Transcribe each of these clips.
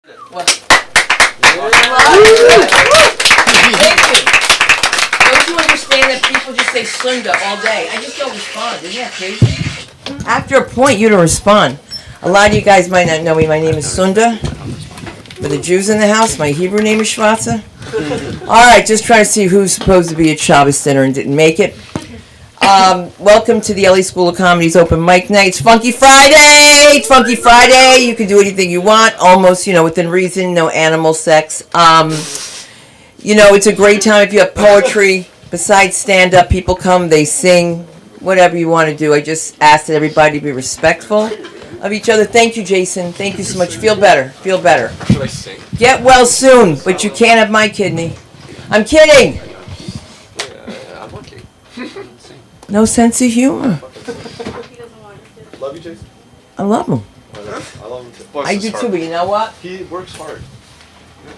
What? Thank you. Don't you understand that people just say Sunda all day? I just don't respond. Isn't that crazy? After a point, you don't respond. A lot of you guys might not know me. My name is Sunda. For the Jews in the house, my Hebrew name is Schwarzer. All right, just trying to see who's supposed to be at Shabbos dinner and didn't make it. Welcome to the LA School of Comedy's open mic night. It's Funky Friday! It's Funky Friday! You can do anything you want, almost, within reason, no animal sex. It's a great time if you have poetry. Besides stand-up, people come, they sing, whatever you want to do. I just ask that everybody be respectful of each other. Thank you, Jason. Thank you so much. Feel better. Feel better. Should I sing? Get well soon, but you can't have my kidney. I'm kidding! I'm lucky. No sense of humor. Love you, Jason. I love him. I love him too. Bless I his do heart. too, but you know what? He works hard.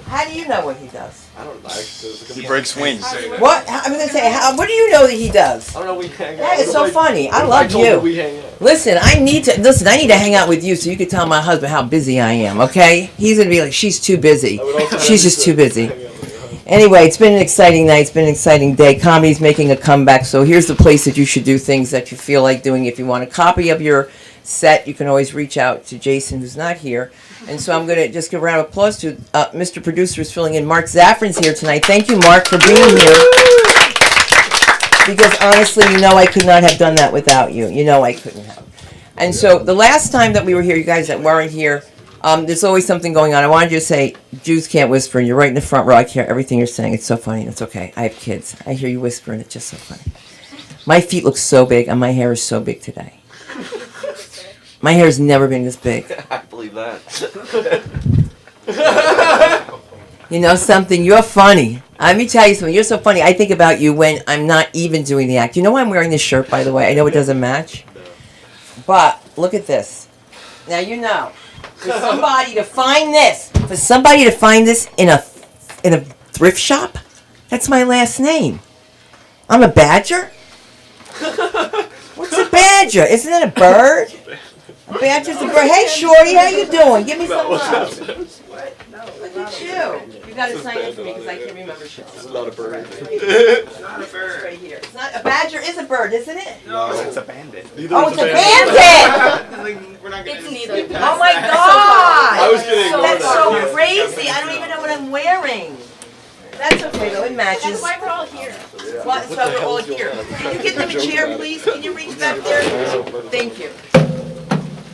How do you know what he does? I don't know. He breaks wings. What? I was gonna say, what do you know that he does? I don't know. We hang out. That is so What if funny. I what if love told you. We hang out. Listen, I need to hang out with you so you can tell my husband how busy I am. Okay? He's gonna be like, she's too busy. I would also She's just too busy. hang out with you, huh? Anyway, it's been an exciting night. It's been an exciting day. Comedy's making a comeback, so here's the place that you should do things that you feel like doing. If you want a copy of your set, you can always reach out to Jason, who's not here. And so I'm going to just give a round of applause to Mr. Producer is filling in. Mark Zaffron's here tonight. Thank you, Mark, for being here. Because honestly, I could not have done that without you. I couldn't have. And so the last time that we were here, you guys that weren't here, there's always something going on. I wanted you to say, Jews can't whisper, and you're right in the front row. I hear everything you're saying. It's so funny. It's okay. I have kids. I hear you whisper, and it's just so funny. My feet look so big, and my hair is so big today. My hair's never been this big. I believe that. You know something? You're funny. Let me tell you something. You're so funny. I think about you when I'm not even doing the act. You know why I'm wearing this shirt, by the way? I know it doesn't match. But look at this. Now for somebody to find this in a thrift shop, that's my last name. I'm a badger? What's a badger? Isn't it a bird? A badger's a bird. Hey, Shorty, how you doing? Give me some love. Look at you. You got to sign in for me because I can't remember shit. It's not a bird. It's not a bird. Right here. It's not a badger. Is a bird, isn't it? No, it's a bandit. Oh, it's a bandit. We're not gonna It's neither. Oh my God. I was getting ignored. That's so crazy. I don't even know what I'm wearing. That's okay though. It matches. That's why we're all here. That's why we're all here. Can you get them a chair, please? Can you reach back there? Thank you.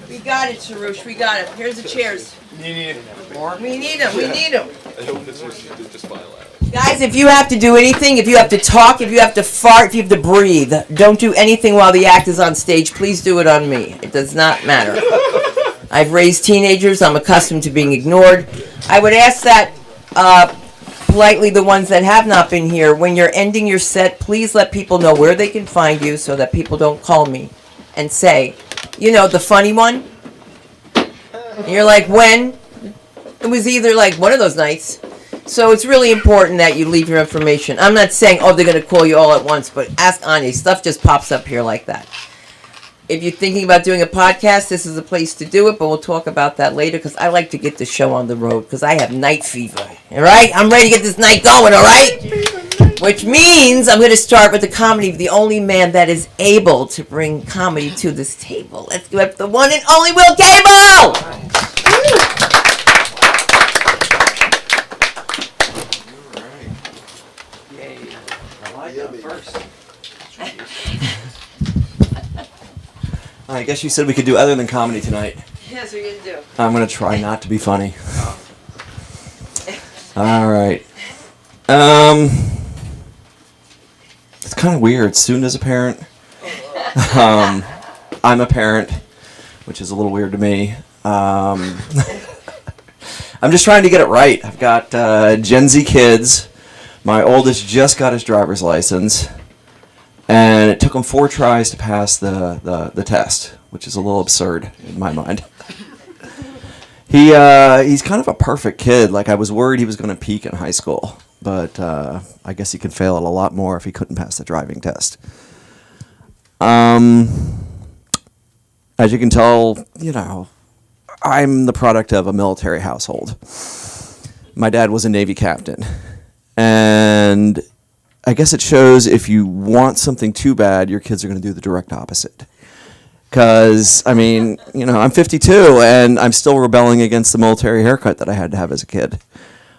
We got it, Sarush. We got it. Here's the chairs. You need more? We need them. We need them. I hope this was just file out. Guys, if you have to do anything, if you have to talk, if you have to fart, if you have to breathe, don't do anything while the act is on stage. Please do it on me. It does not matter. I've raised teenagers. I'm accustomed to being ignored. I would ask that politely the ones that have not been here, when you're ending your set, please let people know where they can find you so that people don't call me and say, the funny one. And you're like, when? It was either like one of those nights. So it's really important that you leave your information. I'm not saying, they're going to call you all at once, but ask Anya. Stuff just pops up here like that. If you're thinking about doing a podcast, this is the place to do it, but we'll talk about that later because I like to get the show on the road because I have night fever. All right? I'm ready to get this night going, all right? Which means I'm going to start with the comedy of the only man that is able to bring comedy to this table. Let's give up the one and only Will Cable! I guess you said we could do other than comedy tonight. Yes, what are you going to do? I'm going to try not to be funny. All right. It's kind of weird. Sunda's a parent. I'm a parent, which is a little weird to me. I'm just trying to get it right. I've got Gen Z kids. My oldest just got his driver's license. And it took him 4 tries to pass the test, which is a little absurd in my mind. He's kind of a perfect kid. Like, I was worried he was going to peak in high school, but I guess he could fail at a lot more if he couldn't pass the driving test. As you can tell, I'm the product of a military household. My dad was a Navy captain. And I guess it shows if you want something too bad, your kids are going to do the direct opposite. Because, I mean, I'm 52 and I'm still rebelling against the military haircut that I had to have as a kid.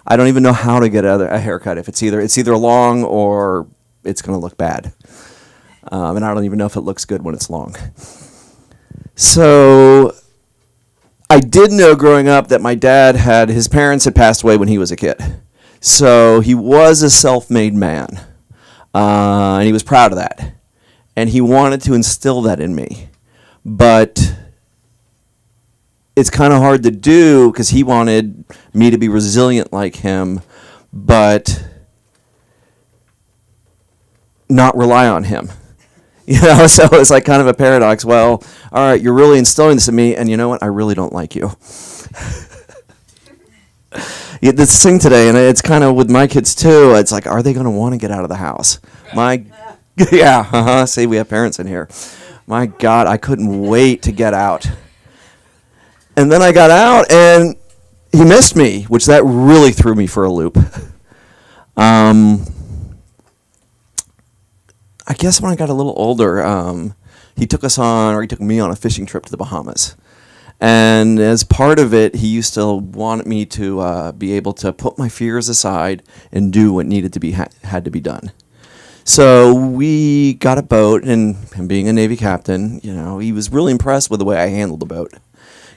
I don't even know how to get a haircut. If it's either long or it's going to look bad. And I don't even know if it looks good when it's long. So I did know growing up that my dad his parents had passed away when he was a kid. So he was a self-made man. And he was proud of that. And he wanted to instill that in me. But it's kind of hard to do because he wanted me to be resilient like him, but not rely on him. So it's like kind of a paradox. Well, all right, you're really instilling this in me, and you know what? I really don't like you. This thing today, and it's kind of with my kids too, it's like, are they going to want to get out of the house? See, we have parents in here. My God, I couldn't wait to get out. And then I got out, and he missed me, which that really threw me for a loop. I guess when I got a little older, he took me on a fishing trip to the Bahamas. And as part of it, he used to want me to be able to put my fears aside and do what needed to be had to be done. So we got a boat, and being a Navy captain, he was really impressed with the way I handled the boat.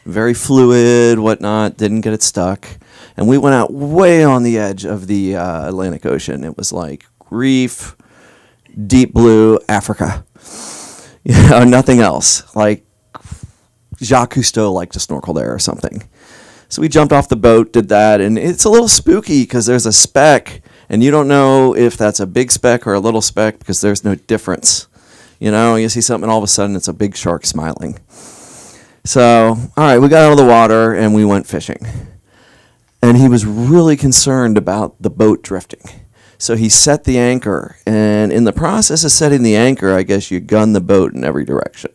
Very fluid, whatnot, didn't get it stuck. And we went out way on the edge of the Atlantic Ocean. It was like reef, deep blue, Africa. Nothing else. Like Jacques Cousteau liked to snorkel there or something. So we jumped off the boat, did that, and it's a little spooky because there's a speck, and you don't know if that's a big speck or a little speck because there's no difference. You see something, and all of a sudden it's a big shark smiling. So, all right, we got out of the water, and we went fishing. And he was really concerned about the boat drifting. So he set the anchor, and in the process of setting the anchor, I guess you gun the boat in every direction.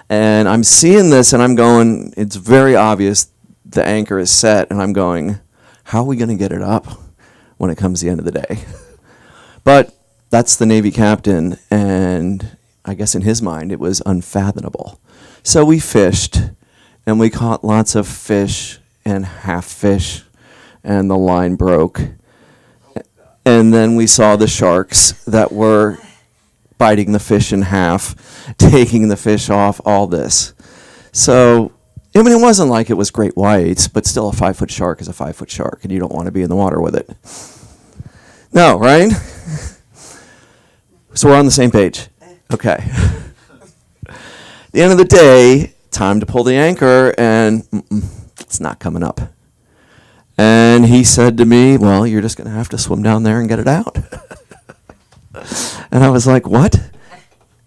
And I'm seeing this, and I'm going, it's very obvious the anchor is set, and I'm going, how are we going to get it up when it comes to the end of the day? But that's the Navy captain, and I guess in his mind it was unfathomable. So we fished, and we caught lots of fish and half fish, and the line broke. And then we saw the sharks that were biting the fish in half, taking the fish off, all this. So, it wasn't like it was great whites, but still a 5-foot shark is a 5-foot shark, and you don't want to be in the water with it. No, right? So we're on the same page. Okay. At the end of the day, time to pull the anchor, and it's not coming up. And he said to me, well, you're just going to have to swim down there and get it out. And I was like, what?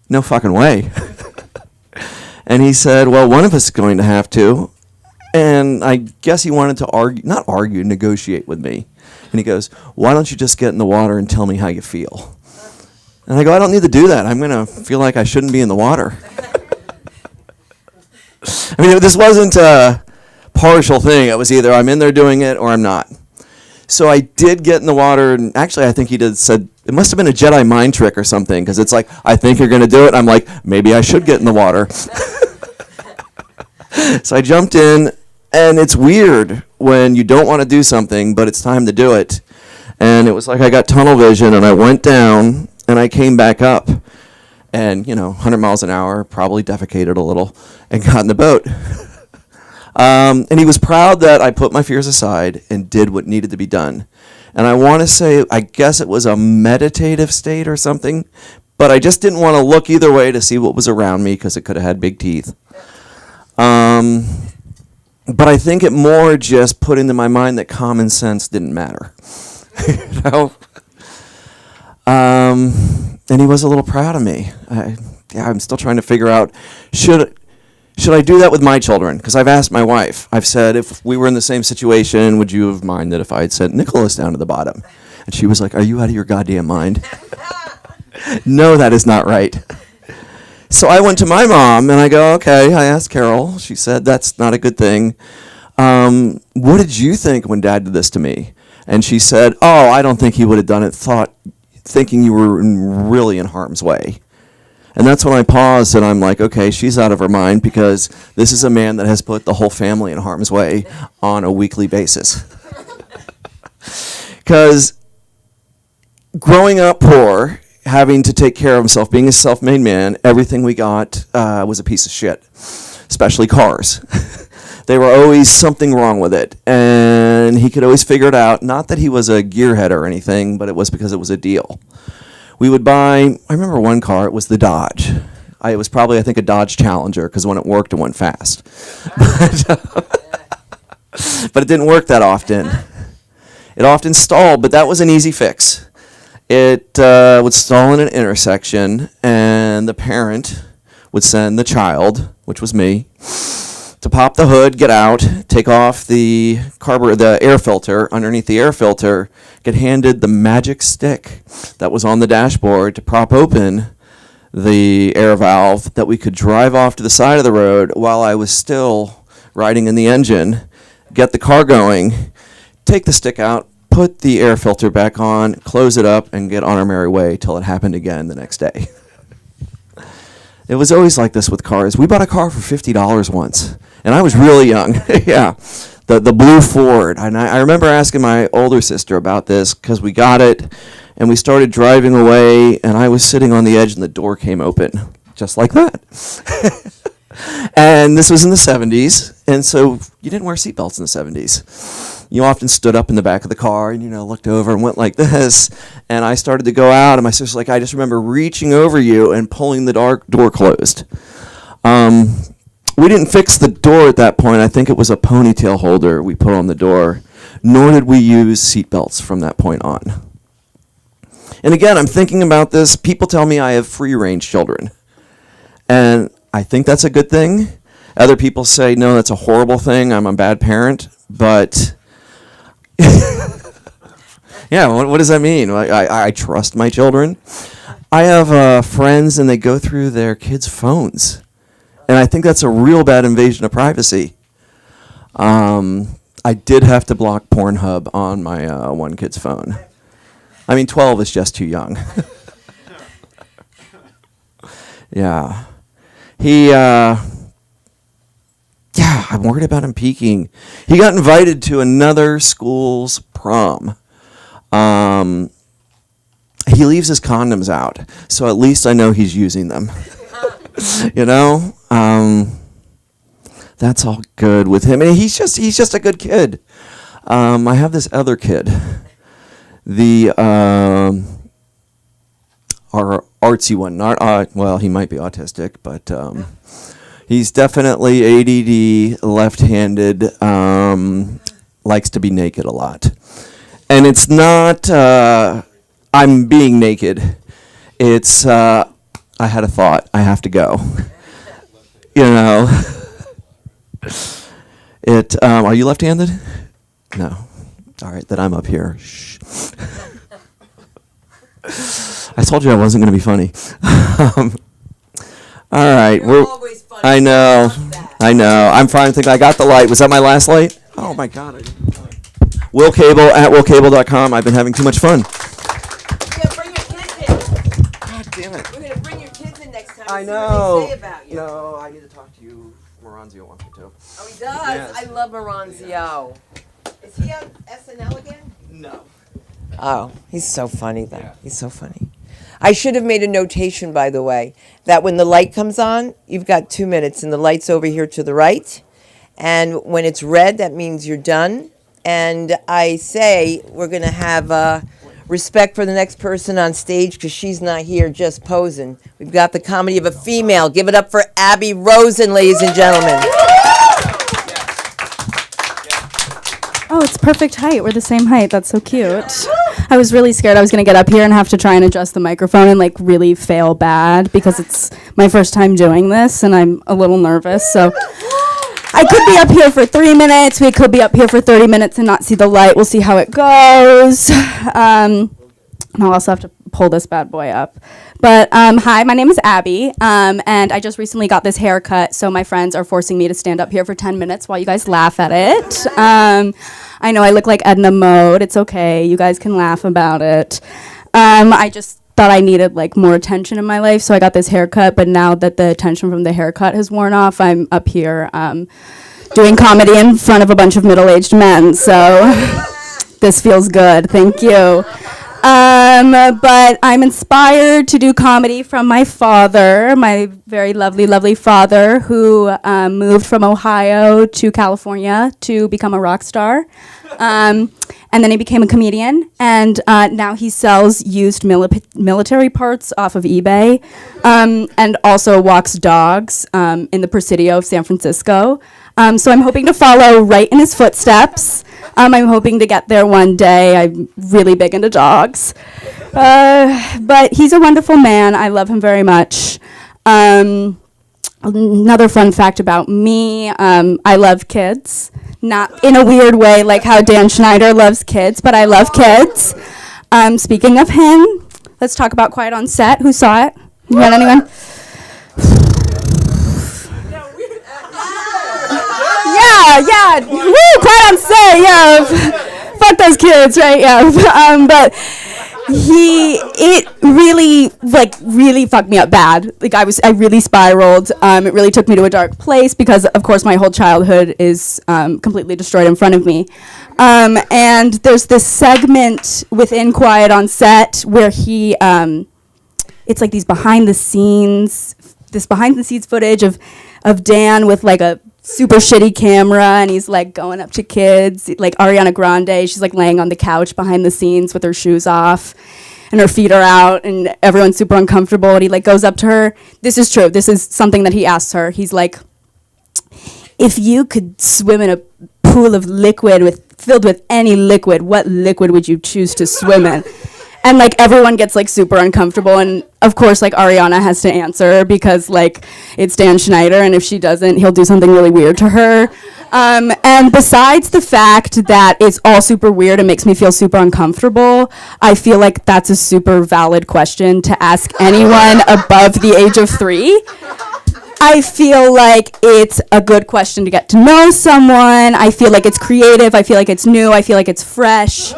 No fucking way. And he said, well, one of us is going to have to. And I guess he wanted to negotiate with me. And he goes, why don't you just get in the water and tell me how you feel? And I go, I don't need to do that. I'm going to feel like I shouldn't be in the water. This wasn't a partial thing. It was either I'm in there doing it or I'm not. So I did get in the water, and actually I think he said, it must have been a Jedi mind trick or something, because it's like, I think you're going to do it. I'm like, maybe I should get in the water. So I jumped in, and it's weird when you don't want to do something, but it's time to do it. And it was like I got tunnel vision, and I went down, and I came back up. And, 100 miles an hour, probably defecated a little, and got in the boat. And he was proud that I put my fears aside and did what needed to be done. And I want to say, I guess it was a meditative state or something, but I just didn't want to look either way to see what was around me because it could have had big teeth. But I think it more just put into my mind that common sense didn't matter. And he was a little proud of me. I'm still trying to figure out, should I do that with my children? Because I've asked my wife. I've said, if we were in the same situation, would you have minded if I had sent Nicholas down to the bottom? And she was like, are you out of your goddamn mind? No, that is not right. So I went to my mom and I go, okay, I asked Carol. She said, that's not a good thing. What did you think when Dad did this to me? And she said, oh, I don't think he would have done it, thinking you were really in harm's way. And that's when I paused and I'm like, okay, she's out of her mind because this is a man that has put the whole family in harm's way on a weekly basis. Because growing up poor, having to take care of himself, being a self-made man, everything we got was a piece of shit, especially cars. There were always something wrong with it, and he could always figure it out. Not that he was a gearhead or anything, but it was because it was a deal. We would buy, I remember one car, it was the Dodge. It was probably, I think, a Dodge Challenger, because when it worked, it went fast. But it didn't work that often. It often stalled, but that was an easy fix. It would stall in an intersection, and the parent would send the child, which was me, to pop the hood, get out, take off the air filter. Underneath the air filter, get handed the magic stick that was on the dashboard to prop open the air valve that we could drive off to the side of the road while I was still riding in the engine, get the car going, take the stick out, put the air filter back on, close it up, and get on our merry way till it happened again the next day. It was always like this with cars. We bought a car for $50 once, and I was really young. Yeah, the blue Ford. And I remember asking my older sister about this because we got it, and we started driving away, and I was sitting on the edge, and the door came open, just like that. And this was in the 70s, and so you didn't wear seatbelts in the 70s. You often stood up in the back of the car and, looked over and went like this. And I started to go out, and my sister's like, I just remember reaching over you and pulling the door closed. We didn't fix the door at that point. I think it was a ponytail holder we put on the door. Nor did we use seatbelts from that point on. And again, I'm thinking about this. People tell me I have free-range children. And I think that's a good thing. Other people say, no, that's a horrible thing. I'm a bad parent. But yeah, what does that mean? I trust my children. I have friends, and they go through their kids' phones. And I think that's a real bad invasion of privacy. I did have to block Pornhub on my one kid's phone. I mean, 12 is just too young. Yeah. I'm worried about him peeking. He got invited to another school's prom. He leaves his condoms out, so at least I know he's using them. That's all good with him. And he's just a good kid. I have this other kid. Our artsy one. Well, he might be autistic, but he's definitely ADD, left-handed, likes to be naked a lot. And it's not, I'm being naked. It's, I had a thought, I have to go. Are you left-handed? No. All right, then I'm up here. Shh. I told you I wasn't going to be funny. All right. You're always funny. I know. I'm trying to think. I got the light. Was that my last light? Oh, my God. Will Cable at willcable.com. I've been having too much fun. Yeah, bring your kids in. God damn it. We're going to bring your kids in next time. I and know. See what they say about you. No, I need to talk to you. Moranzio wants me to. Oh, he does? Yes. I love Moranzio. Is he on SNL again? No. Oh, he's so funny, though. Yeah. He's so funny. I should have made a notation, by the way, that when the light comes on, you've got 2 minutes, and the light's over here to the right. And when it's red, that means you're done. And I say we're going to have respect for the next person on stage because she's not here just posing. We've got the comedy of a female. Give it up for Abby Rosen, ladies and gentlemen. Oh, it's perfect height. We're the same height. That's so cute. I was really scared I was going to get up here and have to try and adjust the microphone and really fail bad because it's my first time doing this and I'm a little nervous. So I could be up here for 3 minutes. We could be up here for 30 minutes and not see the light. We'll see how it goes. And I'll also have to pull this bad boy up. But hi, my name is Abby, and I just recently got this haircut, so my friends are forcing me to stand up here for 10 minutes while you guys laugh at it. I know I look like Edna Mode. It's okay. You guys can laugh about it. I just thought I needed like more attention in my life, so I got this haircut. But now that the attention from the haircut has worn off, I'm up here doing comedy in front of a bunch of middle-aged men. So this feels good. Thank you. But I'm inspired to do comedy from my father, my very lovely, lovely father, who moved from Ohio to California to become a rock star. And then he became a comedian, and now he sells used military parts off of eBay, and also walks dogs in the Presidio of San Francisco. So I'm hoping to follow right in his footsteps. I'm hoping to get there one day. I'm really big into dogs. But he's a wonderful man. I love him very much. Another fun fact about me, I love kids. Not in a weird way like how Dan Schneider loves kids, but I love kids. Speaking of him, let's talk about Quiet on Set. Who saw it? You got anyone? Yeah. Woo, Quiet on Set, yeah. Fuck those kids, right? Yeah. But it really fucked me up bad. Like I really spiraled. It really took me to a dark place because of course my whole childhood is completely destroyed in front of me. And there's this segment within Quiet on Set where he, it's like this behind the scenes footage of Dan with like a super shitty camera, and he's like going up to kids, like Ariana Grande. She's like laying on the couch behind the scenes with her shoes off and her feet are out and everyone's super uncomfortable, and he like goes up to her. This is true. This is something that he asks her. He's like, if you could swim in a pool of liquid filled with any liquid, what liquid would you choose to swim in? And like everyone gets like super uncomfortable, and of course like Ariana has to answer because like it's Dan Schneider, and if she doesn't, he'll do something really weird to her. And besides the fact that it's all super weird and makes me feel super uncomfortable, I feel like that's a super valid question to ask anyone above the age of 3. I feel like it's a good question to get to know someone. I feel like it's creative. I feel like it's new. I feel like it's fresh.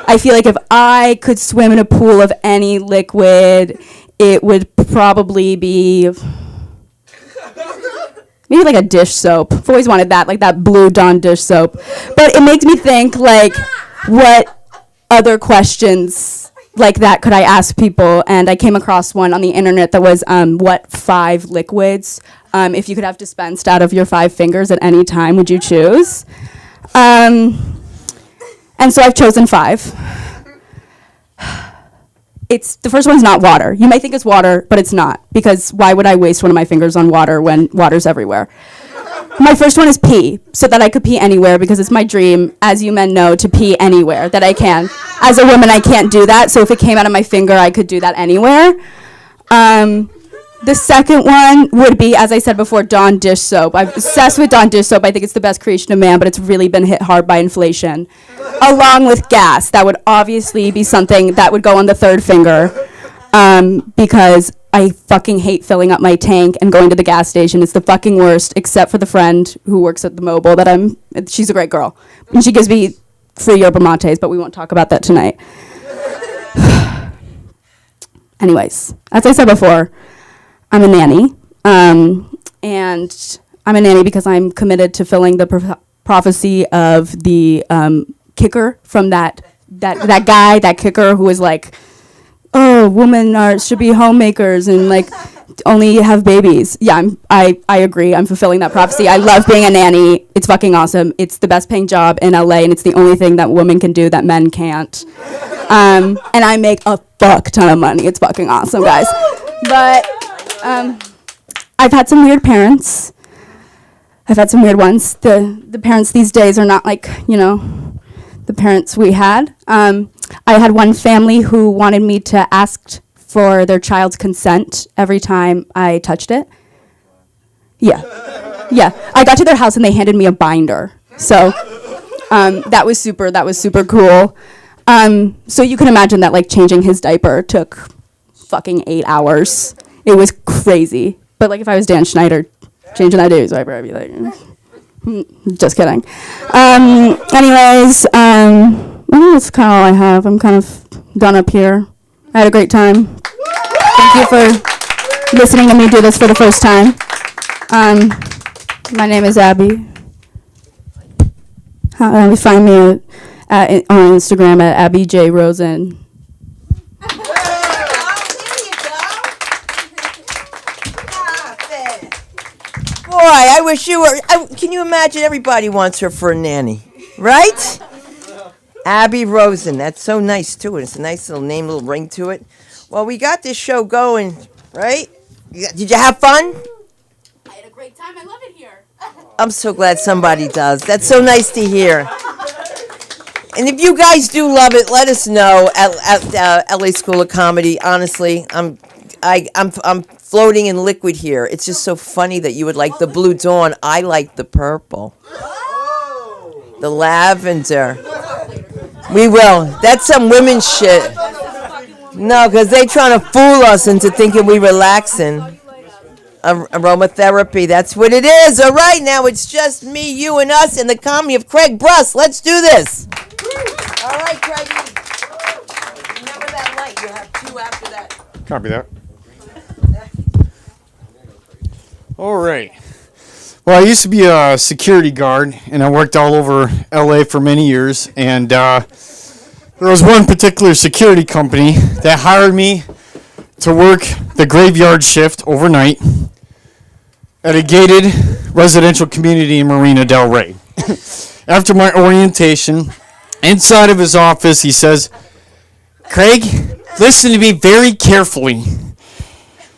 I feel like if I could swim in a pool of any liquid, it would probably be maybe like a dish soap. I've always wanted that, like that Blue Dawn dish soap. But it makes me think like, what other questions like that could I ask people? And I came across one on the internet that was, what 5 liquids, if you could have dispensed out of your 5 fingers at any time, would you choose? And so I've chosen 5. The first one's not water. You might think it's water, but it's not, because why would I waste one of my fingers on water when water's everywhere? My first one is pee, so that I could pee anywhere, because it's my dream, as you men know, to pee anywhere that I can. As a woman, I can't do that, so if it came out of my finger, I could do that anywhere. The second one would be, as I said before, Dawn dish soap. I'm obsessed with Dawn dish soap. I think it's the best creation of man, but it's really been hit hard by inflation. Along with gas. That would obviously be something that would go on the 3rd finger, because I fucking hate filling up my tank and going to the gas station. It's the fucking worst, except for the friend who works at the Mobile she's a great girl. And she gives me free yerba mates, but we won't talk about that tonight. Anyways, as I said before, I'm a nanny, and I'm a nanny because I'm committed to filling the prophecy of the kicker from that guy, that kicker who was like, oh, women should be homemakers and like only have babies. Yeah, I agree. I'm fulfilling that prophecy. I love being a nanny. It's fucking awesome. It's the best paying job in LA, and it's the only thing that women can do that men can't. And I make a fuck ton of money. It's fucking awesome, guys. But I've had some weird parents. I've had some weird ones. The parents these days are not like, the parents we had. I had one family who wanted me to ask for their child's consent every time I touched it. Yeah. I got to their house and they handed me a binder. So that was super cool. So you can imagine that like changing his diaper took fucking 8 hours. It was crazy. But like if I was Dan Schneider changing that dude's diaper, I'd be like, just kidding. Anyways, that's kind of all I have. I'm kind of done up here. I had a great time. Thank you for listening to me do this for the first time. My name is Abby. Find me on Instagram at Abby J. Rosen. Boy, I wish you were. Can you imagine? Everybody wants her for a nanny, right? Abby Rosen. That's so nice too. It's a nice little name, little ring to it. Well, we got this show going, right? Did you have fun? I had a great time. I love it here. I'm so glad somebody does. That's so nice to hear. And if you guys do love it, let us know at LA School of Comedy. Honestly, I'm floating in liquid here. It's just so funny that you would like the Blue Dawn. I like the purple, the lavender. We will. That's some women's shit. No, because they trying to fool us into thinking we relaxing. Aromatherapy, that's what it is. All right, now it's just me, you, and us, and the comedy of Craig Bruss. Let's do this. All right, Craigie. Remember that light. You'll have 2 after that. Copy that. All right. Well, I used to be a security guard, and I worked all over LA for many years. And there was one particular security company that hired me to work the graveyard shift overnight at a gated residential community in Marina Del Rey. After my orientation, inside of his office, he says, "Craig, listen to me very carefully.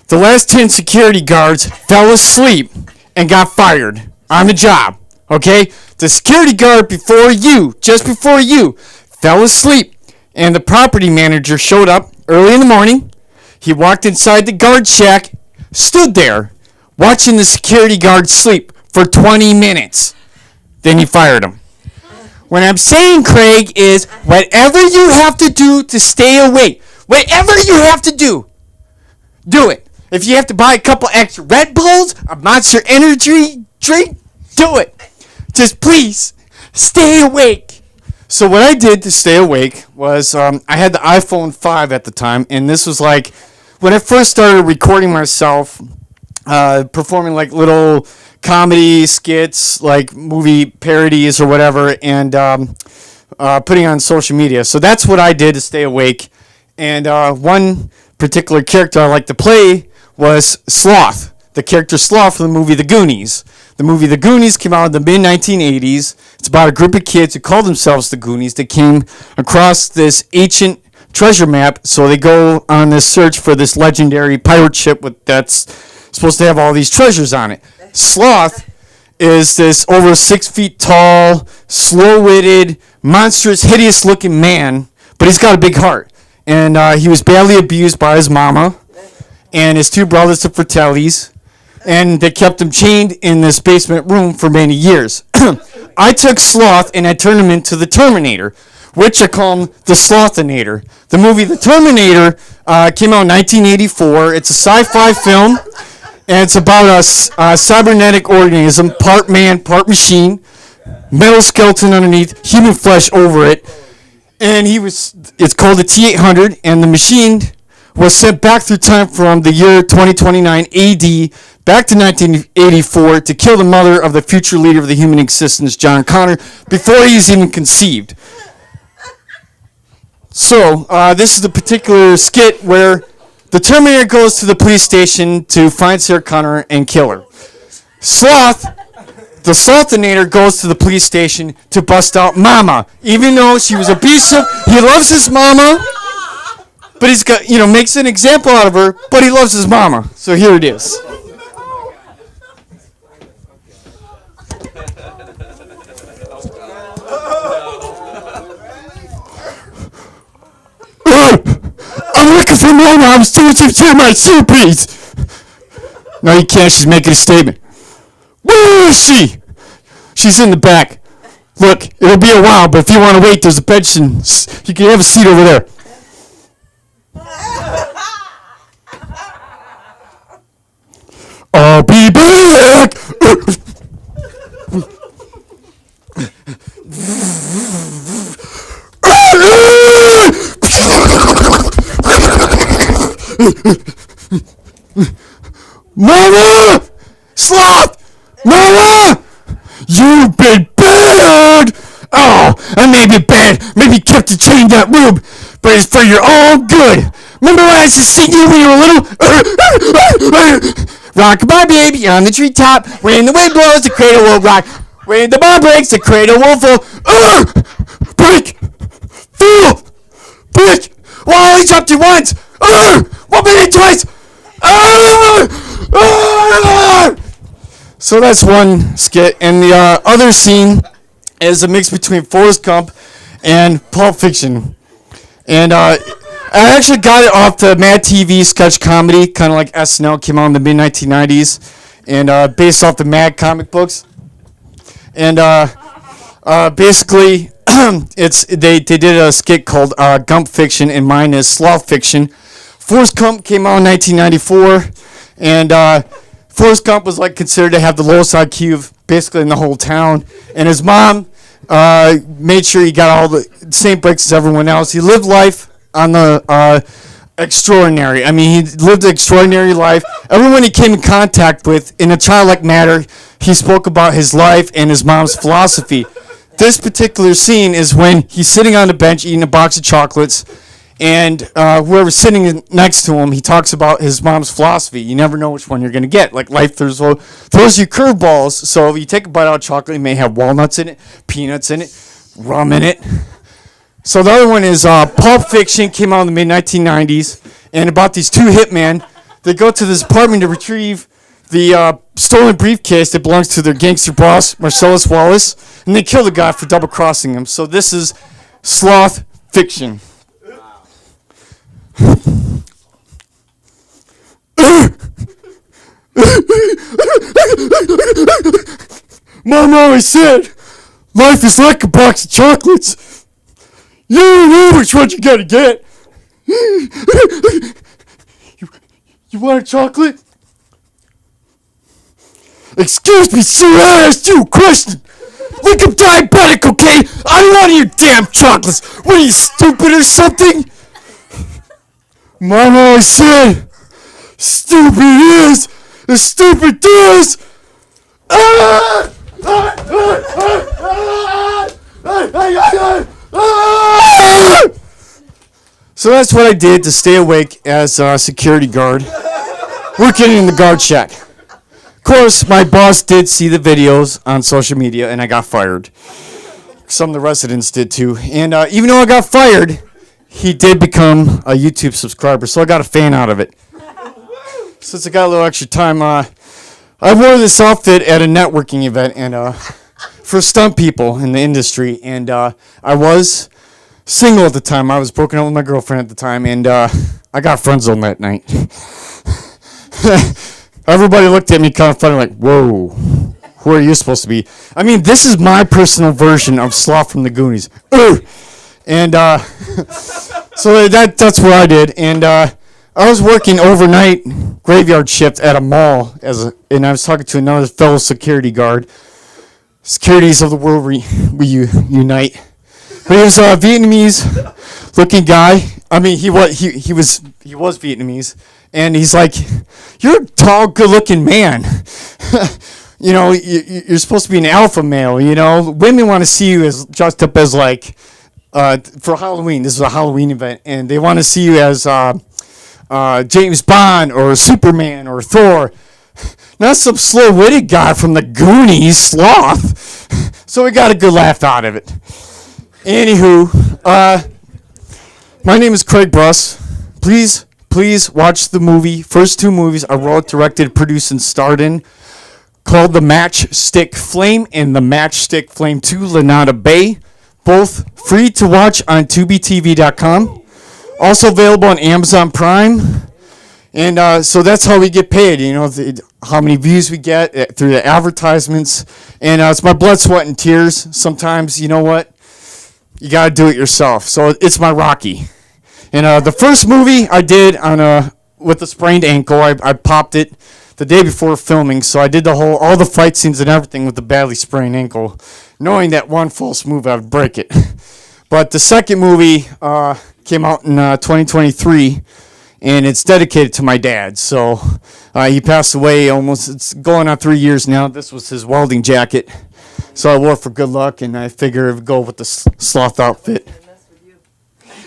The last 10 security guards fell asleep and got fired on the job, okay? The security guard just before you, fell asleep, and the property manager showed up early in the morning. He walked inside the guard shack, stood there, watching the security guard sleep for 20 minutes. Then he fired him. What I'm saying, Craig, is whatever you have to do to stay awake, whatever you have to do it. If you have to buy a couple extra Red Bulls, a Monster Energy drink, do it. Just please, stay awake." So what I did to stay awake was I had the iPhone 5 at the time, and this was like when I first started recording myself, performing like little comedy skits, like movie parodies or whatever, and putting on social media. So that's what I did to stay awake. And one particular character I like to play was Sloth, the character Sloth from the movie The Goonies. The movie The Goonies came out in the mid-1980s. It's about a group of kids who call themselves the Goonies. They came across this ancient treasure map, so they go on this search for this legendary pirate ship that's supposed to have all these treasures on it. Sloth is this over 6 feet tall, slow-witted, monstrous, hideous-looking man, but he's got a big heart. And he was badly abused by his mama and his 2 brothers, the Fratellis, and they kept him chained in this basement room for many years. I took Sloth and I turned him into the Terminator, which I call him the Slothinator. The movie The Terminator came out in 1984. It's a sci-fi film, and it's about a cybernetic organism, part man, part machine, metal skeleton underneath, human flesh over it. And it's called the T-800, and the machine was sent back through time from the year 2029 AD back to 1984 to kill the mother of the future leader of the human existence, John Connor, before he was even conceived. So, this is the particular skit where the Terminator goes to the police station to find Sarah Connor and kill her. Sloth, the Slothinator, goes to the police station to bust out Mama. Even though she was abusive, he loves his mama, but he's got, makes an example out of her, but he loves his mama. So here it is. I'm looking for Mama. I'm still to my soupies. No, you can't. She's making a statement. Where is she? She's in the back. Look, It'll be a while, but if you want to wait, there's a bench and you can have a seat over there. I'll be back. Mama! Sloth! Mama! You've been bad! Oh, I may be bad, maybe kept the chain that room, but it's for your own good. Remember when I used to sing you when you were little? Rock my baby on the treetop. When the wind blows, the cradle will rock. When the ball breaks, the cradle will fall. Break! Feel! Break! Well, he jumped you once! 1 minute twice! So that's one skit, and the other scene is a mix between Forrest Gump and Pulp Fiction. And I actually got it off the Mad TV sketch comedy, kind of like SNL, came out in the mid-1990s, and based off the Mad comic books. And basically, they did a skit called Gump Fiction, and mine is Sloth Fiction. Forrest Gump came out in 1994, and Forrest Gump was like considered to have the lowest IQ of basically in the whole town, and his mom made sure he got all the same breaks as everyone else. He lived life on the extraordinary. I mean, he lived an extraordinary life. Everyone he came in contact with in a childlike manner, he spoke about his life and his mom's philosophy. This particular scene is when he's sitting on the bench eating a box of chocolates, and whoever's sitting next to him, he talks about his mom's philosophy. You never know which one you're going to get. Like life throws you curveballs. So if you take a bite out of chocolate, it may have walnuts in it, peanuts in it, rum in it. So the other one is Pulp Fiction, came out in the mid-1990s, and about these two hitmen. They go to this apartment to retrieve the stolen briefcase that belongs to their gangster boss, Marcellus Wallace, and they kill the guy for double-crossing him. So this is Sloth Fiction. Mom always said, life is like a box of chocolates. You don't know which one you gotta get. You want a chocolate? Excuse me, sir, I asked you a question. Look, I'm diabetic, okay? I don't want your damn chocolates. What are you, stupid or something? Mom always said, stupid is as stupid does. So that's what I did to stay awake as a security guard, working in the guard shack. Of course, my boss did see the videos on social media, and I got fired. Some of the residents did too. And even though I got fired, he did become a YouTube subscriber, so I got a fan out of it. Since I got a little extra time, I wore this outfit at a networking event and for stunt people in the industry, and I was single at the time. I was broken up with my girlfriend at the time, and I got friend zoned that night. Everybody looked at me kind of funny, like, whoa, who are you supposed to be? I mean, this is my personal version of Sloth from the Goonies. And so that's what I did. And I was working overnight graveyard shift at a mall, and I was talking to another fellow security guard. Securities of the world we unite. But he was a Vietnamese-looking guy. I mean, he was Vietnamese, and he's like, "You're a tall, good-looking man. You know, you're supposed to be an alpha male. You know, women want to see you as dressed up as like for Halloween. This is a Halloween event, and they want to see you as James Bond or Superman or Thor." Not some slow-witted guy from the Goonies, Sloth. So we got a good laugh out of it. Anywho, my name is Craig Bruss. Please watch the movie. First two movies I wrote, directed, produced, and starred in, called The Matchstick Flame and The Matchstick Flame 2, Lanada Bay. Both free to watch on TubiTV.com. Also available on Amazon Prime. And so that's how we get paid, how many views we get through the advertisements. And it's my blood, sweat, and tears. Sometimes, you know what? You got to do it yourself. So it's my Rocky. And the first movie I did with a sprained ankle, I popped it the day before filming. So I did all the fight scenes and everything with the badly sprained ankle, knowing that one false move I would break it. But the second movie came out in 2023. And it's dedicated to my dad. So he passed away it's going on 3 years now. This was his welding jacket. So I wore it for good luck, and I figured it would go with the sloth outfit.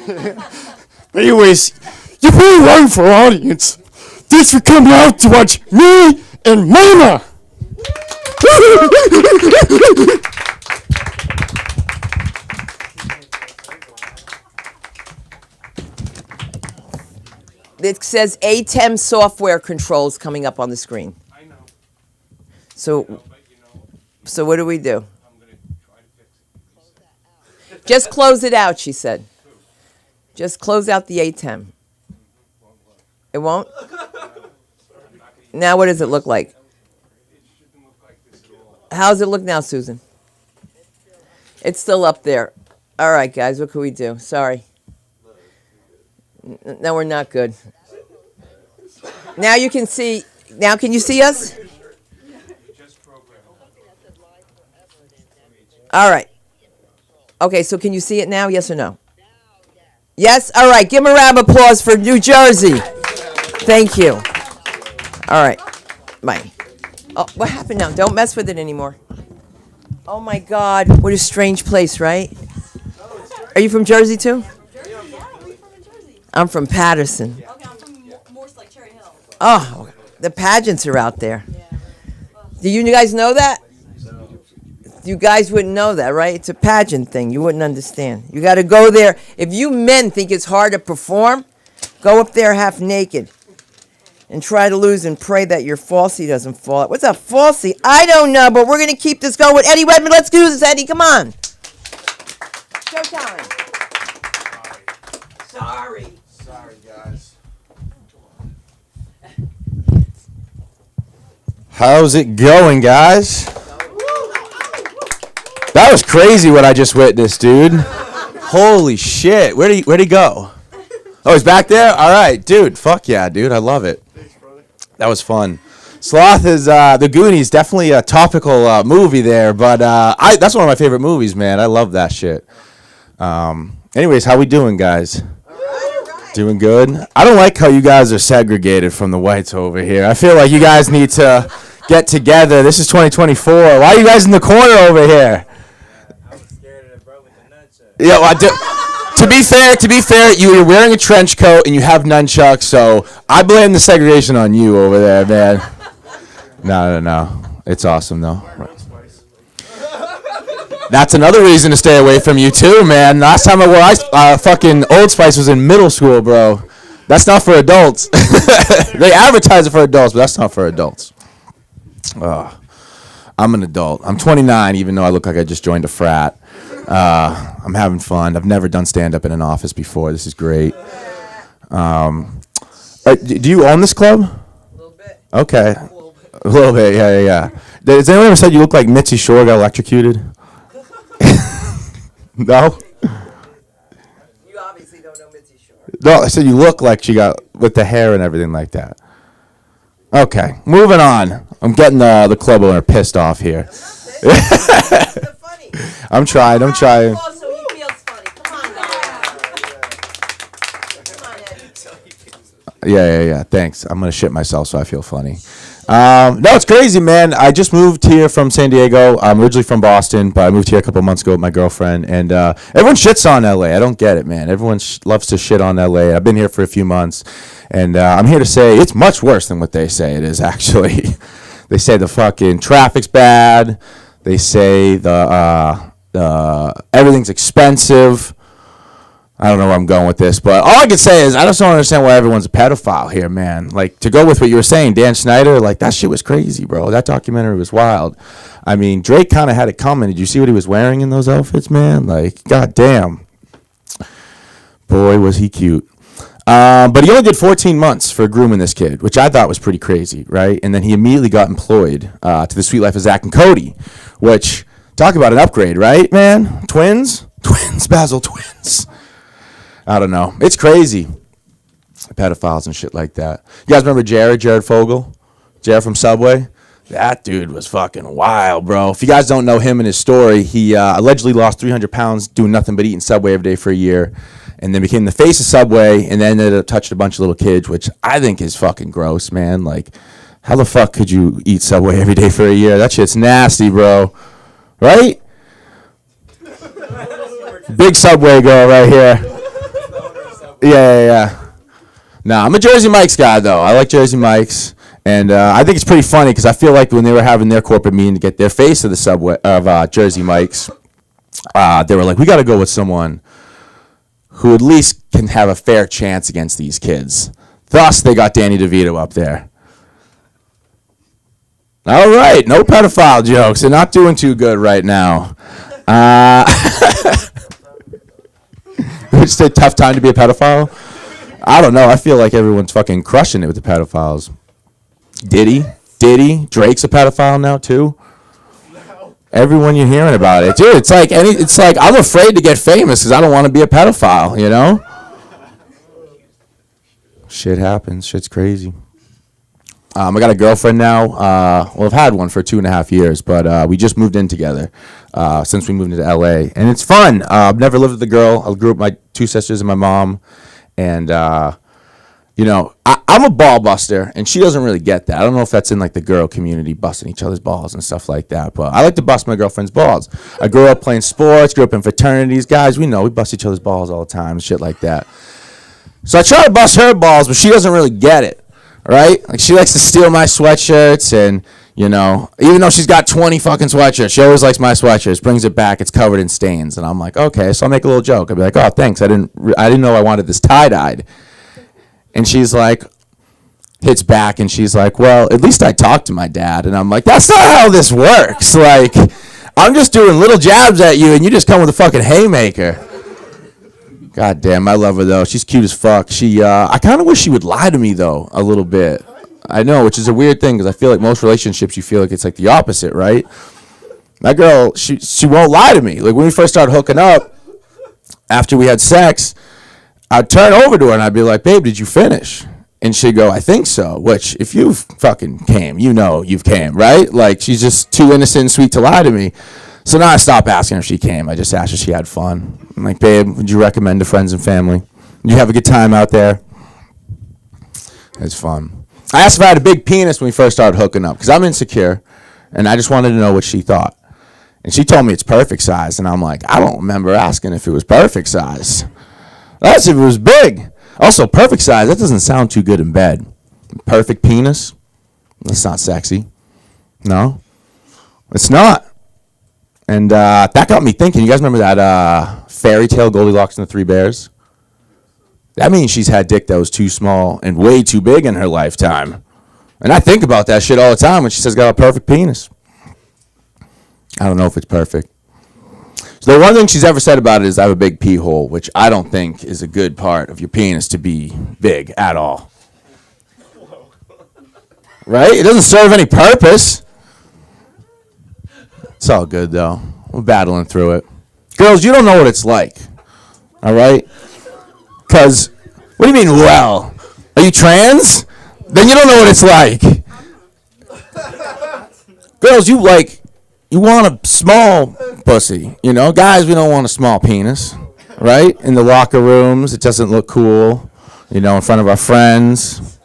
But anyways, you're pretty right for our audience. Thanks for coming out to watch me and Mama. It says ATEM software controls coming up on the screen. I know. So what do we do? I'm going to try to fix it. Just close it out, she said. Just close out the ATEM. It won't? Now what does it look like? How does it look now, Susan? It's still up there. All right, guys, what can we do? Sorry. No, we're not good. Now you can see. Now can you see us? All right. Okay, so can you see it now? Yes or no? Yes? All right. Give them a round of applause for New Jersey. Thank you. All right. Bye. Oh, what happened now? Don't mess with it anymore. Oh, my God. What a strange place, right? Are you from Jersey, too? I'm from Patterson. Okay, I'm from Morse, like Cherry Hill. Oh, the pageants are out there. Do you guys know that? You guys wouldn't know that, right? It's a pageant thing. You wouldn't understand. You got to go there. If you men think it's hard to perform, go up there half naked and try to lose and pray that your falsie doesn't fall out. What's a falsie? I don't know, but we're going to keep this going with Eddie Redmond. Let's do this, Eddie. Come on. Showtime. Sorry. Sorry, guys. How's it going, guys? That was crazy what I just witnessed, dude. Holy shit. Where'd he go? Oh, he's back there? All right, dude. Fuck yeah, dude. I love it. Thanks, brother. That was fun. Sloth is, The Goonies, definitely a topical movie there, but that's one of my favorite movies, man. I love that shit. Anyways, how we doing, guys? Doing good? I don't like how you guys are segregated from the whites over here. I feel like you guys need to get together. This is 2024. Why are you guys in the corner over here? I was scared of the bro with the nunchucks. Yeah, well, to be fair, you're wearing a trench coat and you have nunchucks, so I blame the segregation on you over there, man. No. It's awesome, though. That's another reason to stay away from you too, man. Last time I wore fucking Old Spice was in middle school, bro. That's not for adults. They advertise it for adults, but that's not for adults. I'm an adult. I'm 29, even though I look like I just joined a frat. I'm having fun. I've never done stand-up in an office before. This is great. Do you own this club? A little bit. Okay. A little bit, yeah. Has anyone ever said you look like Mitzi Shore got electrocuted? No? You obviously don't know Mitzi Shore. No, I said you look like she got, with the hair and everything like that. Okay, moving on. I'm getting the club owner pissed off here. Funny. I'm trying. Also, he feels funny. Come on, Come on, Ed. Yeah. Thanks. I'm going to shit myself so I feel funny. No, it's crazy, man. I just moved here from San Diego. I'm originally from Boston, but I moved here a couple months ago with my girlfriend. And everyone shits on LA. I don't get it, man. Everyone loves to shit on LA. I've been here for a few months. And I'm here to say it's much worse than what they say it is, actually. They say the fucking traffic's bad. They say the everything's expensive. I don't know where I'm going with this, but all I can say is I just don't understand why everyone's a pedophile here, man. Like, to go with what you were saying, Dan Schneider, like, that shit was crazy, bro. That documentary was wild. I mean, Drake kind of had it coming. Did you see what he was wearing in those outfits, man? Like, goddamn. Boy, was he cute. But he only did 14 months for grooming this kid, which I thought was pretty crazy, right? And then he immediately got employed to the Sweet Life of Zach and Cody, which, talk about an upgrade, right, man? Twins, Basil, twins. I don't know. It's crazy. Pedophiles and shit like that. You guys remember Jared Fogle? Jared from Subway? That dude was fucking wild, bro. If you guys don't know him and his story, he allegedly lost 300 pounds doing nothing but eating Subway every day for a year, and then became the face of Subway, and then ended up touching a bunch of little kids, which I think is fucking gross, man. Like, how the fuck could you eat Subway every day for a year? That shit's nasty, bro. Right? Big Subway girl right here. Yeah. Nah, I'm a Jersey Mike's guy, though. I like Jersey Mike's. And I think it's pretty funny because I feel like when they were having their corporate meeting to get their face of the Subway, of Jersey Mike's, they were like, we got to go with someone who at least can have a fair chance against these kids. Thus, they got Danny DeVito up there. All right, no pedophile jokes. They're not doing too good right now. It's a tough time to be a pedophile. I don't know. I feel like everyone's fucking crushing it with the pedophiles. Diddy, Drake's a pedophile now too. Everyone you're hearing about it, dude. It's like I'm afraid to get famous because I don't want to be a pedophile. You know. Shit happens. Shit's crazy. I got a girlfriend now. Well, I've had one for 2.5 years, but we just moved in together since we moved into LA, and it's fun. I've never lived with a girl. I grew up with my 2 sisters and my mom, and you know, I'm a ball buster, and she doesn't really get that. I don't know if that's in like the girl community, busting each other's balls and stuff like that, but I like to bust my girlfriend's balls. I grew up playing sports, grew up in fraternities. Guys, we know we bust each other's balls all the time, shit like that. So I try to bust her balls, but she doesn't really get it. Right? Like, she likes to steal my sweatshirts, and, you know, even though she's got 20 fucking sweatshirts, she always likes my sweatshirts, brings it back, it's covered in stains, and I'm like, okay, so I'll make a little joke. I'll be like, oh, thanks, I didn't know I wanted this tie-dyed. And she's like, hits back, and she's like, well, at least I talked to my dad. And I'm like, that's not how this works. Like, I'm just doing little jabs at you, and you just come with a fucking haymaker. God damn, I love her, though. She's cute as fuck. I kind of wish she would lie to me, though, a little bit. I know, which is a weird thing, because I feel like most relationships, you feel like it's like the opposite, right? That girl, she won't lie to me. Like, when we first started hooking up, after we had sex, I'd turn over to her, and I'd be like, babe, did you finish? And she'd go, I think so, which, if you've fucking came, you know you've came, right? Like, she's just too innocent and sweet to lie to me. So now I stopped asking her if she came. I just asked if she had fun. I'm like, babe, would you recommend to friends and family? Did you have a good time out there? It's fun. I asked if I had a big penis when we first started hooking up, because I'm insecure, and I just wanted to know what she thought. And she told me it's perfect size, and I'm like, I don't remember asking if it was perfect size. That's if it was big. Also, perfect size, that doesn't sound too good in bed. Perfect penis? That's not sexy. No, it's not. And that got me thinking. You guys remember that fairy tale Goldilocks and the Three Bears? That means she's had dick that was too small and way too big in her lifetime. And I think about that shit all the time when she says got a perfect penis. I don't know if it's perfect. So the one thing she's ever said about it is I have a big pee hole, which I don't think is a good part of your penis to be big at all. Right? It doesn't serve any purpose. It's all good, though. We're battling through it. Girls, you don't know what it's like. All right? Because, what do you mean, well? Are you trans? Then you don't know what it's like. Girls, you want a small pussy. You know, guys, we don't want a small penis. Right? In the locker rooms, it doesn't look cool. You know, in front of our friends.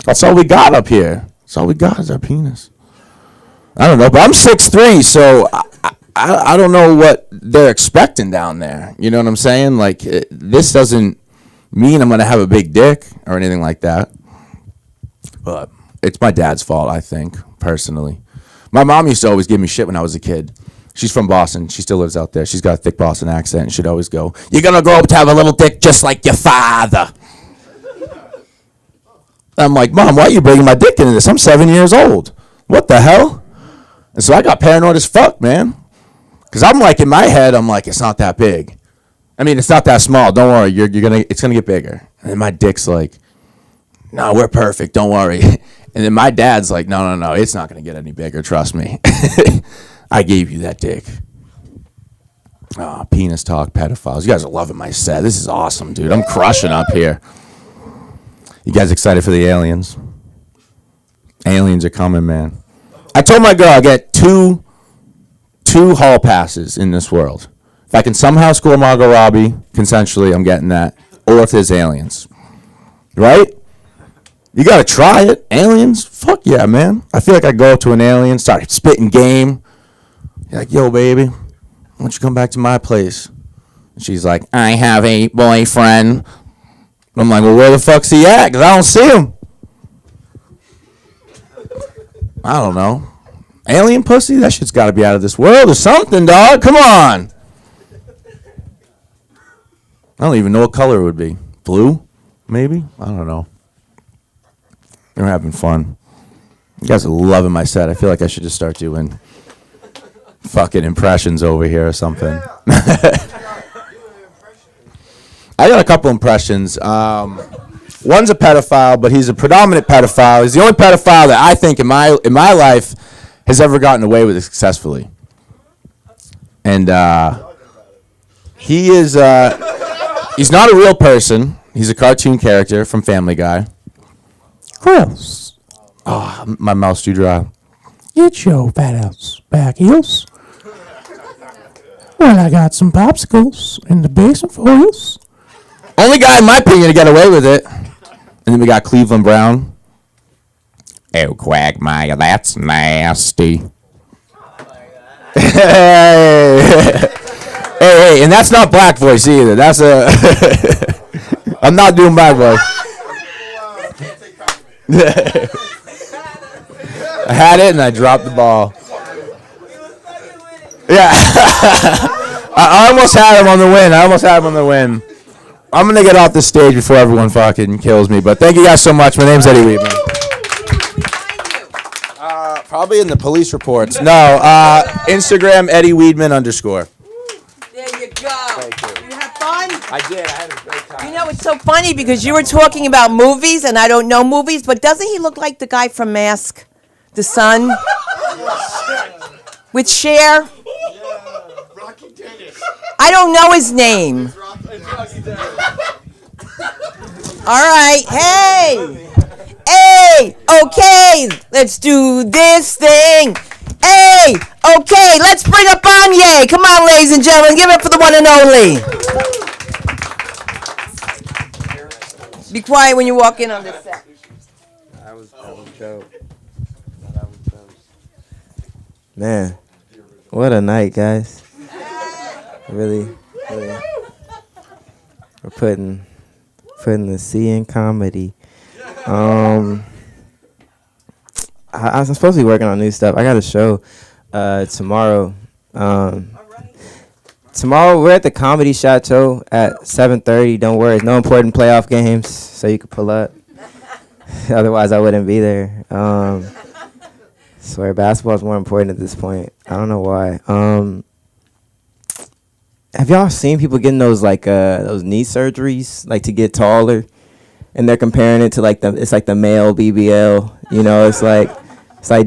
That's all we got up here. That's all we got is our penis. I don't know, but I'm 6'3", so I don't know what they're expecting down there. You know what I'm saying? Like, this doesn't mean I'm going to have a big dick or anything like that. But it's my dad's fault, I think, personally. My mom used to always give me shit when I was a kid. She's from Boston. She still lives out there. She's got a thick Boston accent, and she'd always go, you're going to grow up to have a little dick just like your father. I'm like, Mom, why are you bringing my dick into this? I'm 7 years old. What the hell? And so I got paranoid as fuck, man. Because I'm like, in my head, I'm like, it's not that big. I mean, it's not that small. Don't worry, it's gonna get bigger. And then my dick's like, no, we're perfect. Don't worry. And then my dad's like, no, it's not going to get any bigger. Trust me. I gave you that dick. Oh, penis talk, pedophiles. You guys are loving my set. This is awesome, dude. I'm crushing up here. You guys excited for the aliens? Aliens are coming, man. I told my girl I get two hall passes in this world. If I can somehow score Margot Robbie consensually, I'm getting that. Or if there's aliens. Right? You gotta try it. Aliens? Fuck yeah, man. I feel like I go up to an alien, start spitting game. You're like, yo, baby, why don't you come back to my place? And she's like, I have a boyfriend. I'm like, well, where the fuck's he at? Because I don't see him. I don't know. Alien pussy? That shit's got to be out of this world or something, dog. Come on. I don't even know what color it would be. Blue? Maybe? I don't know. They're having fun. You guys are loving my set. I feel like I should just start doing fucking impressions over here or something. I got a couple impressions. One's a pedophile, but he's a predominant pedophile. He's the only pedophile that I think in my life has ever gotten away with it successfully. And he is he's not a real person. He's a cartoon character from Family Guy. Chris. Oh, my mouth's too dry. Get your fat ass back heels. Well, I got some popsicles in the basement for you. Only guy, in my opinion, to get away with it. And then we got Cleveland Brown. Oh, Quagmire, that's nasty. Hey, and that's not black voice either. That's a... I'm not doing black voice. I had it and I dropped the ball. Yeah. I almost had him on the win. I'm going to get off the stage before everyone fucking kills me. But thank you guys so much. My name's Eddie Weedman. Probably in the police reports. No, Instagram, Eddie Weedman _. There you go. You have fun? I did. I had a great time. You know, it's so funny because you were talking about movies, and I don't know movies, but doesn't he look like the guy from Mask? The son? With Cher? I don't know his name. All right. Hey, okay, let's do this thing. Hey, okay, let's bring up Anye. Come on, ladies and gentlemen, give it up for the one and only. Be quiet when you walk in on this set. That was dope. Man, what a night, guys. Really, we're putting the C in comedy. I'm supposed to be working on new stuff. I got a show tomorrow. Tomorrow we're at the Comedy Chateau at 7:30. Don't worry, no important playoff games, so you can pull up. Otherwise, I wouldn't be there. Swear, basketball's more important at this point. I don't know why. Have y'all seen people getting those those knee surgeries, like to get taller? And they're comparing it to it's like the male BBL. You know, it's like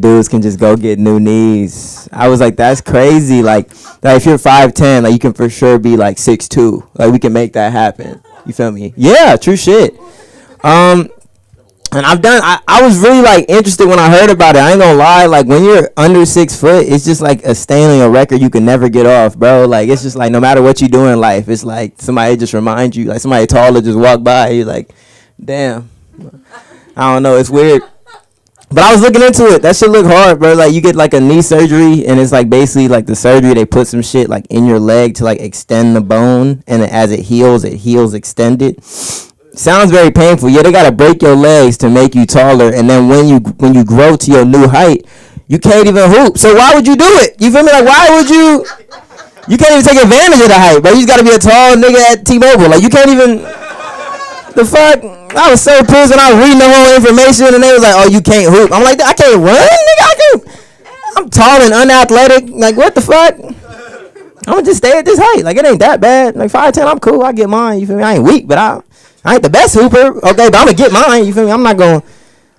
dudes can just go get new knees. I was like, that's crazy. Like if you're 5'10", like you can for sure be like 6'2". Like we can make that happen. You feel me? Yeah, true shit. And I was really like interested when I heard about it. I ain't gonna lie, like when you're under 6 foot, it's just like a stain on your record you can never get off, bro. Like it's just like no matter what you do in life, it's like somebody just reminds you, like somebody taller just walk by, you're like, damn. I don't know, it's weird. But I was looking into it. That shit look hard, bro. Like you get like a knee surgery and it's like basically like the surgery, they put some shit like in your leg to like extend the bone, and as it heals extended. Sounds very painful. Yeah, they gotta break your legs to make you taller, and then when you grow to your new height, you can't even hoop. So why would you do it? You feel me? Like why would you? You can't even take advantage of the height, bro. You just gotta be a tall nigga at T-Mobile. Like you can't even. The fuck? I was so pissed when I was reading the whole information, and they was like, "Oh, you can't hoop." I'm like, I can't run, nigga. I'm tall and unathletic. Like what the fuck? I'm gonna just stay at this height. Like, it ain't that bad. Like 5'10", I'm cool. I get mine. You feel me? I ain't weak, but I ain't the best hooper. Okay, but I'm gonna get mine. You feel me? I'm not gonna.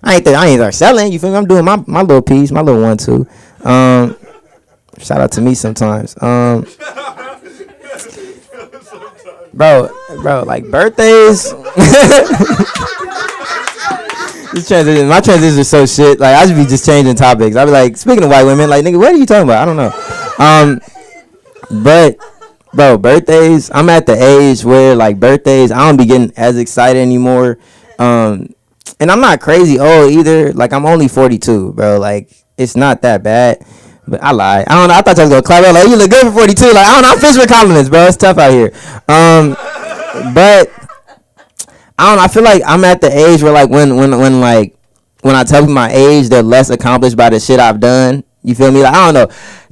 I ain't selling. You feel me? I'm doing my little piece, my little 1-2. Shout out to me sometimes. Bro, like birthdays. My transitions are so shit. Like, I should be just changing topics. I'll be like, speaking of white women, like, nigga, what are you talking about? I don't know. But bro, birthdays, I'm at the age where, like, birthdays, I don't be getting as excited anymore. And I'm not crazy old either. Like, I'm only 42, bro. Like, it's not that bad. But I lied. I don't know. I thought I was gonna clap out like, you look good for 42. Like, I don't know. I'm fishing for compliments, bro. It's tough out here. But I don't know. I feel like I'm at the age where, like, when I tell people my age, they're less accomplished by the shit I've done. You feel me? Like, I don't know.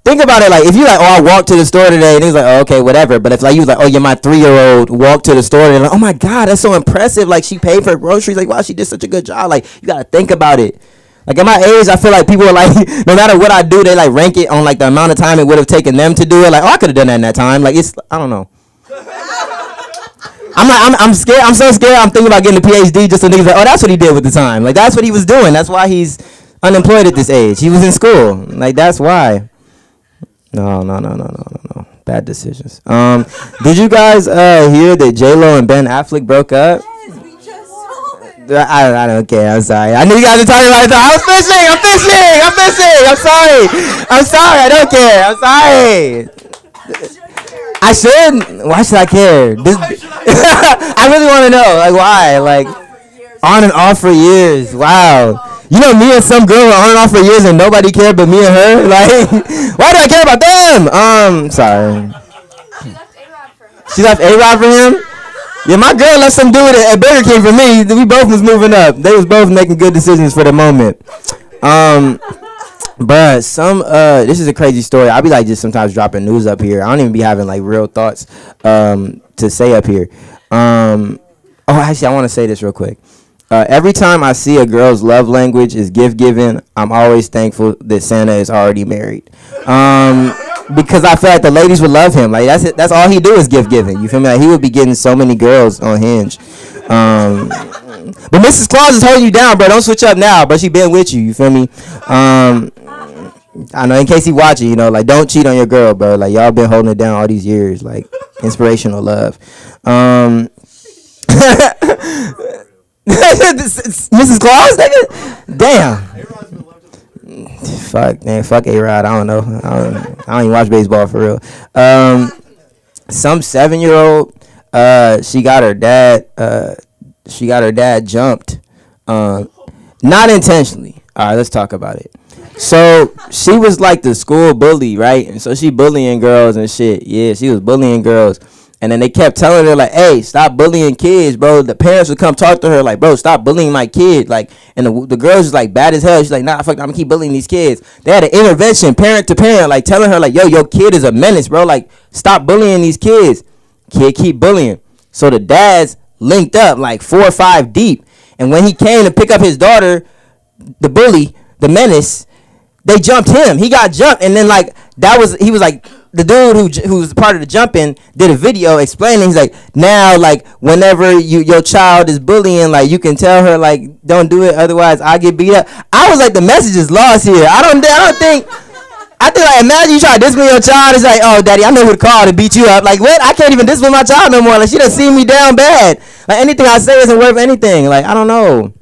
Think about it. Like, if you like, oh, I walked to the store today, and he's like, oh, okay, whatever. But if like you was like, oh, you're my 3-year-old walked to the store, and like, oh my god, that's so impressive. Like, she paid for her groceries. Like, wow, she did such a good job. Like, you gotta think about it. Like, at my age, I feel like people are like, no matter what I do, they like rank it on like the amount of time it would have taken them to do it. Like, oh, I could have done that in that time. Like, it's, I don't know. I'm scared. I'm so scared. I'm thinking about getting a PhD just so niggas like, oh, that's what he did with the time. Like, that's what he was doing. That's why he's unemployed at this age. He was in school. Like, that's why. No. Bad decisions. Did you guys hear that J-Lo and Ben Affleck broke up? Yes, we just saw it. I don't care. I'm sorry. I knew you guys were talking about it. I was fishing. I'm sorry. I don't care. I'm sorry. I should. Why should I care? I really want to know. Like, why? Like, on and off for years. Wow. You know, me and some girl were on and off for years and nobody cared but me and her. Like, why do I care about them? Sorry. She left A-Rod for him? Yeah, my girl left some dude at Burger King for me. We both was moving up. They was both making good decisions for the moment. But this is a crazy story. I'll be like just sometimes dropping news up here. I don't even be having like real thoughts to say up here. Actually, I want to say this real quick. Every time I see a girl's love language is gift giving, I'm always thankful that Santa is already married. Because I feel like the ladies would love him. Like, that's it. That's all he do is gift giving. You feel me? Like, he would be getting so many girls on Hinge. But Mrs. Claus is holding you down, bro. Don't switch up now, but she been with you. You feel me? I know, in case he watching, you know, like, don't cheat on your girl, bro. Like, y'all been holding it down all these years. Like, inspirational love. Mrs. Claus, nigga? Damn. Fuck, man. Fuck A-Rod. I don't know. I don't even watch baseball for real. Some 7-year-old, she got her dad jumped. Not intentionally. All right, let's talk about it. So she was like the school bully, right? And so she bullying girls and shit. Yeah, she was bullying girls. And then they kept telling her, like, hey, stop bullying kids, bro. The parents would come talk to her, like, bro, stop bullying my kid. Like, and the girls was, like, bad as hell. She's like, nah, fuck, I'm going to keep bullying these kids. They had an intervention, parent to parent, like, telling her, like, yo, your kid is a menace, bro. Like, stop bullying these kids. Kid keep bullying. So the dads linked up, like, 4 or 5 deep. And when he came to pick up his daughter, the bully, the menace, they jumped him. He got jumped. And then, like, he was like, the dude who was part of the jumping did a video explaining. He's like, now, like, whenever your child is bullying, like, you can tell her, like, don't do it, otherwise I get beat up. I was like, the message is lost here. I think like, imagine you try to discipline your child. It's like, oh, daddy, I know who to call to beat you up. Like, what? I can't even discipline my child no more. Like, she done seen me down bad. Like, anything I say isn't worth anything. Like, I don't know.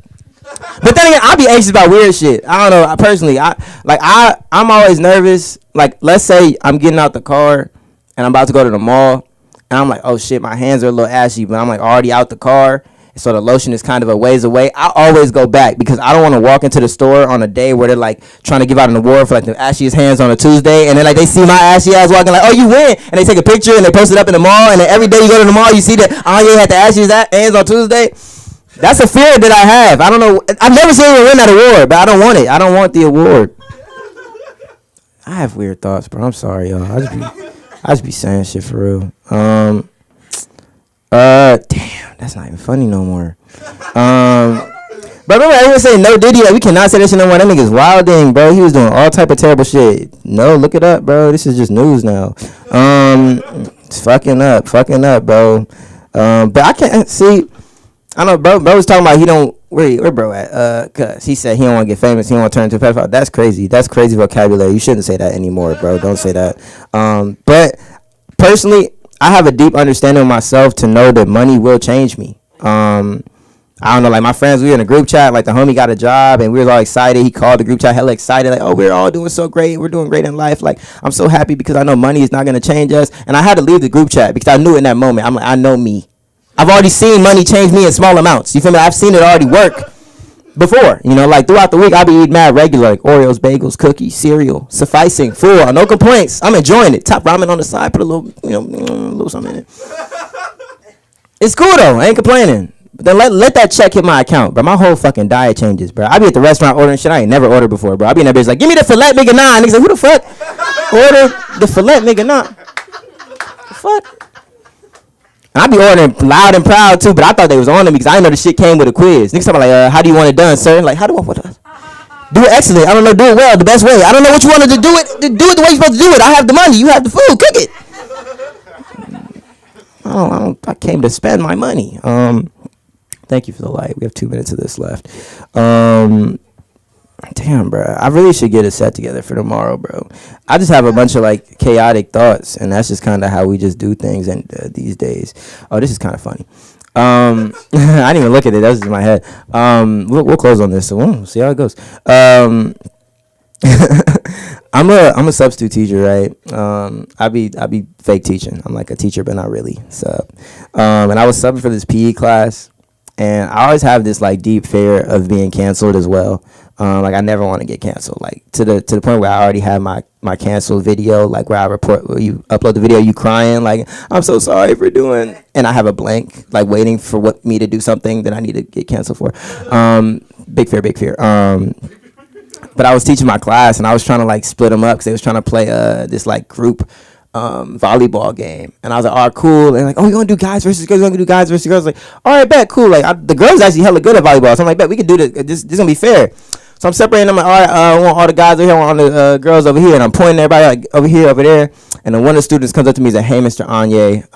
But then again, I be anxious about weird shit. I don't know. Personally, I'm always nervous. Like, let's say I'm getting out the car and I'm about to go to the mall, and I'm like, oh shit, my hands are a little ashy, but I'm like already out the car, so the lotion is kind of a ways away. I always go back because I don't want to walk into the store on a day where they're like trying to give out an award for like the ashiest hands on a Tuesday, and then like they see my ashy ass walking, like, oh, you win, and they take a picture and they post it up in the mall, and then every day you go to the mall, you see that Anya had the ashiest hands on Tuesday. That's a fear that I have. I don't know. I've never seen anyone win that award, but I don't want it. I don't want the award. I have weird thoughts, bro. I'm sorry, y'all. I just be saying shit for real. Damn, that's not even funny no more. But remember, everyone saying no Diddy. Like, we cannot say that shit no more. That nigga's wilding, bro. He was doing all type of terrible shit. No, look it up, bro. This is just news now. It's fucking up, bro. But I can't see. I know, bro was talking about he don't. Where bro at? Cause he said he don't want to get famous. He don't want to turn into a pedophile. That's crazy. That's crazy vocabulary. You shouldn't say that anymore, bro. Don't say that. But personally, I have a deep understanding of myself to know that money will change me. I don't know, like my friends, we were in a group chat, like the homie got a job and we were all excited. He called the group chat hella excited, like, oh, we're all doing so great. We're doing great in life. Like, I'm so happy because I know money is not going to change us. And I had to leave the group chat because I knew in that moment, I'm like, I know me. I've already seen money change me in small amounts. You feel me? I've seen it already work before. You know, like throughout the week, I'll be eating mad regular, like Oreos, bagels, cookies, cereal, sufficing, full, no complaints. I'm enjoying it. Top ramen on the side, put a little, a little something in it. It's cool though. I ain't complaining. But then let that check hit my account, bro. My whole fucking diet changes, bro. I be at the restaurant ordering shit I ain't never ordered before, bro. I be in that bitch like, give me the filet nigga nine. Niggas like, who the fuck order the filet nigga nine? The fuck? And I be ordering loud and proud too, but I thought they was on them because I didn't know the shit came with a quiz. Niggas talking like, how do you want it done, sir? Like, how do I want it? Do it excellent. I don't know. Do it well, the best way. I don't know what you wanted to do it. Do it the way you're supposed to do it. I have the money. You have the food. Cook it. I came to spend my money. Thank you for the light. We have 2 minutes of this left. Damn, bro. I really should get a set together for tomorrow, bro. I just have a bunch of like chaotic thoughts, and that's just kind of how we just do things and these days. Oh, this is kind of funny. I didn't even look at it. That was in my head. We'll close on this, so we'll see how it goes. I'm a substitute teacher, right? I be fake teaching. I'm like a teacher, but not really sub. And I was subbing for this PE class, and I always have this like deep fear of being canceled as well. Like I never want to get canceled. Like to the point where I already have my canceled video, like where you upload the video, you crying, like I'm so sorry for doing, and I have a blank, like waiting for me to do something that I need to get canceled for. Big fear. But I was teaching my class, and I was trying to like split them up because they was trying to play this like group volleyball game, and I was like, all right, cool. And like, oh, you gonna do guys versus girls? You gonna do guys versus girls? Like, all right, bet, cool. Like the girls actually hella good at volleyball, so I'm like, bet we can do this. This gonna be fair. So I'm separating them. Like, all right, I want all the guys over here, I want all the girls over here, and I'm pointing everybody like over here, over there. And then one of the students comes up to me and says, hey, Mr. Anye,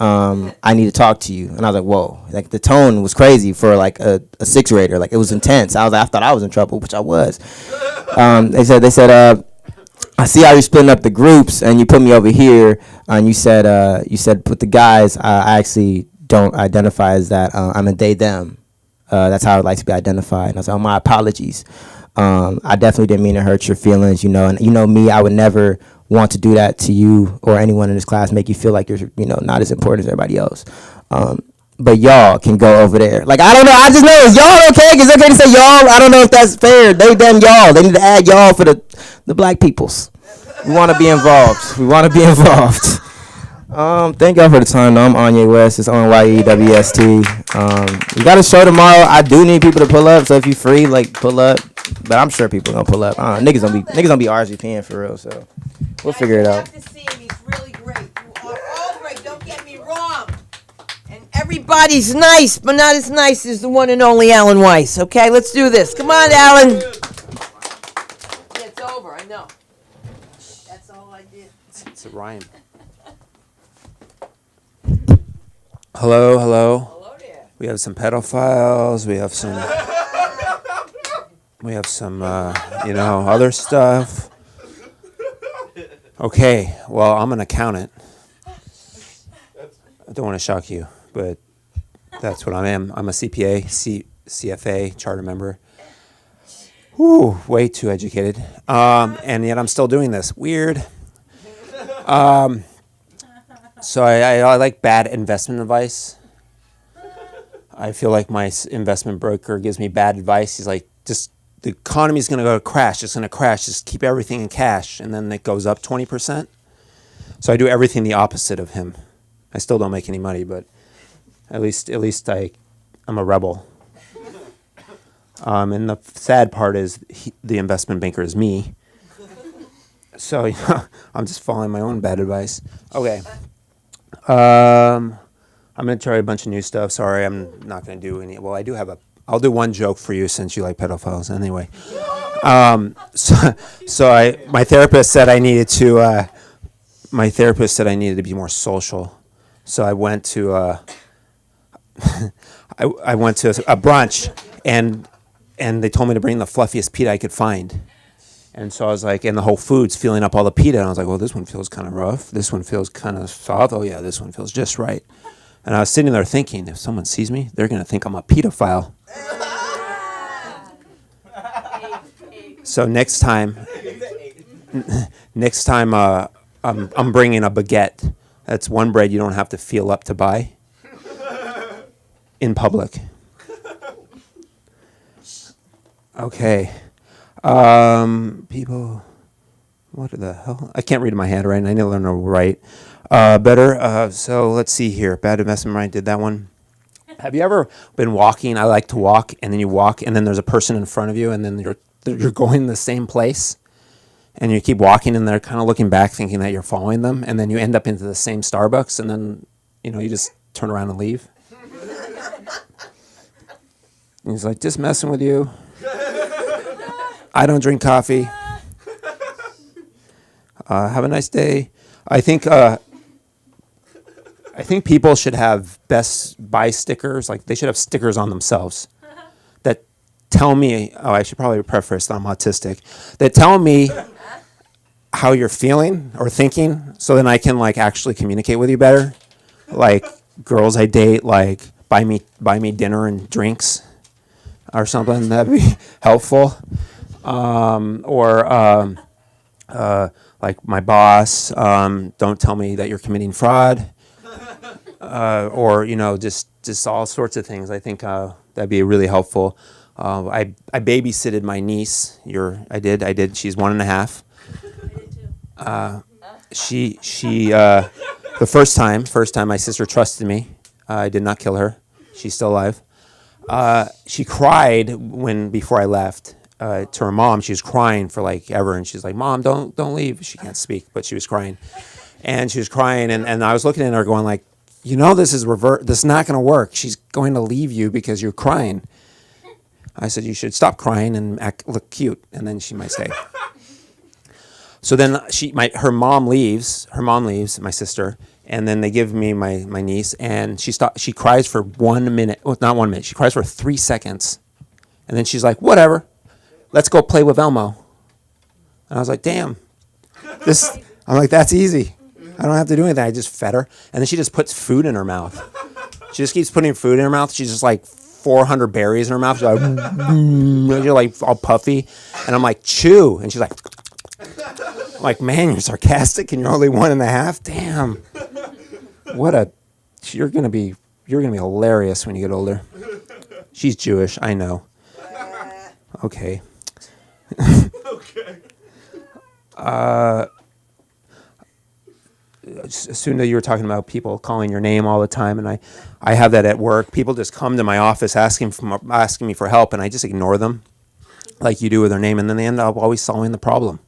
I need to talk to you. And I was like, whoa, like the tone was crazy for like a sixth grader. Like it was intense. I thought I was in trouble, which I was. They said, I see how you're splitting up the groups, and you put me over here, and you said with the guys, I actually don't identify as that. I'm a they them. That's how I would like to be identified. And I was like, oh, my apologies. I definitely didn't mean to hurt your feelings, and me, I would never want to do that to you or anyone in this class, make you feel like you're, not as important as everybody else. But y'all can go over there. Like, I don't know. I just know, is y'all okay? It's okay to say y'all. I don't know if that's fair. They, them, y'all. They need to add y'all for the black peoples. We want to be involved. Thank y'all for the time. I'm Anye West. It's ONYEWST. We got a show tomorrow. I do need people to pull up, so if you free, like, pull up. But I'm sure people gonna pull up. Niggas gonna be RSVPing for real, so we'll figure it out. I have to see him. He's really great. You are all great. Don't get me wrong. And everybody's nice, but not as nice as the one and only Alan Weiss. Okay, let's do this. Come on, Alan. Yeah, it's over. I know. That's all I did. It's a rhyme. Hello. Hello there. We have some pedophiles. We have some other stuff. Okay, well, I'm an accountant. I don't want to shock you, but that's what I am. I'm a CPA, CFA, charter member. Whew, way too educated. And yet I'm still doing this. Weird. So I like bad investment advice. I feel like my investment broker gives me bad advice. He's like, just the economy's going to go crash. It's going to crash. Just keep everything in cash. And then it goes up 20%. So I do everything the opposite of him. I still don't make any money, but at least I'm a rebel. And the sad part is the investment banker is me. So I'm just following my own bad advice. Okay. I'm going to try a bunch of new stuff. Sorry, I'm not going to do any. Well, I do have a I'll do one joke for you since you like pedophiles. Anyway, my therapist said I needed to. My therapist said I needed to be more social, so I went to. I went to a brunch, and they told me to bring the fluffiest pita I could find. And so I was like in the Whole Foods filling up all the pita, and I was like, well, this one feels kind of rough. This one feels kind of soft. Oh yeah, this one feels just right. And I was sitting there thinking, if someone sees me, they're gonna think I'm a pedophile. So next time, I'm bringing a baguette. That's one bread you don't have to feel up to buy in public. Okay. People, what the hell? I can't read in my hand right, and I need to learn to write better. So let's see here. Bad investment mind did that one. Have you ever been walking? I like to walk, and then you walk, and then there's a person in front of you, and then you're going the same place, and you keep walking, and they're kind of looking back, thinking that you're following them, and then you end up into the same Starbucks, and then you just turn around and leave. And he's like, just messing with you. I don't drink coffee. Have a nice day. I think people should have Best Buy stickers. Like they should have stickers on themselves that tell me. Oh, I should probably preface that I'm autistic. That tell me how you're feeling or thinking, so then I can like actually communicate with you better. Like girls I date, like buy me dinner and drinks or something. That'd be helpful. Like my boss, don't tell me that you're committing fraud, or just all sorts of things. I think that'd be really helpful. I babysitted my niece. I did. She's 1.5. The first time my sister trusted me. I did not kill her. She's still alive. She cried before I left. To her mom, she was crying for like ever, and she's like, "Mom, don't leave." She can't speak, but she was crying, and I was looking at her, going like, this is this is not going to work. She's going to leave you because you're crying. I said, you should stop crying and look cute, and then she might stay. So then her mom leaves, my sister, and then they give me my niece, and she cries for 1 minute, well, not 1 minute, she cries for 3 seconds, and then she's like, whatever. Let's go play with Elmo. And I was like, damn. I'm like, that's easy. I don't have to do anything. I just fed her. And then she just puts food in her mouth. She just keeps putting food in her mouth. She's just like 400 berries in her mouth. She's like, you're like all puffy. And I'm like, chew. And she's like, I'm like, man, you're sarcastic and you're only 1.5? Damn. You're gonna be hilarious when you get older. She's Jewish, I know. Okay. Sunda, you were talking about people calling your name all the time, and I have that at work. People just come to my office asking me for help, and I just ignore them, like you do with their name, and then they end up always solving the problem.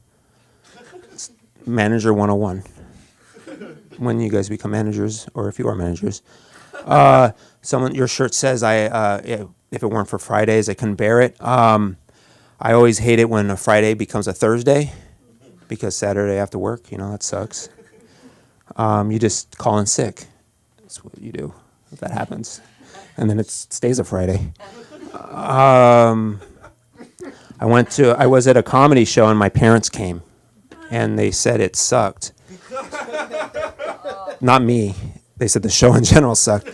It's Manager 101. When you guys become managers, or if you are managers, your shirt says if it weren't for Fridays, I couldn't bear it. I always hate it when a Friday becomes a Thursday, because Saturday I have to work. That sucks. You just call in sick. That's what you do if that happens, and then it stays a Friday. I was at a comedy show, and my parents came, and they said it sucked. Not me. They said the show in general sucked.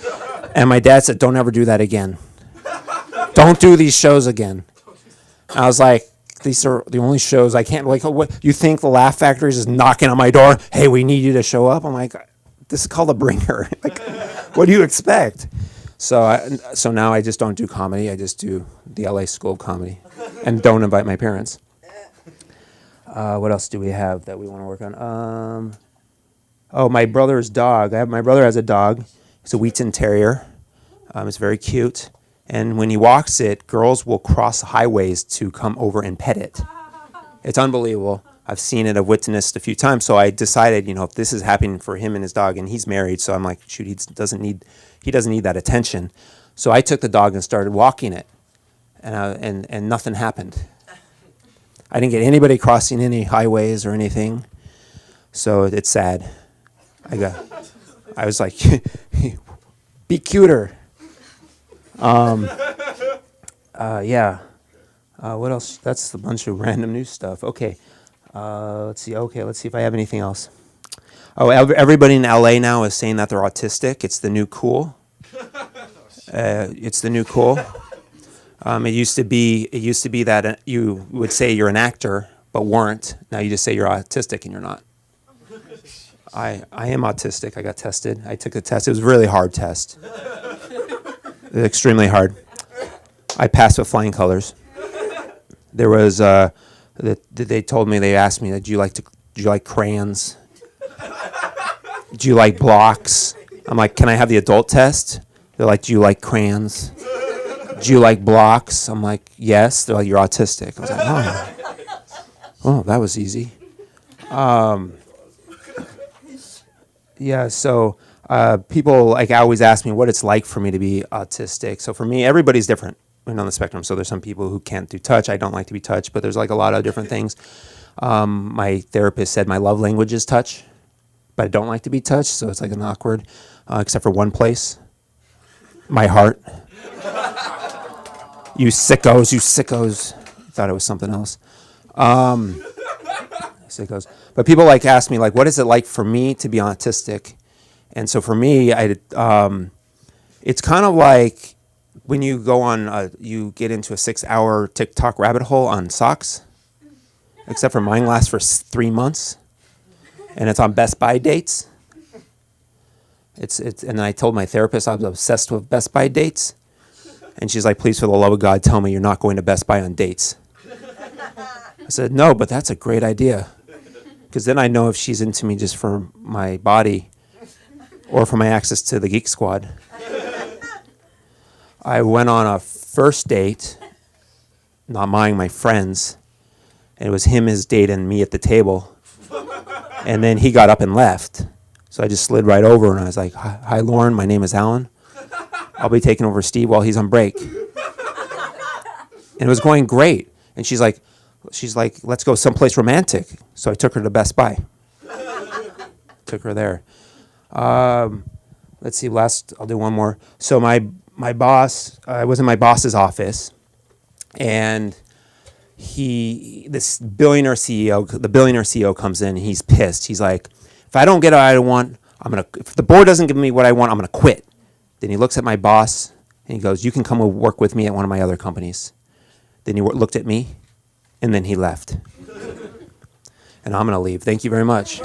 And my dad said, don't ever do that again. Don't do these shows again. I was like, these are the only shows I can't, like, what, you think the Laugh Factory is just knocking on my door? Hey, we need you to show up. I'm like, this is called a bringer. Like, what do you expect? So now I just don't do comedy. I just do the LA School of Comedy and don't invite my parents. What else do we have that we want to work on? My brother's dog. My brother has a dog. It's a Wheaton Terrier. It's very cute. And when he walks it, girls will cross highways to come over and pet it. It's unbelievable. I've seen it. I've witnessed a few times. So I decided, if this is happening for him and his dog, and he's married, so I'm like, shoot, he doesn't need that attention. So I took the dog and started walking it. and nothing happened. I didn't get anybody crossing any highways or anything, so it's sad. I was like, be cuter. Yeah. What else? That's a bunch of random news stuff. Okay. Let's see. Okay, let's see if I have anything else. Oh, everybody in LA now is saying that they're autistic. It's the new cool. It's the new cool. It used to be that you would say you're an actor, but weren't. Now you just say you're autistic and you're not. I am autistic. I got tested. I took the test. It was a really hard test. It was extremely hard. I passed with flying colors. There was they told me, they asked me, do you like crayons? Do you like blocks? I'm like, can I have the adult test? They're like, do you like crayons? Do you like blocks? I'm like, yes. They're like, you're autistic. I was like, oh, that was easy. Yeah, so people, like, I always ask me what it's like for me to be autistic. So for me, everybody's different on the spectrum. So there's some people who can't do touch. I don't like to be touched, but there's like a lot of different things. My therapist said my love language is touch, but I don't like to be touched. So it's like an awkward, except for one place, my heart. You sickos. Thought it was something else. Sickos. But people like ask me, like, what is it like for me to be autistic? And so for me, it's kind of like when you go on, you get into a 6-hour TikTok rabbit hole on socks, except for mine lasts for 3 months, and it's on Best Buy dates. And I told my therapist I was obsessed with Best Buy dates, and she's like, please, for the love of God, tell me you're not going to Best Buy on dates. I said, no, but that's a great idea, because then I know if she's into me just for my body or for my access to the Geek Squad. I went on a first date, not mine, my friend's, and it was him, his date, and me at the table. And then he got up and left. So I just slid right over, and I was like, hi, Lauren, my name is Alan. I'll be taking over Steve while he's on break. And it was going great. And she's like, let's go someplace romantic. So I took her to Best Buy. Took her there. Let's see, I'll do one more. So my boss, I was in my boss's office, and the billionaire CEO comes in, and he's pissed. He's like, if I don't get what I want, if the board doesn't give me what I want, I'm going to quit. Then he looks at my boss, and he goes, you can come work with me at one of my other companies. Then he looked at me, and then he left. And I'm going to leave. Thank you very much.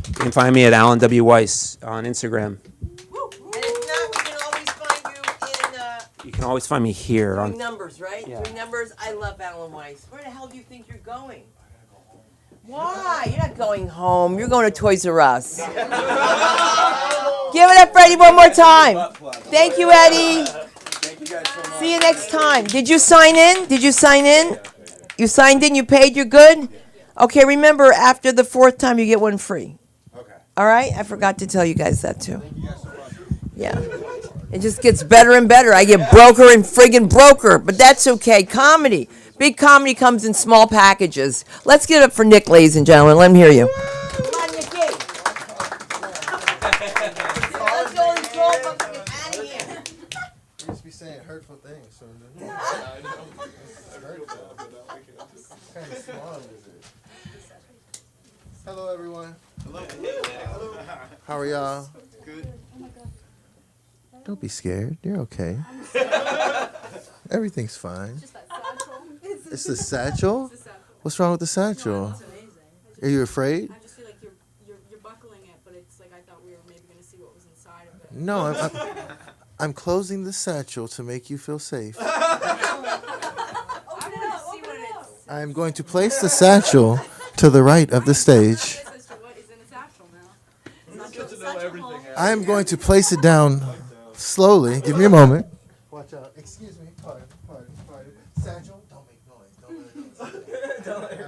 You can find me at Alan W. Weiss on Instagram. You can always find me here on Three numbers, right? Yeah. 3 numbers. I love Alan Weiss. Where the hell do you think you're going? Why? You're not going home. You're going to Toys R Us. Give it up for Eddie one more time. Thank you, Eddie. Thank you guys so much. See you next time. Did you sign in? You signed in? You paid? You're good? Okay, remember, after the 4th time, you get one free. Okay. All right? I forgot to tell you guys that, too. Yeah. It just gets better and better. I get broker and friggin' broker, but that's okay. Comedy. Big comedy comes in small packages. Let's get up for Nick, ladies and gentlemen. Let him hear you. Come on, Nicky. Let's go and throw him out of here. You used to be saying hurtful things. So kind of small is it? Hello, everyone. Hello. How are y'all? Good. Don't be scared. You're okay. Everything's fine. It's the satchel? What's wrong with the satchel? Are you afraid? I just feel like you're buckling it, but it's like I thought we were maybe going to see what was inside of it. No, I'm closing the satchel to make you feel safe. I'm going to place the satchel to the right of the stage. I am going to place it down slowly. Give me a moment. Watch out. Excuse me. Pardon. Satchel, don't make noise. Don't make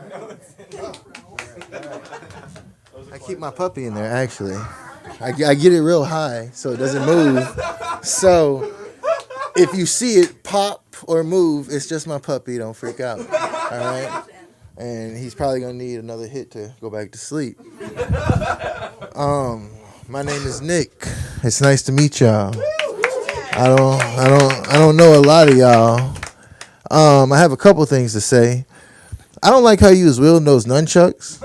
noise. I keep my puppy in there, actually. I get it real high so it doesn't move. So if you see it pop or move, it's just my puppy. Don't freak out. All right? And he's probably gonna need another hit to go back to sleep. My name is Nick. It's nice to meet y'all. I don't know a lot of y'all. I have a couple things to say. I don't like how you was wielding those nunchucks,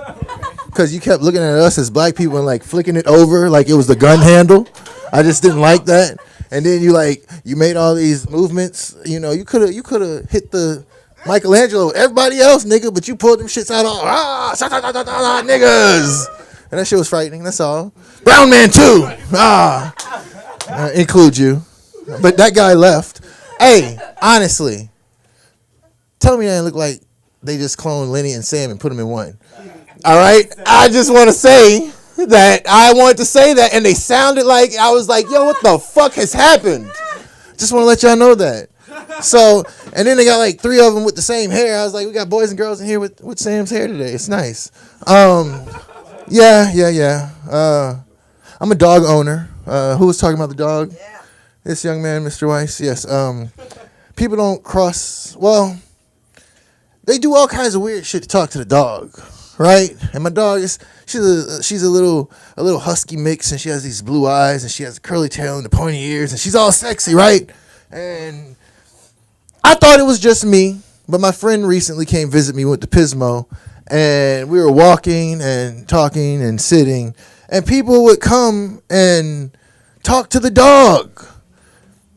because you kept looking at us as black people and like flicking it over like it was the gun handle. I just didn't like that. And then you made all these movements. You know, you could have hit the Michelangelo with everybody else, nigga, but you pulled them shits out all niggas. And that shit was frightening. That's all. Brown man too. Include you. But that guy left. Hey, honestly, tell me that look like they just cloned Lenny and Sam and put them in one. All right? I just want to say that I wanted to say that, and they sounded like, I was like, yo, what the fuck has happened? Just want to let y'all know that. So, and then they got like 3 of them with the same hair. I was like, we got boys and girls in here with Sam's hair today. It's nice. Yeah. I'm a dog owner. Who was talking about the dog? Yeah. This young man, Mr. Weiss. Yes. People don't cross. Well, they do all kinds of weird shit to talk to the dog, right? And my dog she's a little husky mix, and she has these blue eyes, and she has a curly tail and the pointy ears, and she's all sexy, right? And I thought it was just me, but my friend recently came visit me with the Pismo, and we were walking and talking and sitting, and people would come and talk to the dog,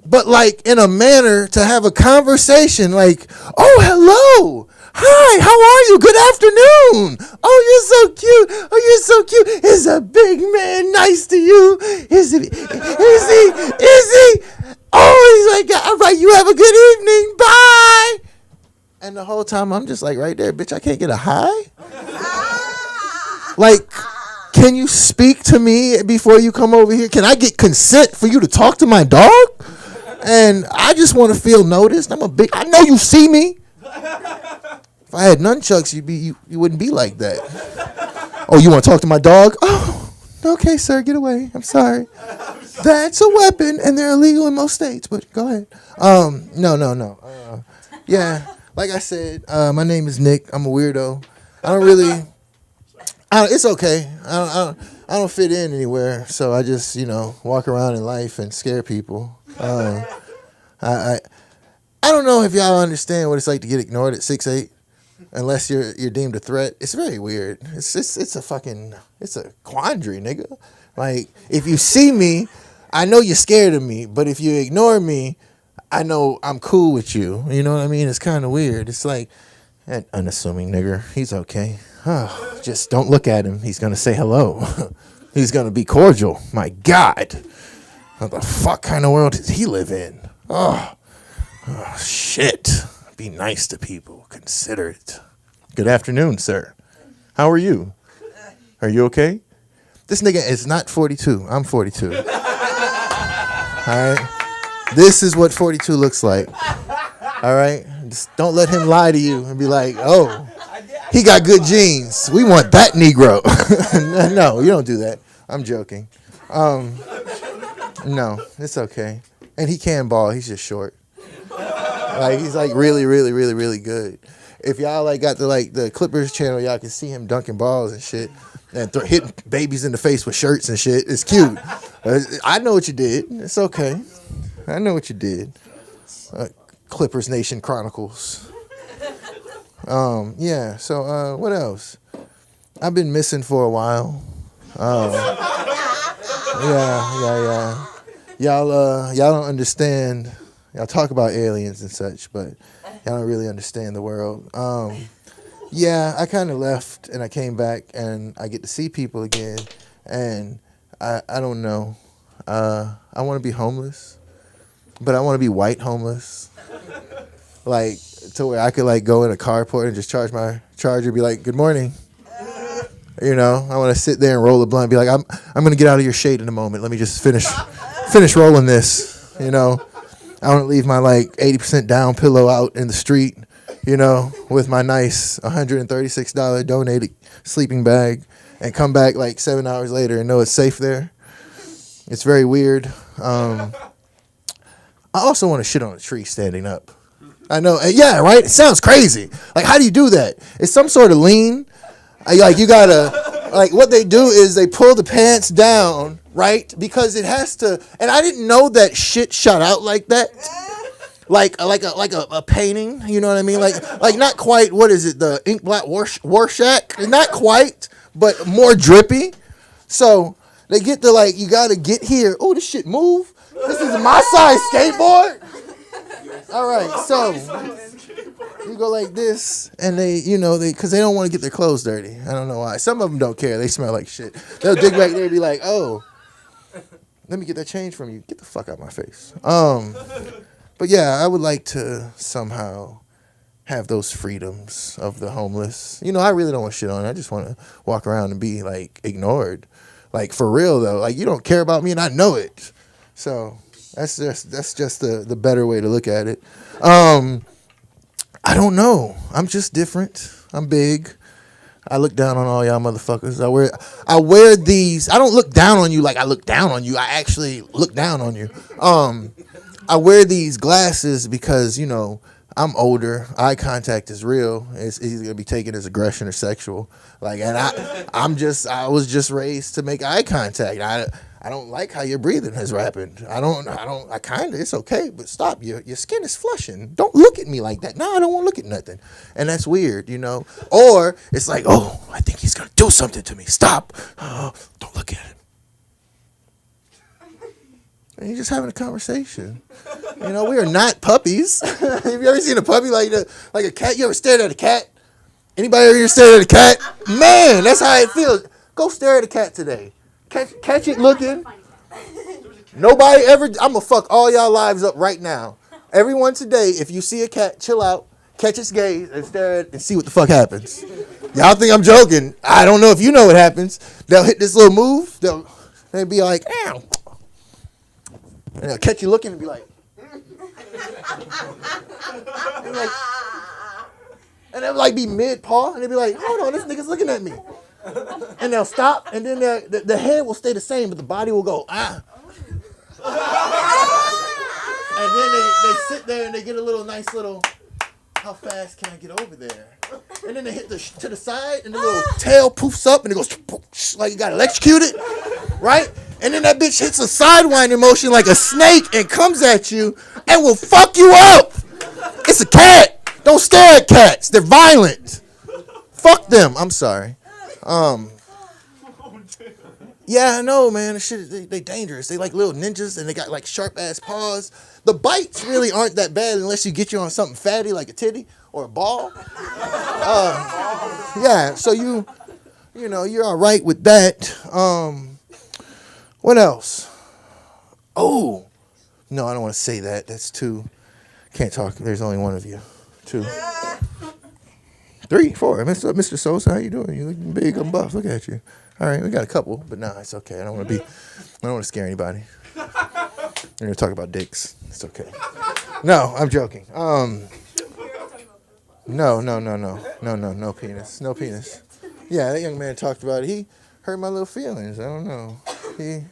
but like in a manner to have a conversation, like, oh, hello, hi, how are you? Good afternoon. Oh, you're so cute. Oh, you're so cute. Is a big man nice to you? Is he? Oh, he's like, all right, you have a good evening. Bye. And the whole time I'm just like right there, bitch, I can't get a hi? Like, can you speak to me before you come over here? Can I get consent for you to talk to my dog? And I just want to feel noticed. I know you see me. If I had nunchucks, you wouldn't be like that. Oh, you want to talk to my dog? Oh, okay, sir, get away. I'm sorry. That's a weapon, and they're illegal in most states, but go ahead. No. Yeah, like I said, my name is Nick. I'm a weirdo. It's okay. I don't fit in anywhere, so I just, walk around in life and scare people. I don't know if y'all understand what it's like to get ignored at 6'8", unless you're deemed a threat. It's very weird. It's a quandary, nigga. Like, if you see me, I know you're scared of me, but if you ignore me, I know I'm cool with you. You know what I mean? It's kind of weird. It's like, that unassuming nigger, he's okay. Just don't look at him. He's going to say hello. He's going to be cordial. My God. What the fuck kind of world does he live in? Oh, shit. Be nice to people. Consider it. Good afternoon, sir. How are you? Are you okay? This nigga is not 42. I'm 42. All right? This is what 42 looks like. All right? Just don't let him lie to you and be like, oh, he got good genes. We want that Negro. No, you don't do that. I'm joking. No, it's okay. And he can ball. He's just short. Like, he's like really, really, really, really good. If y'all like got the Clippers channel, y'all can see him dunking balls and shit and hitting babies in the face with shirts and shit. It's cute. I know what you did. It's okay. I know what you did. Clippers Nation Chronicles. Yeah. So what else? I've been missing for a while. Yeah. Y'all don't understand. Y'all talk about aliens and such, but y'all don't really understand the world. Yeah, I kind of left and I came back and I get to see people again, and I don't know. I want to be homeless, but I want to be white homeless, like to where I could like go in a carport and just charge my charger, be like, "Good morning." I want to sit there and roll a blunt, be like, I'm going to get out of your shade in a moment. Let me just finish rolling this, I want to leave my like 80% down pillow out in the street, with my nice $136 donated sleeping bag, and come back like 7 hours later and know it's safe there. It's very weird. I also want to shit on a tree standing up. I know. Yeah, right? It sounds crazy. Like, how do you do that? It's some sort of lean. Like, you gotta, like, what they do is they pull the pants down, right? Because it has to, and I didn't know that shit shot out like that. Like a painting, you know what I mean? Like not quite, what is it, the ink blot Rorschach? Not quite, but more drippy. So they get to, like, you gotta get here. Oh, this shit move. This is my size skateboard. All right, so you go like this, and they, because they don't want to get their clothes dirty. I don't know why. Some of them don't care. They smell like shit. They'll dig back there and be like, oh, let me get that change from you. Get the fuck out of my face. But yeah, I would like to somehow have those freedoms of the homeless. I really don't want shit on it. I just want to walk around and be, like, ignored. Like, for real, though. Like, you don't care about me, and I know it. So that's just the better way to look at it. I don't know. I'm just different. I'm big. I look down on all y'all motherfuckers. I wear these. I don't look down on you like I look down on you. I actually look down on you. I wear these glasses because, I'm older. Eye contact is real. It's easy to be taken as aggression or sexual. Like, and I was just raised to make eye contact. I don't like how your breathing has rapid. It's okay, but stop. Your skin is flushing. Don't look at me like that. No, I don't want to look at nothing. And that's weird, Or it's like, oh, I think he's going to do something to me. Stop. Oh, don't look at him. And you're just having a conversation. We are not puppies. Have you ever seen a puppy like a cat? You ever stared at a cat? Anybody ever here stared at a cat? Man, that's how it feels. Go stare at a cat today. Catch it looking. Nobody ever. I'm going to fuck all y'all lives up right now. Everyone today, if you see a cat, chill out, catch its gaze, and stare at it and see what the fuck happens. Y'all think I'm joking. I don't know if you know what happens. They'll hit this little move. They'll be like, ow. And they'll catch you looking and be like, and they'll like be mid-paw, and they'll be like, hold on, this nigga's looking at me. And they'll stop, and then the head will stay the same, but the body will go, ah. And then they sit there and they get a little nice little, how fast can I get over there? And then they hit to the side, and the little tail poofs up, and it goes like you got electrocuted, right? And then that bitch hits a sidewinding motion like a snake and comes at you and will fuck you up. It's a cat. Don't stare at cats. They're violent. Fuck them. I'm sorry. Yeah, I know, man. The shit, they dangerous. They like little ninjas, and they got like sharp ass paws. The bites really aren't that bad unless you get you on something fatty like a titty or a ball. Yeah, so you're all right with that. What else? Oh, no, I don't want to say that. That's too. Can't talk. There's only one of you. 2, 3, 4. Mr. Sosa, how you doing? You looking big and buff. Look at you. All right, we got a couple, but nah, it's okay. I don't want to scare anybody. We're gonna talk about dicks. It's okay. No, I'm joking. No penis. No penis. Yeah, that young man talked about it. He hurt my little feelings. I don't know. He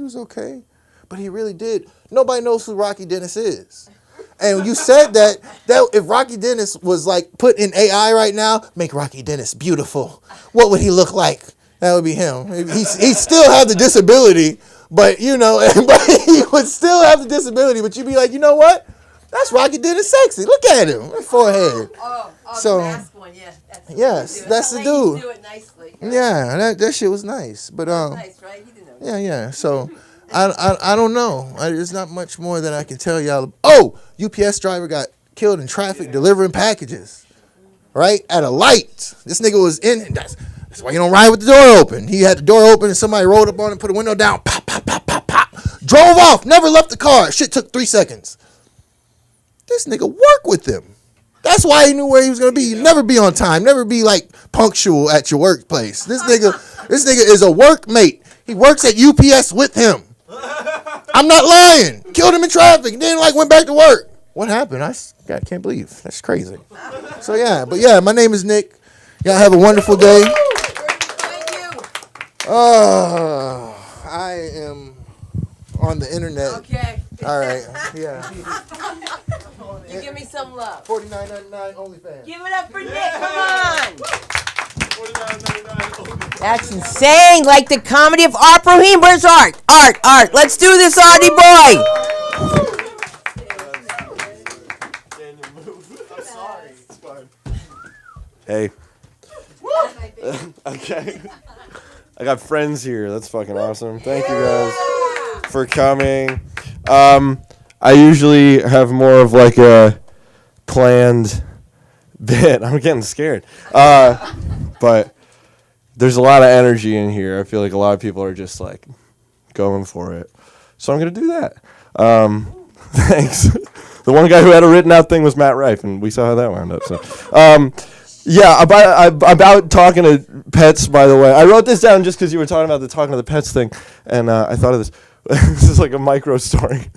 was okay, but he really did. Nobody knows who Rocky Dennis is. And you said that if Rocky Dennis was like put in AI right now, make Rocky Dennis beautiful, what would he look like? That would be him. He still have the disability, but but he would still have the disability. But you'd be like, you know what? That's Rocky Dennis sexy. Look at him, that forehead. So, the mask one, yeah. That's the dude. Do it nicely. Yeah, that shit was nice. But nice, right? He didn't know. Yeah. So I don't know. There's not much more that I can tell y'all. Oh, UPS driver got killed in traffic delivering packages, right at a light. This nigga was in. That's why you don't ride with the door open. He had the door open and somebody rolled up on him, put the window down, pop, pop, pop, pop, pop, drove off, never left the car. Shit took 3 seconds. This nigga worked with them. That's why he knew where he was gonna be. Never be on time. Never be like punctual at your workplace. This nigga is a workmate. He works at UPS with him. I'm not lying. Killed him in traffic. And then went back to work. What happened? I can't believe. That's crazy. So yeah, my name is Nick. Y'all have a wonderful day. Thank you. I am on the internet. Okay. All right. Yeah. You give me some love. $49.99 OnlyFans. Give it up for Nick. Come on. That's insane. Like the comedy of Art Brahim. Where's Art? Art. Let's do this, Artie boy. I'm sorry. It's fine. Hey. Okay. I got friends here. That's fucking awesome. Thank you guys for coming. I usually have more of like a planned bit. I'm getting scared. But there's a lot of energy in here. I feel like a lot of people are just like going for it. So I'm going to do that. Thanks. The one guy who had a written out thing was Matt Rife, and we saw how that wound up. So, yeah, about talking to pets, by the way. I wrote this down just because you were talking about the talking to the pets thing, and I thought of this. This is like a micro story.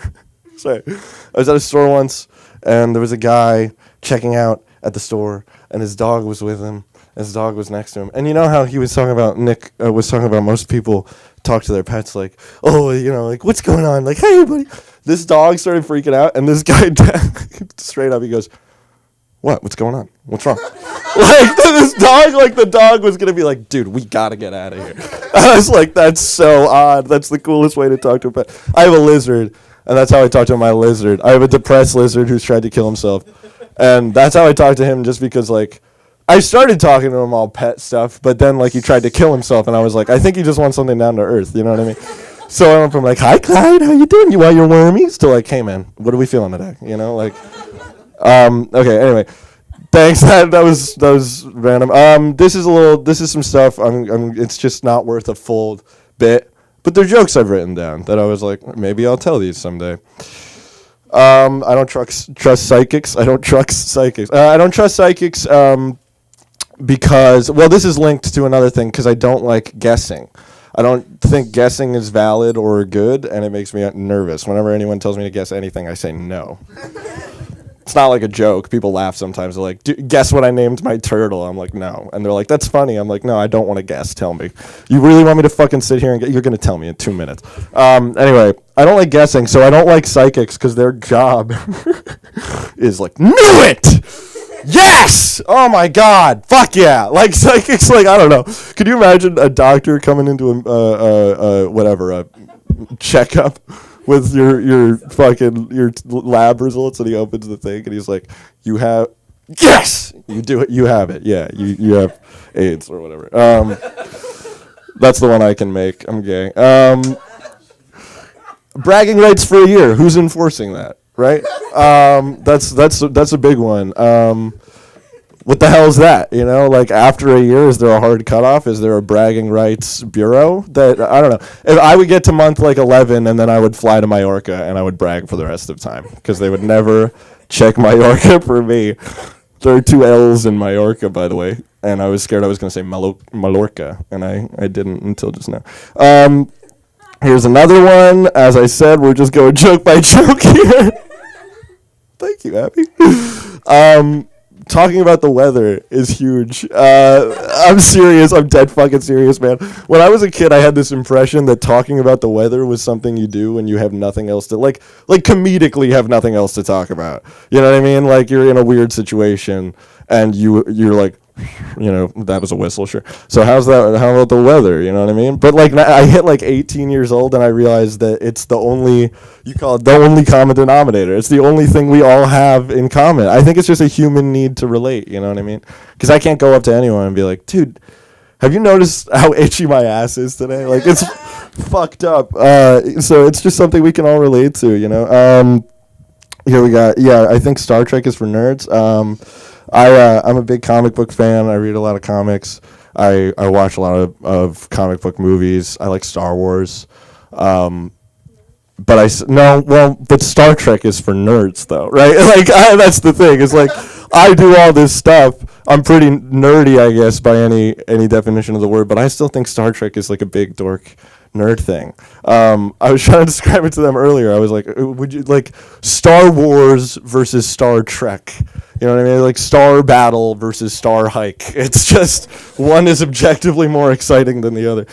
Sorry. I was at a store once, and there was a guy checking out at the store, and his dog was with him. His dog was next to him. And you know how he was talking about, Nick was talking about most people talk to their pets like, oh, you know, like, what's going on? Like, hey, buddy. This dog started freaking out, and this guy, straight up, he goes, what's going on? What's wrong? Like, this dog, like, the dog was going to be like, dude, we got to get out of here. I was like, that's so odd. That's the coolest way to talk to a pet. I have a lizard, and that's how I talk to my lizard. I have a depressed lizard who's tried to kill himself. And that's how I talk to him, just because, like, I started talking to him all pet stuff, but then, like, he tried to kill himself, and I was like, I think he just wants something down to earth, you know what I mean? So I went from, like, hi, Clyde, how you doing? You want your wormies? To, like, hey, man, what are we feeling today? You know, like, okay, anyway. Thanks, that was random. This is some stuff, it's just not worth a full bit, but they're jokes I've written down that I was like, maybe I'll tell these someday. I don't trust psychics. I don't trust psychics. Because, well, this is linked to another thing, because I don't like guessing. I don't think guessing is valid or good, and it makes me nervous. Whenever anyone tells me to guess anything, I say no. It's not like a joke. People laugh sometimes. They're like, guess what I named my turtle? I'm like, no. And they're like, that's funny. I'm like, no, I don't want to guess. Tell me. You really want me to fucking sit here and you're going to tell me in 2 minutes. Anyway, I don't like guessing, so I don't like psychics, because their job is like, knew it! Yes! Oh my God! Fuck yeah! Like psychics, like, I don't know. Could you imagine a doctor coming into a checkup with your lab results, and he opens the thing and he's like, you have, yes! You do it, you have it. Yeah, you have AIDS or whatever. That's the one I can make. I'm gay. Bragging rights for a year. Who's enforcing that? Right? That's a big one. What the hell is that? You know, like, after a year, is there a hard cutoff? Is there a bragging rights bureau? That, I don't know. If I would get to month like 11, and then I would fly to Mallorca and I would brag for the rest of the time, because they would never check Mallorca for me. There are 2 L's in Mallorca, by the way, and I was scared I was going to say Mallorca, and I didn't until just now. Here's another one. As I said, we're just going joke by joke here. Thank you, Abby. Talking about the weather is huge. I'm serious. I'm dead fucking serious, man. When I was a kid, I had this impression that talking about the weather was something you do when you have nothing else to, like comedically have nothing else to talk about. You know what I mean? Like, you're in a weird situation and you're like, you know, that was a whistle, sure. So how about the weather? You know what I mean? But like, I hit like 18 years old and I realized that it's the only common denominator. It's the only thing we all have in common. I think it's just a human need to relate. You know what I mean? Because I can't go up to anyone and be like, dude, have you noticed how itchy my ass is today? Like, it's fucked up. So it's just something we can all relate to, you know? Here we got, I think Star Trek is for nerds. I'm a big comic book fan. I read a lot of comics. I watch a lot of comic book movies. I like Star Wars. But Star Trek is for nerds, though, right? Like, that's the thing. It's like, I do all this stuff. I'm pretty nerdy, I guess, by any definition of the word, but I still think Star Trek is like a big dork nerd thing. I was trying to describe it to them earlier. I was like, would you like Star Wars versus Star Trek? You know what I mean? Like Star Battle versus Star Hike. It's just one is objectively more exciting than the other.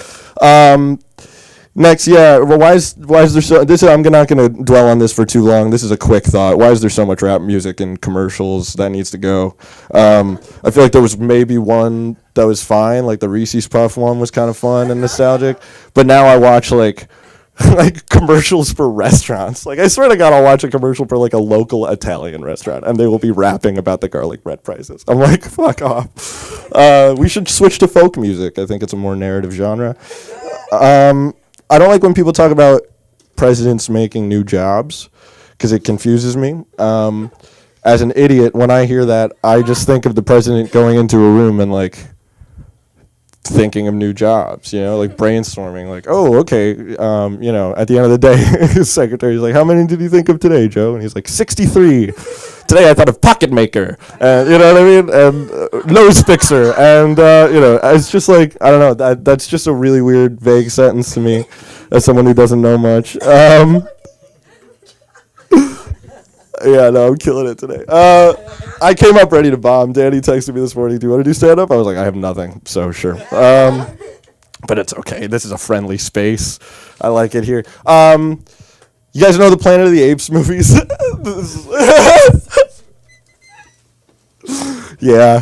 Next, yeah. Well, why is there so? I'm not gonna dwell on this for too long. This is a quick thought. Why is there so much rap music in commercials? That needs to go. I feel like there was maybe one that was fine, like the Reese's Puff one was kind of fun and nostalgic. But now I watch like commercials for restaurants. Like I swear to God, I'll watch a commercial for like a local Italian restaurant, and they will be rapping about the garlic bread prices. I'm like, fuck off. We should switch to folk music. I think it's a more narrative genre. I don't like when people talk about presidents making new jobs because it confuses me. As an idiot, when I hear that, I just think of the president going into a room and like thinking of new jobs, like brainstorming, like, oh, okay, at the end of the day, his secretary's like, how many did you think of today, Joe? And he's like, 63. Today I thought of pocket maker, and you know what I mean, and nose fixer, and it's just like, I don't know, that's just a really weird, vague sentence to me, as someone who doesn't know much. Yeah, no, I'm killing it today. I came up ready to bomb. Danny texted me this morning, do you want to do stand-up? I was like, I have nothing, so sure. But it's okay. This is a friendly space. I like it here. You guys know the Planet of the Apes movies? Yeah.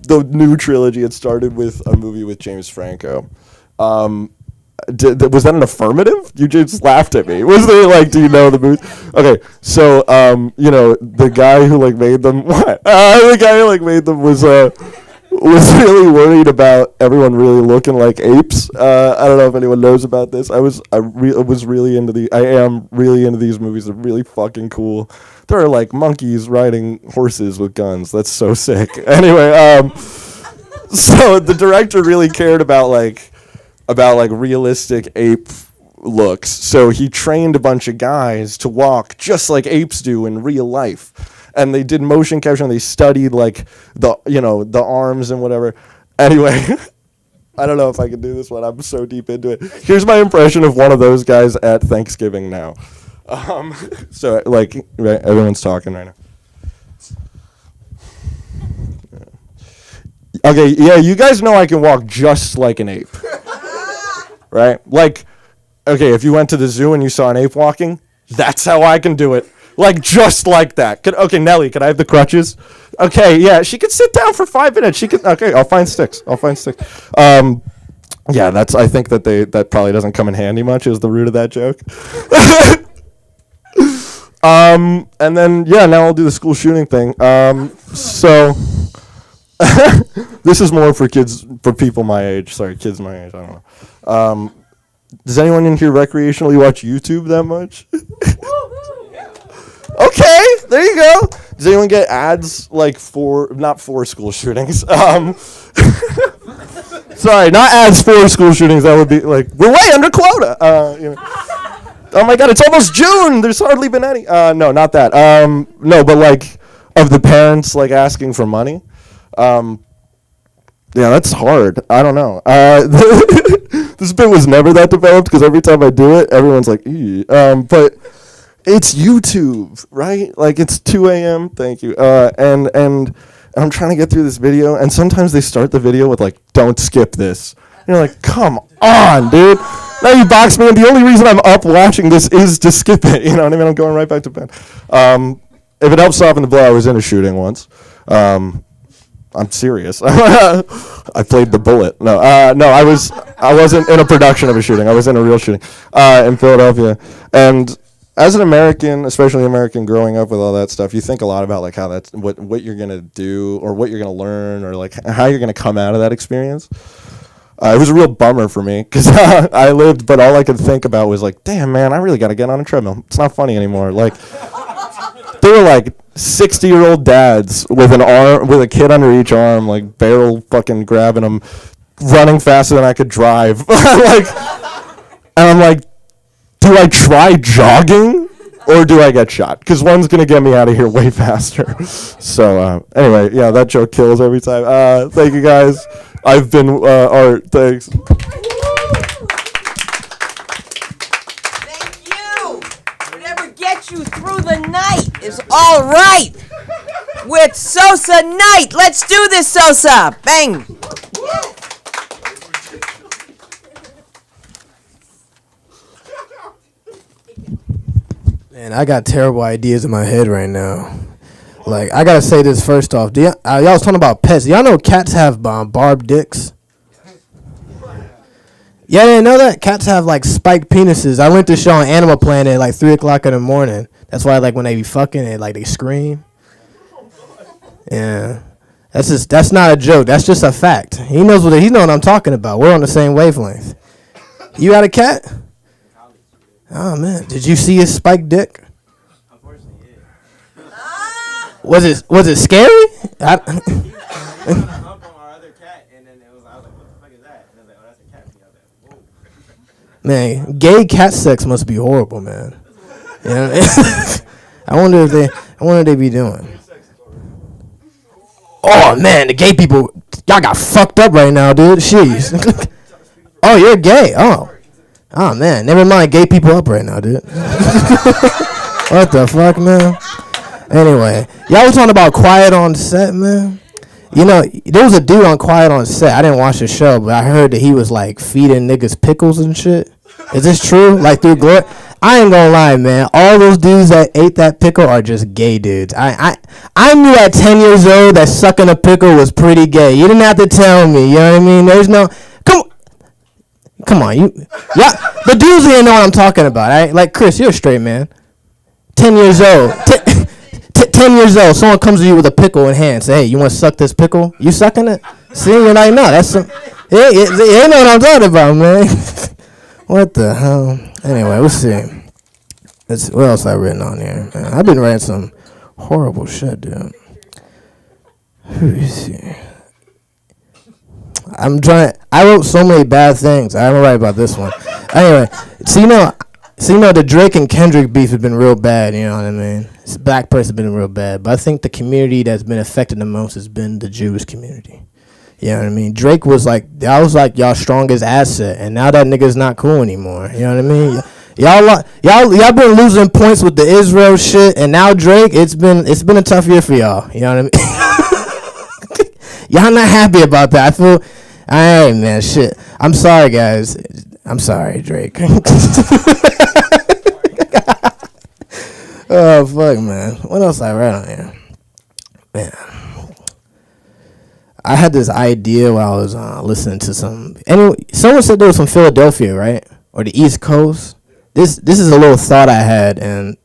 The new trilogy, it started with a movie with James Franco. Was that an affirmative? You just laughed at me. Was there like, do you know the movie? Okay, so the guy who like made them, what? The guy who like made them was really worried about everyone really looking like apes. I don't know if anyone knows about this. I am really into these movies. They're really fucking cool. There are like monkeys riding horses with guns. That's so sick. Anyway, so the director really cared about realistic ape looks. So he trained a bunch of guys to walk just like apes do in real life. And they did motion capture and they studied like the arms and whatever. Anyway, I don't know if I can do this one. I'm so deep into it. Here's my impression of one of those guys at Thanksgiving now. So like right, everyone's talking right now. Okay, yeah, you guys know I can walk just like an ape. Right? Like, okay, if you went to the zoo and you saw an ape walking, that's how I can do it. Like, just like that. Okay, Nelly, can I have the crutches? Okay, yeah, she could sit down for 5 minutes. Okay, I'll find sticks. Yeah, I think that probably doesn't come in handy much, is the root of that joke. And then, yeah, now I'll do the school shooting thing. So... This is more for people my age. Sorry, kids my age. I don't know. Does anyone in here recreationally watch YouTube that much? Okay, there you go. Does anyone get ads like not for school shootings? Sorry, not ads for school shootings. That would be like, we're way under quota. Oh my God, it's almost June. There's hardly been any. No, not that. No, but like of the parents like asking for money. Yeah, that's hard. I don't know. This bit was never that developed because every time I do it, everyone's like, but it's YouTube, right? Like it's 2 a.m. Thank you. And I'm trying to get through this video, and sometimes they start the video with like, "Don't skip this." And you're like, "Come on, dude." Now you box me, and the only reason I'm up watching this is to skip it. You know what I mean? I'm going right back to bed. If it helps soften the blow, I was in a shooting once. I'm serious. I played the bullet. No, I wasn't in a production of a shooting. I was in a real shooting in Philadelphia. And as an American, especially American, growing up with all that stuff, you think a lot about like how that's what you're gonna do or what you're gonna learn or like how you're gonna come out of that experience. It was a real bummer for me because I lived, but all I could think about was like, damn man, I really gotta get on a treadmill. It's not funny anymore. Like they were like 60-year-old dads with a kid under each arm, like barrel fucking grabbing them, running faster than I could drive. And I'm like, do I try jogging or do I get shot? Because one's gonna get me out of here way faster. So anyway, yeah, that joke kills every time. Thank you guys. I've been Art. Thanks. Thank you. Whatever gets you through the night is all right. With Sosa Night. Let's do this, Sosa. Bang. And I got terrible ideas in my head right now. Like, I gotta say this first off. Y'all was talking about pets. Y'all know cats have barbed dicks? Yeah, I didn't know that. Cats have, like, spiked penises. I went to show on Animal Planet at, like, 3 o'clock in the morning. That's why, like, when they be fucking, they scream. Yeah. That's not a joke. That's just a fact. He knows what I'm talking about. We're on the same wavelength. You got a cat? Oh, man. Did you see his spiked dick? Was it scary? Man, gay cat sex must be horrible, man. You know? I wonder if they be doing. Oh man, the gay people, y'all got fucked up right now, dude. Jeez. Oh, you're gay. Oh man, never mind. Gay people up right now, dude. What the fuck, man? Anyway, y'all was talking about Quiet on Set, man. You know, there was a dude on Quiet on Set. I didn't watch the show, but I heard that he was like feeding niggas pickles and shit. Is this true? Like through glory? I ain't gonna lie, man. All those dudes that ate that pickle are just gay dudes. I knew at 10 years old that sucking a pickle was pretty gay. You didn't have to tell me. You know what I mean? There's no come on, you. Yeah, the dudes here know what I'm talking about. Right? Like Chris, you're a straight man. 10 years old. 10 years old, someone comes to you with a pickle in hand. Say, hey, you want to suck this pickle? You sucking it? See, you're like, no, that's some. Yeah, you know what I'm talking about, man. What the hell? Anyway, we'll see. What else I written on here? Man, I've been writing some horrible shit, dude. Let me see. I wrote so many bad things. I haven't write about this one. Anyway, so you know, the Drake and Kendrick beef has been real bad, you know what I mean? This black person has been real bad. But I think the community that's been affected the most has been the Jewish community. You know what I mean? Drake was like, that was like y'all strongest asset, and now that nigga's not cool anymore. You know what I mean? Y'all been losing points with the Israel shit, and now Drake, it's been a tough year for y'all. You know what I mean? Y'all not happy about that. I feel, alright, man, shit. I'm sorry, guys. I'm sorry, Drake. Oh, fuck, man. What else I read on here? Man. I had this idea while I was listening to someone said they was from Philadelphia, right? Or the East Coast. This is a little thought I had, and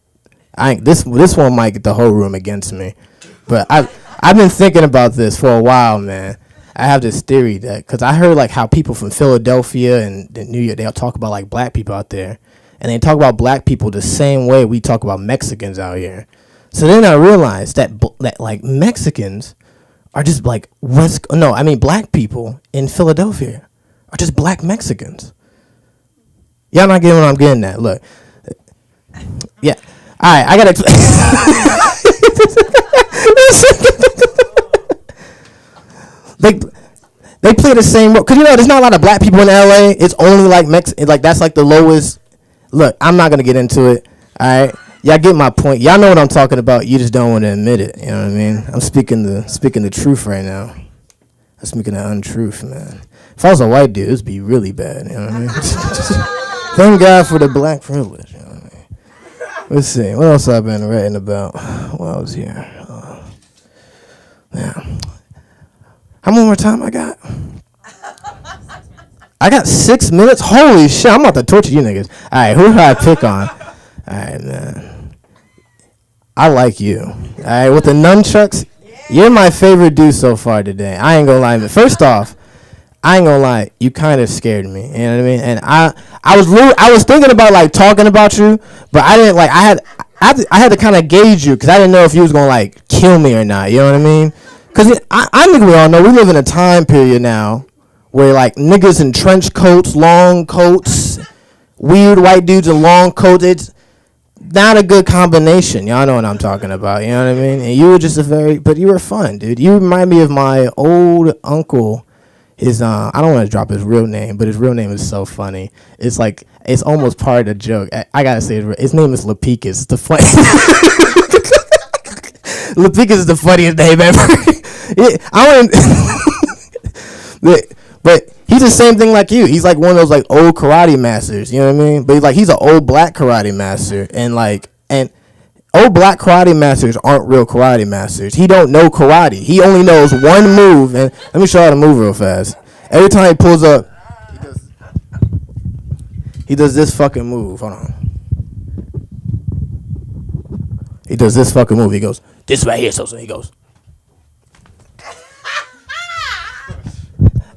this one might get the whole room against me. But I've been thinking about this for a while, man. I have this theory that, because I heard like how people from Philadelphia and New York, they'll talk about like black people out there. And they talk about black people the same way we talk about Mexicans out here. So then I realized that like Mexicans are just like black people in Philadelphia are just black Mexicans. Y'all not getting what I'm getting at. Look. Yeah. All right, I got to They play the same role. Because, you know, there's not a lot of black people in L.A. It's only like like that's like the lowest. Look, I'm not going to get into it. All right? Y'all get my point. Y'all know what I'm talking about. You just don't want to admit it. You know what I mean? I'm speaking the truth right now. I'm speaking the untruth, man. If I was a white dude, it'd be really bad. You know what I mean? Thank God for the black privilege. You know what I mean? Let's see. What else I've been writing about while I was here? Yeah. How much more time I got? I got 6 minutes? Holy shit, I'm about to torture you niggas. All right, who do I pick on? All right, man. I like you. All right, with the nunchucks, you're my favorite dude so far today. I ain't gonna lie. But first off, I ain't gonna lie. You kind of scared me. You know what I mean? And I was thinking about like talking about you, but I didn't like. I had to kind of gauge you because I didn't know if you was gonna like kill me or not. You know what I mean? Because I think we all know we live in a time period now where like niggas in trench coats, long coats, weird white dudes in long coats. It's not a good combination. Y'all know what I'm talking about. You know what I mean? And you were just but you were fun, dude. You remind me of my old uncle. I don't want to drop his real name, but his real name is so funny. It's like, it's almost part of the joke. I gotta say, his name is Lapicus. It's the funny. Lapicus is the funniest name ever. But he's the same thing like you. He's like one of those like old karate masters. You know what I mean? But he's an old black karate master, and like And old black karate masters aren't real karate masters. He don't know karate. He only knows one move. And let me show you how to move real fast. Every time he pulls up, he does this fucking move. Hold on. He does this fucking move. He goes, this right here. So he goes.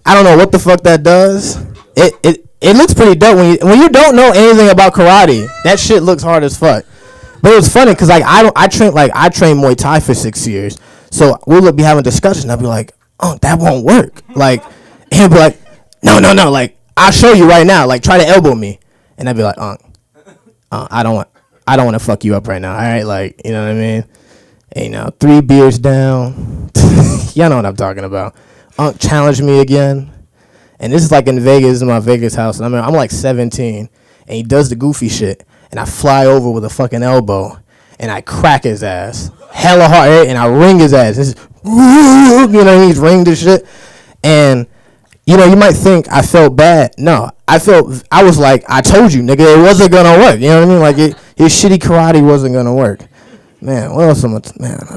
I don't know what the fuck that does. It looks pretty dope when you don't know anything about karate. That shit looks hard as fuck. But it was funny because like I trained Muay Thai for 6 years. So we'll be having discussions. I'll be like, oh, that won't work. Like, and he'll be like, no. Like, I'll show you right now. Like, try to elbow me. And I'd be like, I don't want to fuck you up right now. All right, like, you know what I mean? And, 3 beers down. Y'all know what I'm talking about. Challenged me again. And this is like in Vegas, in my Vegas house. And I'm like 17. And he does the goofy shit. And I fly over with a fucking elbow. And I crack his ass. Hella hard. And I ring his ass. He's ringed his shit. And, you might think I felt bad. No. I was like, I told you, nigga, it wasn't going to work. You know what I mean? Like, his shitty karate wasn't going to work. Man, what else I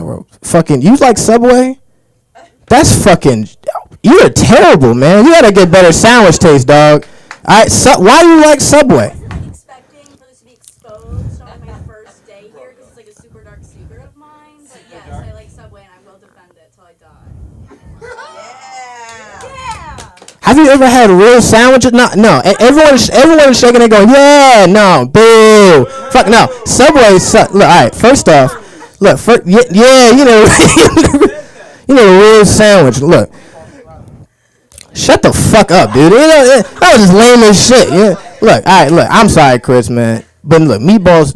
wrote? Fucking, you like Subway? That's fucking, you're terrible, man. You gotta get better sandwich taste, dog. All right, why do you like Subway? I'm expecting for this to be exposed on my first day here because it's like a super dark secret of mine. But yes, I like Subway and I will defend it till I die. Yeah. Have you ever had real sandwiches? No. Everyone is shaking and going, yeah, no, boo, fuck no. Subway, look, all right. First off, look, you know the real sandwich. Look, shut the fuck up, dude. That was just lame as shit. Yeah. Look, all right, look. I'm sorry, Chris, man, but look, meatballs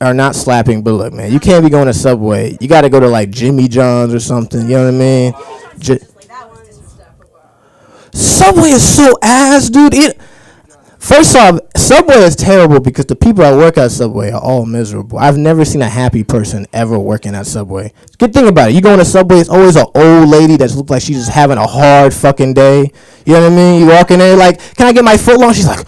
are not slapping. But look, man, you can't be going to Subway. You got to go to like Jimmy John's or something. You know what I mean? Subway is so ass, dude. First off, Subway is terrible because the people that work at Subway are all miserable. I've never seen a happy person ever working at Subway. Good thing about it, you go into Subway, it's always an old lady that looks like she's just having a hard fucking day. You know what I mean? You walk in there like, can I get my foot long? She's like,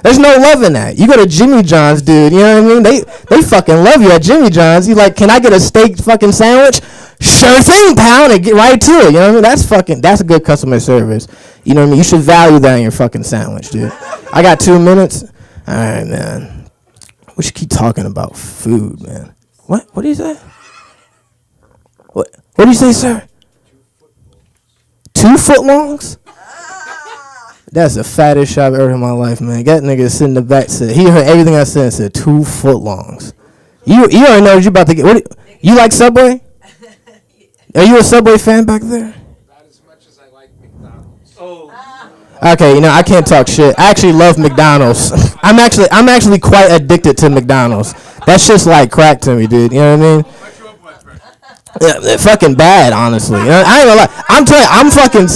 there's no love in that. You go to Jimmy John's, dude. You know what I mean? They fucking love you at Jimmy John's. You like, can I get a steak fucking sandwich? Sure thing, pal, and get right to it. You know what I mean? That's a good customer service. You know what I mean? You should value that in your fucking sandwich, dude. I got 2 minutes. All right, man. We should keep talking about food, man. What do you say? What do you say, sir? 2 footlongs? That's the fattest shit I've ever heard in my life, man. That nigga sitting in the back said, he heard everything I said and said 2 footlongs. You already know what you about to get. You like Subway? Are you a Subway fan back there? Not as much as I like McDonald's. Oh. Okay, I can't talk shit. I actually love McDonald's. I'm actually quite addicted to McDonald's. That shit's like crack to me, dude. You know what I mean? Yeah, they're fucking bad, honestly. I ain't gonna lie. I'm telling you, I'm fucking.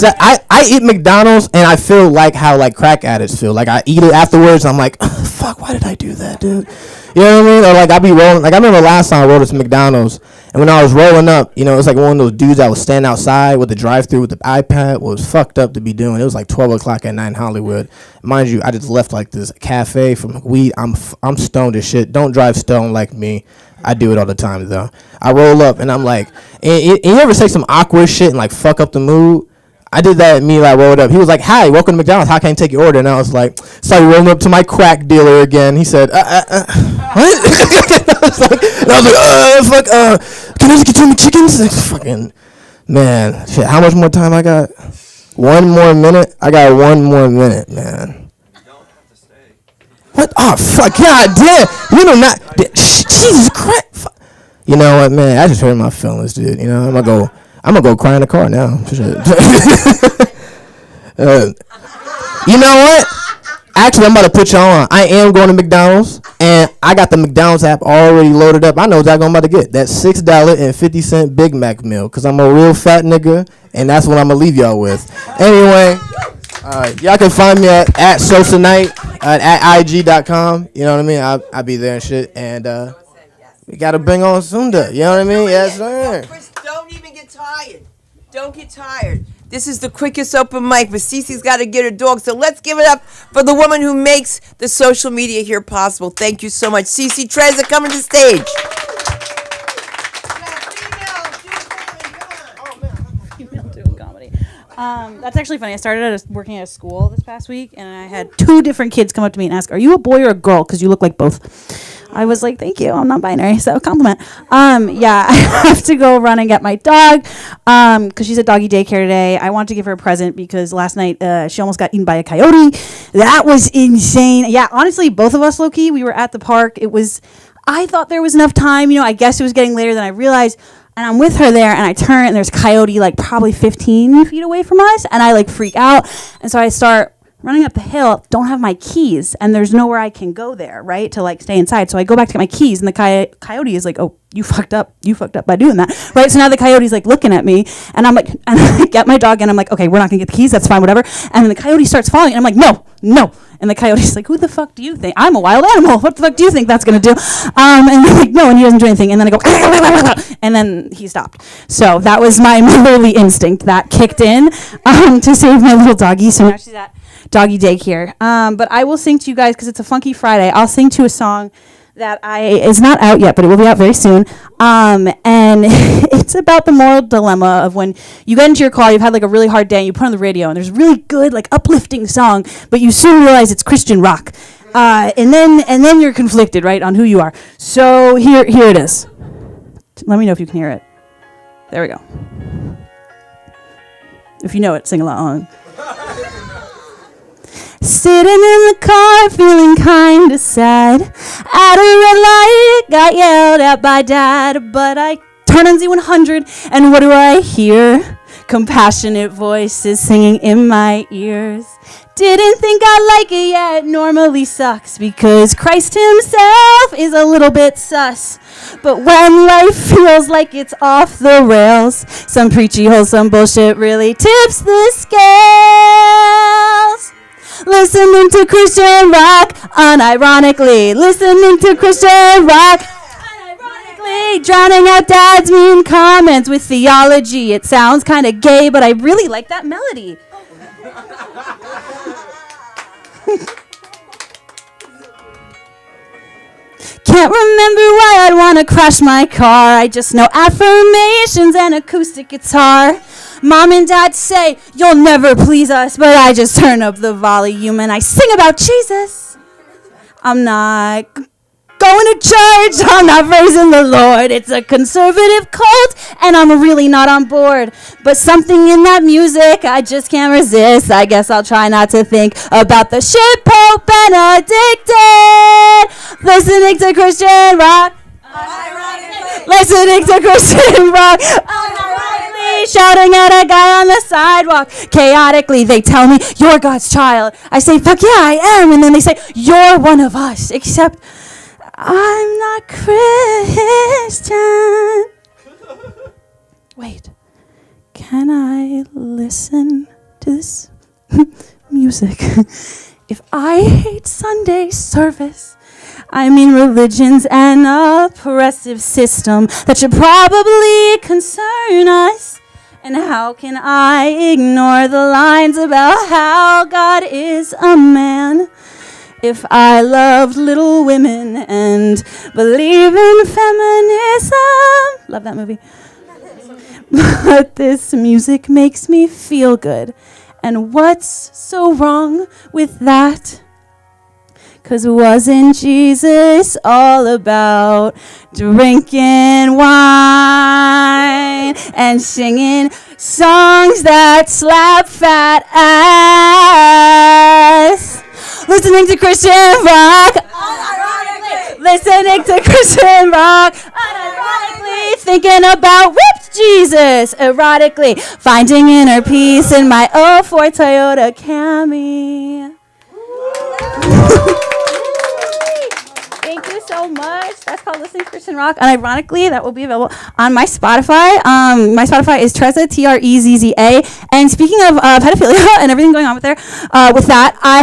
I eat McDonald's and I feel like how like crack addicts feel. Like I eat it afterwards. And I'm like, fuck, why did I do that, dude? You know what I mean? Or like I be rolling. Like I remember last time I rolled to McDonald's, and when I was rolling up, it was like one of those dudes that was standing outside with the drive-through with the iPad. Was fucked up to be doing. It was like 12 o'clock at night in Hollywood. Mind you, I just left like this cafe from weed. I'm stoned as shit. Don't drive stoned like me. I do it all the time though. I roll up and I'm like, and you ever say some awkward shit and like fuck up the mood? I did that immediately. I rolled up. He was like, "Hi, welcome to McDonald's. How can I take your order?" And I was like, "Sorry, rolling up to my crack dealer again." He said, "What?" I was like, "Can I just get 2 chickens?" Fucking man, shit. How much more time I got? 1 more minute. I got 1 more minute, man. What? Oh fuck! God damn! You know not. Jesus Christ! You know what, man? I just hurt my feelings, dude. I'm gonna go cry in the car now. You know what? Actually, I'm about to put y'all on. I am going to McDonald's, and I got the McDonald's app already loaded up. I know exactly what I'm about to get. That $6.50 Big Mac meal, because I'm a real fat nigga, and that's what I'm going to leave y'all with. Anyway, y'all can find me at Sosa Knight at IG.com. You know what I mean? I'll be there and shit. And we got to bring on Sunda. You know what I mean? Yes, sir. Chris, don't even get tired. Don't get tired. This is the quickest open mic, but Cece's got to get her dog. So let's give it up for the woman who makes the social media here possible. Thank you so much. Cece Trezza, coming to the stage. That's actually funny. I started working at a school this past week, and I had 2 different kids come up to me and ask, "Are you a boy or a girl? Because you look like both." I was like, "Thank you. I'm not binary, so compliment." Yeah, I have to go run and get my dog because she's at doggy daycare today. I want to give her a present because last night she almost got eaten by a coyote. That was insane. Yeah, honestly, both of us, low-key, we were at the park. I thought there was enough time. I guess it was getting later than I realized. And I'm with her there, and I turn, and there's a coyote like probably 15 feet away from us, and I like freak out. And so I start running up the hill, don't have my keys, and there's nowhere I can go there, right, to like stay inside. So I go back to get my keys, and the coyote is like, "Oh, you fucked up by doing that," right? So now the coyote's like looking at me, and I'm like, and I get my dog, and I'm like, "Okay, we're not gonna get the keys, that's fine, whatever." And then the coyote starts following, and I'm like, no. And the coyote's like, "Who the fuck do you think? I'm a wild animal. What the fuck do you think that's going to do?" And I'm like, "No," and he doesn't do anything. And then I go, and then he stopped. So that was my motherly instinct that kicked in to save my little doggy. So now she's at doggy daycare. But I will sing to you guys because it's a funky Friday. I'll sing to a song that is not out yet, but it will be out very soon. And it's about the moral dilemma of when you get into your car, you've had like a really hard day, and you put on the radio, and there's a really good, like uplifting song, but you soon realize it's Christian rock. And then you're conflicted, right, on who you are. So here it is. Let me know if you can hear it. There we go. If you know it, sing along. Sitting in the car, feeling kinda sad. At a red light, got yelled at by Dad. But I turn on Z100, and what do I hear? Compassionate voices singing in my ears. Didn't think I'd like it yet, normally sucks, because Christ himself is a little bit sus. But when life feels like it's off the rails, some preachy, wholesome bullshit really tips the scales. Listening to Christian rock, unironically. Listening to Christian rock, unironically. Drowning out Dad's mean comments with theology. It sounds kind of gay, but I really like that melody. Can't remember why I'd want to crash my car. I just know affirmations and acoustic guitar. Mom and Dad say, "You'll never please us," but I just turn up the volume and I sing about Jesus. I'm not going to church, I'm not praising the Lord. It's a conservative cult, and I'm really not on board. But something in that music, I just can't resist. I guess I'll try not to think about the shit Pope Benedicted. Listening to Christian rock, unironically. Listening to Christian rock, unironically. Shouting at a guy on the sidewalk, chaotically. They tell me, "You're God's child." I say, "Fuck yeah, I am." And then they say, "You're one of us," except I'm not Christian. Wait, can I listen to this music? If I hate Sunday service, I mean religion's an oppressive system that should probably concern us. And how can I ignore the lines about how God is a man? If I loved Little Women and believe in feminism. Love that movie. But this music makes me feel good. And what's so wrong with that? 'Cause wasn't Jesus all about drinking wine and singing songs that slap fat ass? Listening to Christian rock, unironically. Listening to Christian rock, unironically. Thinking about whipped Jesus, erotically. Finding inner peace in my 04 Toyota Camry. Thank you so much. That's called listening to Christian rock, and ironically, that will be available on my Spotify. My Spotify is Trezza, Trezza. And speaking of pedophilia and everything going on with there, with that, I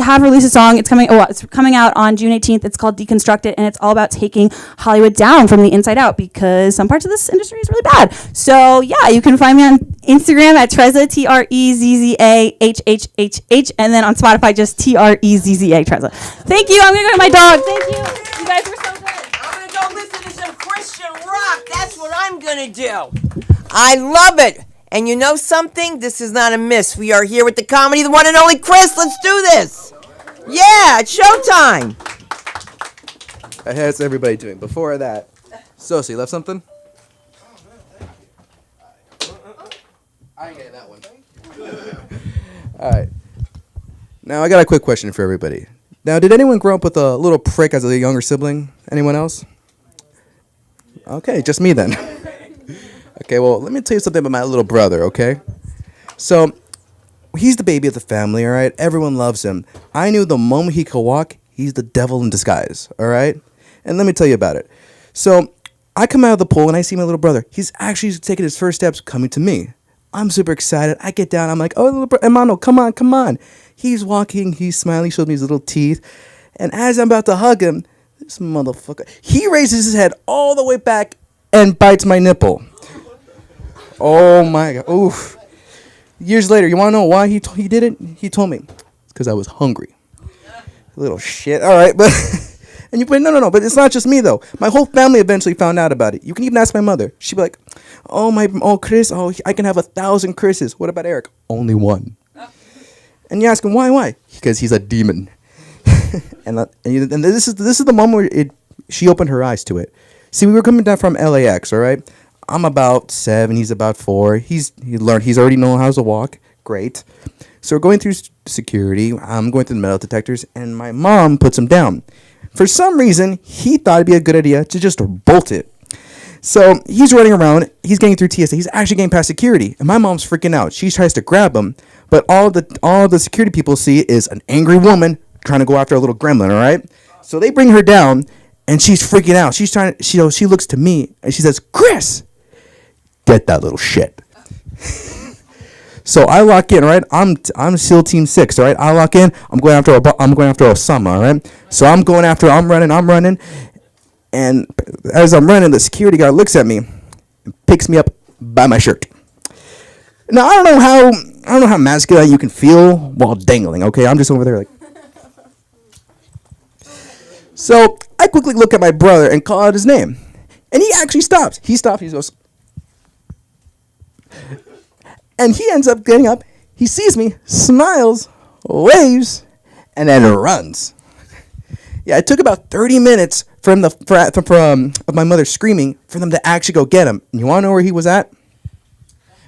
have released a song. It's coming out on June 18th. It's called Deconstruct It, and it's all about taking Hollywood down from the inside out because some parts of this industry is really bad. So yeah, you can find me on Instagram at Trezza, TREZZAHHHH, and then on Spotify just TREZZA Trezza. Thank you. I'm gonna go to my dog. Thank you. You guys were so good. I'm gonna go listen to some Christian rock. That's what I'm gonna do. I love it. And you know something? This is not a miss. We are here with the comedy, the one and only Chris. Let's do this. Yeah, it's showtime. How's everybody doing? Before that, Sosie, left something? I ain't getting that one. All right. Now, I got a quick question for everybody. Now, did anyone grow up with a little prick as a younger sibling? Anyone else? Okay, just me then. Okay, well, let me tell you something about my little brother, okay? So, he's the baby of the family, all right? Everyone loves him. I knew the moment he could walk, he's the devil in disguise, all right? And let me tell you about it. So, I come out of the pool and I see my little brother. He's actually taking his first steps coming to me. I'm super excited. I get down. I'm like, oh, little Emano, come on, come on. He's walking. He's smiling. He shows me his little teeth. And as I'm about to hug him, this motherfucker, he raises his head all the way back and bites my nipple. Oh, my God. Oof. Years later, you want to know why he did it? He told me. It's because I was hungry. Little shit. All right, but... And you put no, but it's not just me though. My whole family eventually found out about it. You can even ask my mother. She'd be like, Chris, I can have 1,000 Chris's. What about Eric? Only one. And you ask him why? Because he's a demon. and this is the moment where she opened her eyes to it. See, we were coming down from LAX, all right? I'm about 7, he's about 4. He's already known how to walk. Great. So we're going through security. I'm going through the metal detectors, and my mom puts him down. For some reason, he thought it'd be a good idea to just bolt it. So he's running around. He's getting through TSA. He's actually getting past security. And my mom's freaking out. She tries to grab him. But all the security people see is an angry woman trying to go after a little gremlin, all right? So they bring her down, and she's freaking out. She looks to me, and she says, Chris, get that little shit. So I lock in, right? I'm SEAL Team 6, all right? I lock in. I'm going after Osama, all right? So I'm running. And as I'm running, the security guard looks at me and picks me up by my shirt. Now I don't know how masculine you can feel while dangling, okay? I'm just over there like. So I quickly look at my brother and call out his name. And he actually stops. He goes. And he ends up getting up. He sees me, smiles, waves, and then runs. Yeah, it took about 30 minutes from my mother screaming for them to actually go get him. And you want to know where he was at?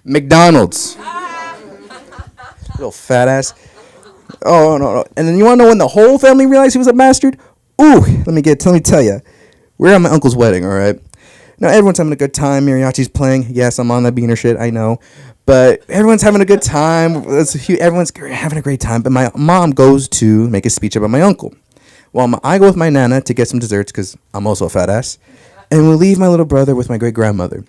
McDonald's. Little fat ass. Oh, no. And then you want to know when the whole family realized he was a bastard? Ooh, let me tell you. We're at my uncle's wedding, all right? Now, everyone's having a good time. Mariachi's playing. Yes, I'm on that beaner shit, I know. But everyone's having a good time. Everyone's having a great time. But my mom goes to make a speech about my uncle. Well, I go with my nana to get some desserts because I'm also a fat ass. And we leave my little brother with my great-grandmother.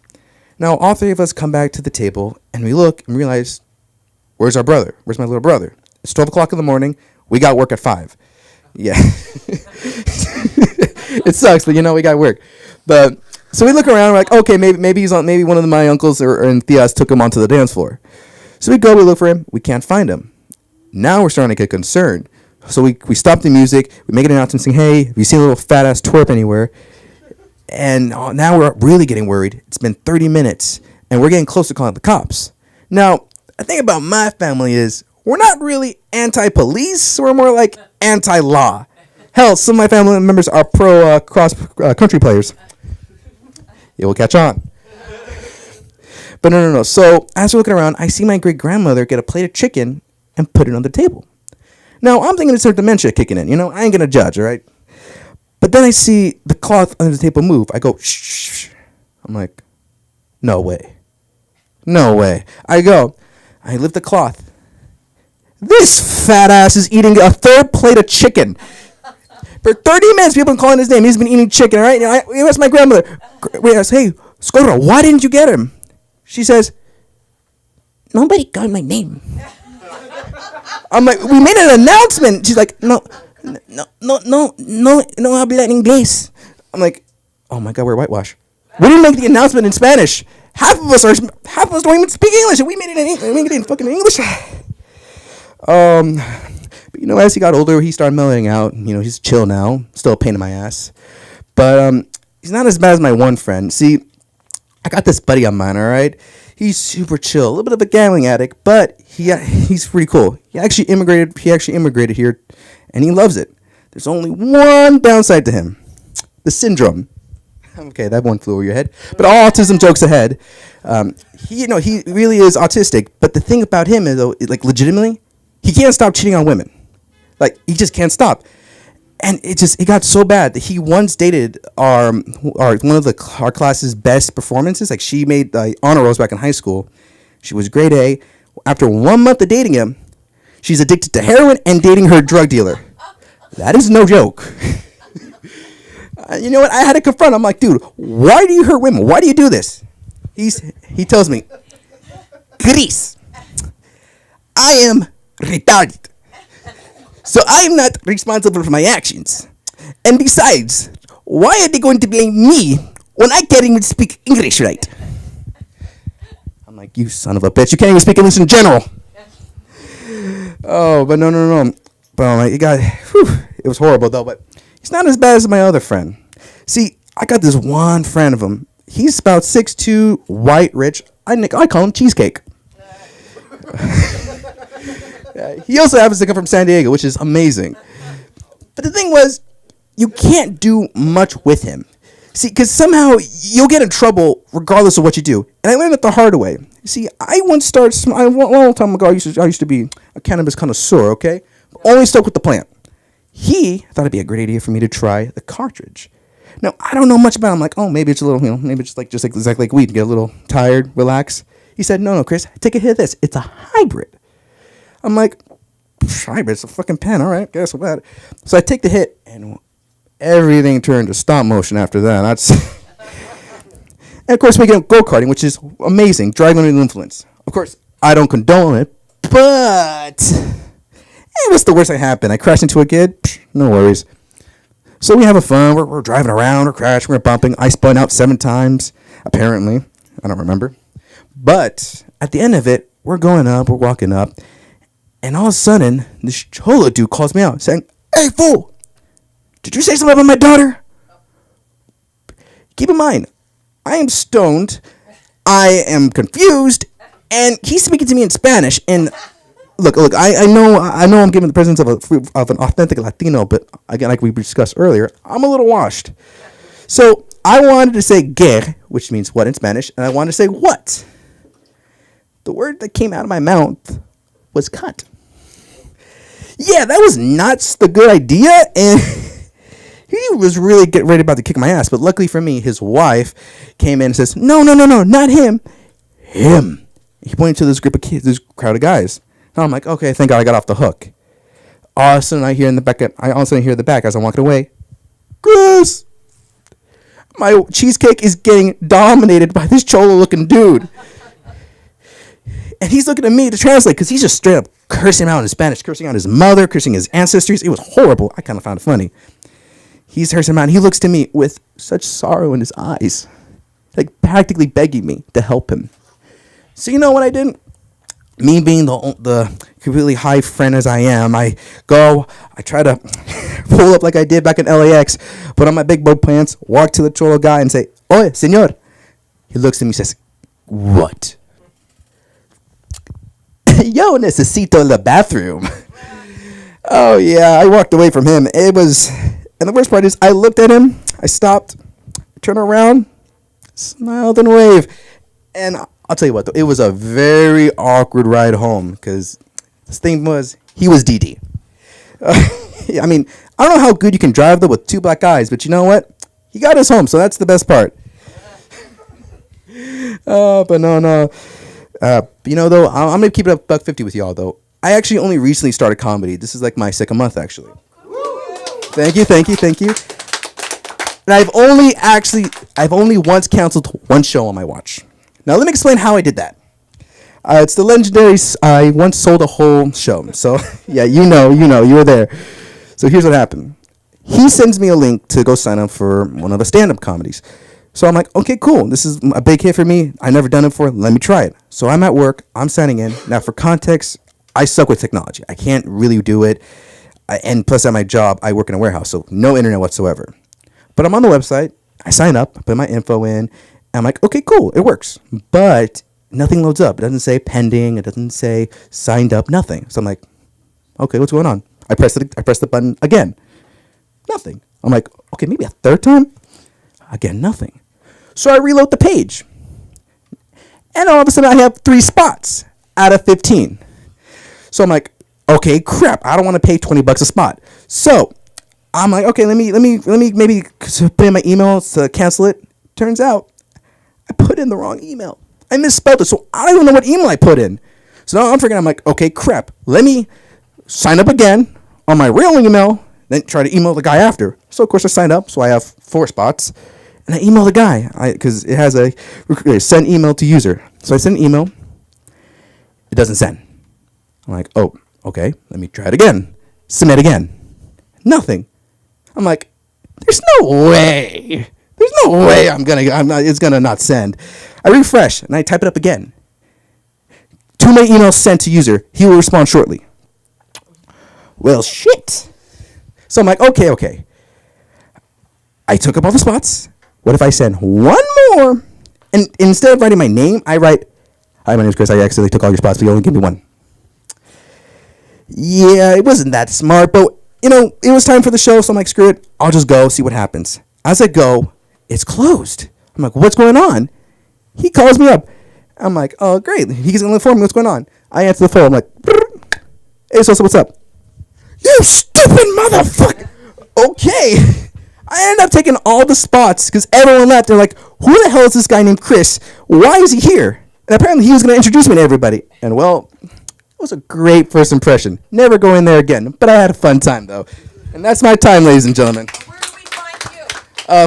Now, all three of us come back to the table, and we look and realize, where's our brother? Where's my little brother? It's 12 o'clock in the morning. We got work at 5. Yeah. It sucks, but we got work. But... So we look around, we're like, okay, maybe one of my uncles or tias took him onto the dance floor. So we look for him, we can't find him. Now we're starting to get concerned. So we stop the music, we make an announcement saying, hey, have you seen a little fat ass twerp anywhere? And now we're really getting worried. It's been 30 minutes, and we're getting close to calling the cops. Now, the thing about my family is we're not really anti-police, we're more like anti-law. Hell, some of my family members are pro cross-country players. It will catch on. But no. So as we're looking around, I see my great-grandmother get a plate of chicken and put it on the table. Now, I'm thinking it's her dementia kicking in. I ain't going to judge, all right? But then I see the cloth under the table move. I go, shh. I'm like, no way. I lift the cloth. This fat ass is eating a third plate of chicken. For 30 minutes, people have been calling his name. He's been eating chicken, all right? And we asked my grandmother, we asked, hey, Scorro, why didn't you get him? She says, nobody got my name. I'm like, we made an announcement. She's like, no habla inglés. I'm like, oh my God, we're whitewash. We didn't make the announcement in Spanish. Half of us don't even speak English, and we made it in fucking English. But you know, as he got older, he started mellowing out. You know, he's chill now. Still a pain in my ass, but he's not as bad as my one friend. See, I got this buddy of mine. All right, he's super chill, a little bit of a gambling addict, but he's pretty cool. He actually immigrated here, and he loves it. There's only one downside to him: the syndrome. Okay, that one flew over your head. But all autism jokes ahead. He really is autistic. But the thing about him is, though, like legitimately, he can't stop cheating on women. Like he just can't stop. And it got so bad that he once dated one of our class's best performances. Like she made the honor rolls back in high school. She was grade A. After 1 month of dating him, she's addicted to heroin and dating her drug dealer. That is no joke. You know what? I had to confront him. I'm like, dude, why do you hurt women? Why do you do this? He tells me, Chris, I am retarded. So I am not responsible for my actions. And besides, why are they going to blame me when I can't even speak English right? I'm like, you son of a bitch. You can't even speak English in general. Oh, but no. But it was horrible, though. But he's not as bad as my other friend. See, I got this one friend of him. He's about 6'2", white, rich. I call him Cheesecake. He also happens to come from San Diego, which is amazing. But the thing was, you can't do much with him. See, because somehow you'll get in trouble regardless of what you do. And I learned it the hard way. See, I once started, a long time ago, I used to be a cannabis connoisseur, okay? Only stuck with the plant. He thought it'd be a great idea for me to try the cartridge. Now, I don't know much about it. I'm like, oh, maybe it's a little, maybe it's just like weed. Get a little tired, relax. He said, no, Chris, take a hit of this. It's a hybrid. I'm like, hybrid, it's a fucking pen. All right, guess what? So I take the hit, and everything turned to stop motion after that. And of course, we get go-karting, which is amazing. Driving under the influence. Of course, I don't condone it, but what's the worst that happened? I crashed into a kid? No worries. So we have a fun. We're driving around. We're crashing. We're bumping. I spun out 7 times, apparently. I don't remember. But at the end of it, we're going up. We're walking up. And all of a sudden, this Cholo dude calls me out saying, hey, fool, did you say something about my daughter? Keep in mind, I am stoned. I am confused. And he's speaking to me in Spanish. And look, I know I'm giving the presence of an authentic Latino, but again, like we discussed earlier, I'm a little washed. So I wanted to say "qué," which means what in Spanish, and I wanted to say what. The word that came out of my mouth was cunt. Yeah, that was not the good idea, and he was really getting ready about to kick my ass. But luckily for me, his wife came in and says, no, not him. Him. He pointed to this group of kids, this crowd of guys. And I'm like, okay, thank God I got off the hook. All of a sudden, I hear in the back as I'm walking away, Chris, my cheesecake is getting dominated by this cholo-looking dude. And he's looking at me to translate because he's just straight up cursing him out in Spanish, cursing out his mother, cursing his ancestors. It was horrible. I kind of found it funny. He's cursing him out, and he looks to me with such sorrow in his eyes, like practically begging me to help him. So you know what I did? Me being the completely high friend as I am, I try to pull up like I did back in LAX, put on my big boy pants, walk to the cholo guy and say, Oye, señor. He looks at me and says, what? Yo, necesito the bathroom. Oh, yeah, I walked away from him. And the worst part is I looked at him, I stopped, turned around, smiled and waved. And I'll tell you what, though, it was a very awkward ride home because this thing was, he was DD. I mean, I don't know how good you can drive, though, with 2 black guys, but you know what? He got us home, so that's the best part. But no. You know, though, I'm going to keep it up $150 with y'all, though. I actually only recently started comedy. This is like my second month, actually. Thank you. And I've only once canceled one show on my watch. Now let me explain how I did that. It's the legendary. I once sold a whole show. So yeah, you were there. So here's what happened. He sends me a link to go sign up for one of the stand-up comedies. So I'm like, okay, cool. This is a big hit for me. I've never done it before. Let me try it. So I'm at work. I'm signing in. Now for context, I suck with technology. I can't really do it. And plus at my job, I work in a warehouse, so no internet whatsoever. But I'm on the website. I sign up. I put my info in. I'm like, okay, cool. It works. But nothing loads up. It doesn't say pending. It doesn't say signed up. Nothing. So I'm like, okay, what's going on? I press the button again. Nothing. I'm like, okay, maybe a third time. Again, nothing. So I reload the page. And all of a sudden I have 3 spots out of 15. So I'm like, okay, crap. I don't want to pay $20 a spot. So I'm like, okay, let me maybe put in my email to cancel it. Turns out I put in the wrong email. I misspelled it, so I don't even know what email I put in. So now I'm freaking. I'm like, okay, crap. Let me sign up again on my real email, then try to email the guy after. So of course I signed up, so I have 4 spots, and I email the guy because it has a send email to user. So I send an email. It doesn't send. I'm like, oh, okay. Let me try it again. Submit again. Nothing. I'm like, there's no way. There's no way it's gonna not send. I refresh and I type it up again. 2 more emails sent to user. He will respond shortly. Well, shit. So I'm like, okay. I took up all the spots. What if I send one more? And instead of writing my name, I write, hi, my name is Chris. I accidentally took all your spots, but you only give me 1. Yeah, it wasn't that smart, but it was time for the show, so I'm like, screw it. I'll just go, see what happens. As I go, it's closed. I'm like, what's going on? He calls me up. I'm like, oh, great. He's going to inform me what's going on. I answer the phone. I'm like, brrr. Hey, so what's up? You stupid motherfucker. Okay. I ended up taking all the spots because everyone left. They're like, who the hell is this guy named Chris? Why is he here? And apparently he was going to introduce me to everybody. And well, it was a great first impression. Never go in there again. But I had a fun time, though. And that's my time, ladies and gentlemen. Where do we find you?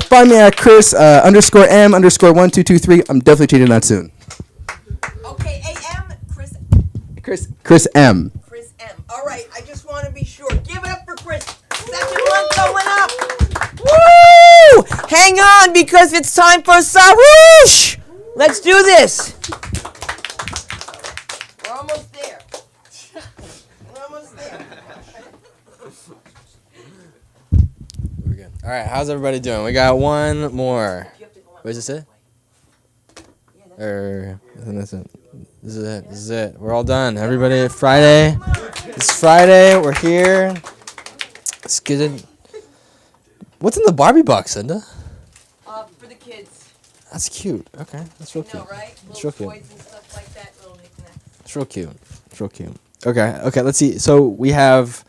Find me at Chris _M_1223. I'm definitely changing that soon. Okay, AM, Chris. Chris M. Chris M. All right, I just want to be sure. Give it up for Chris. Second one going up. Woo! Hang on, because it's time for Sarouche. Let's do this. We're almost there. We're good. All right, how's everybody doing? We got one more. Where's this it? Or this is it. We're all done. Everybody, Friday. It's Friday. We're here. It's good. What's in the Barbie box, Cinda? For the kids. That's cute. Okay, that's real cute. No, right? It's real cute. Toys and stuff like that. Little knickknacks. It's real cute. It's real cute. Okay, let's see. So we have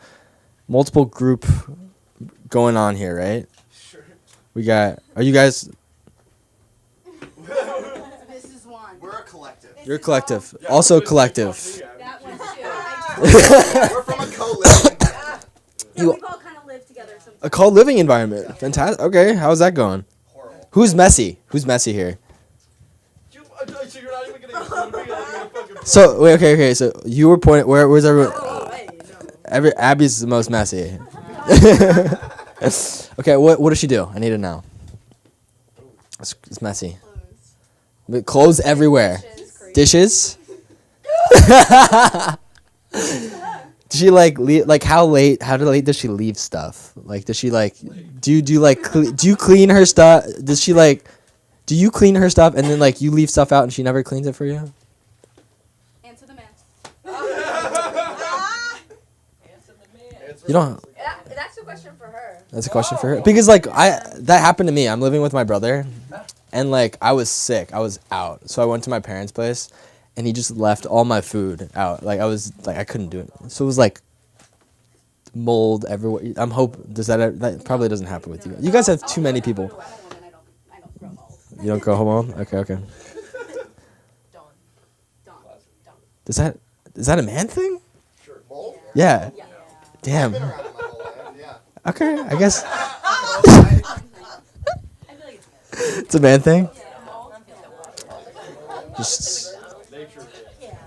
multiple group going on here, right? Sure. We got. Are you guys? This is one. We're a collective. You're a collective. Also collective. That one's We're from a co-living. You- we've all kind of lived together. A co-living environment. Fantastic. Okay, how's that going? Horrible. Who's messy? Who's messy here? So wait, okay. So you were pointing. Where's everyone? Abby's the most messy. Okay, what does she do? I need to know. It's messy. But clothes everywhere. Dishes. Does she leave, how late does she leave stuff? Like, does she do you clean her stuff? Does she do you clean her stuff and then you leave stuff out and she never cleans it for you? Answer the man. You don't. That's a question for her. That's a question for her because that happened to me. I'm living with my brother, and I was sick. I was out, so I went to my parents' place, and he just left all my food out. I couldn't do it. So it was mold everywhere. That probably doesn't happen with you. You guys have too many people. You don't go home? Okay. Is that a man thing? Sure. Yeah. Damn. Okay, I guess. It's a man thing. Just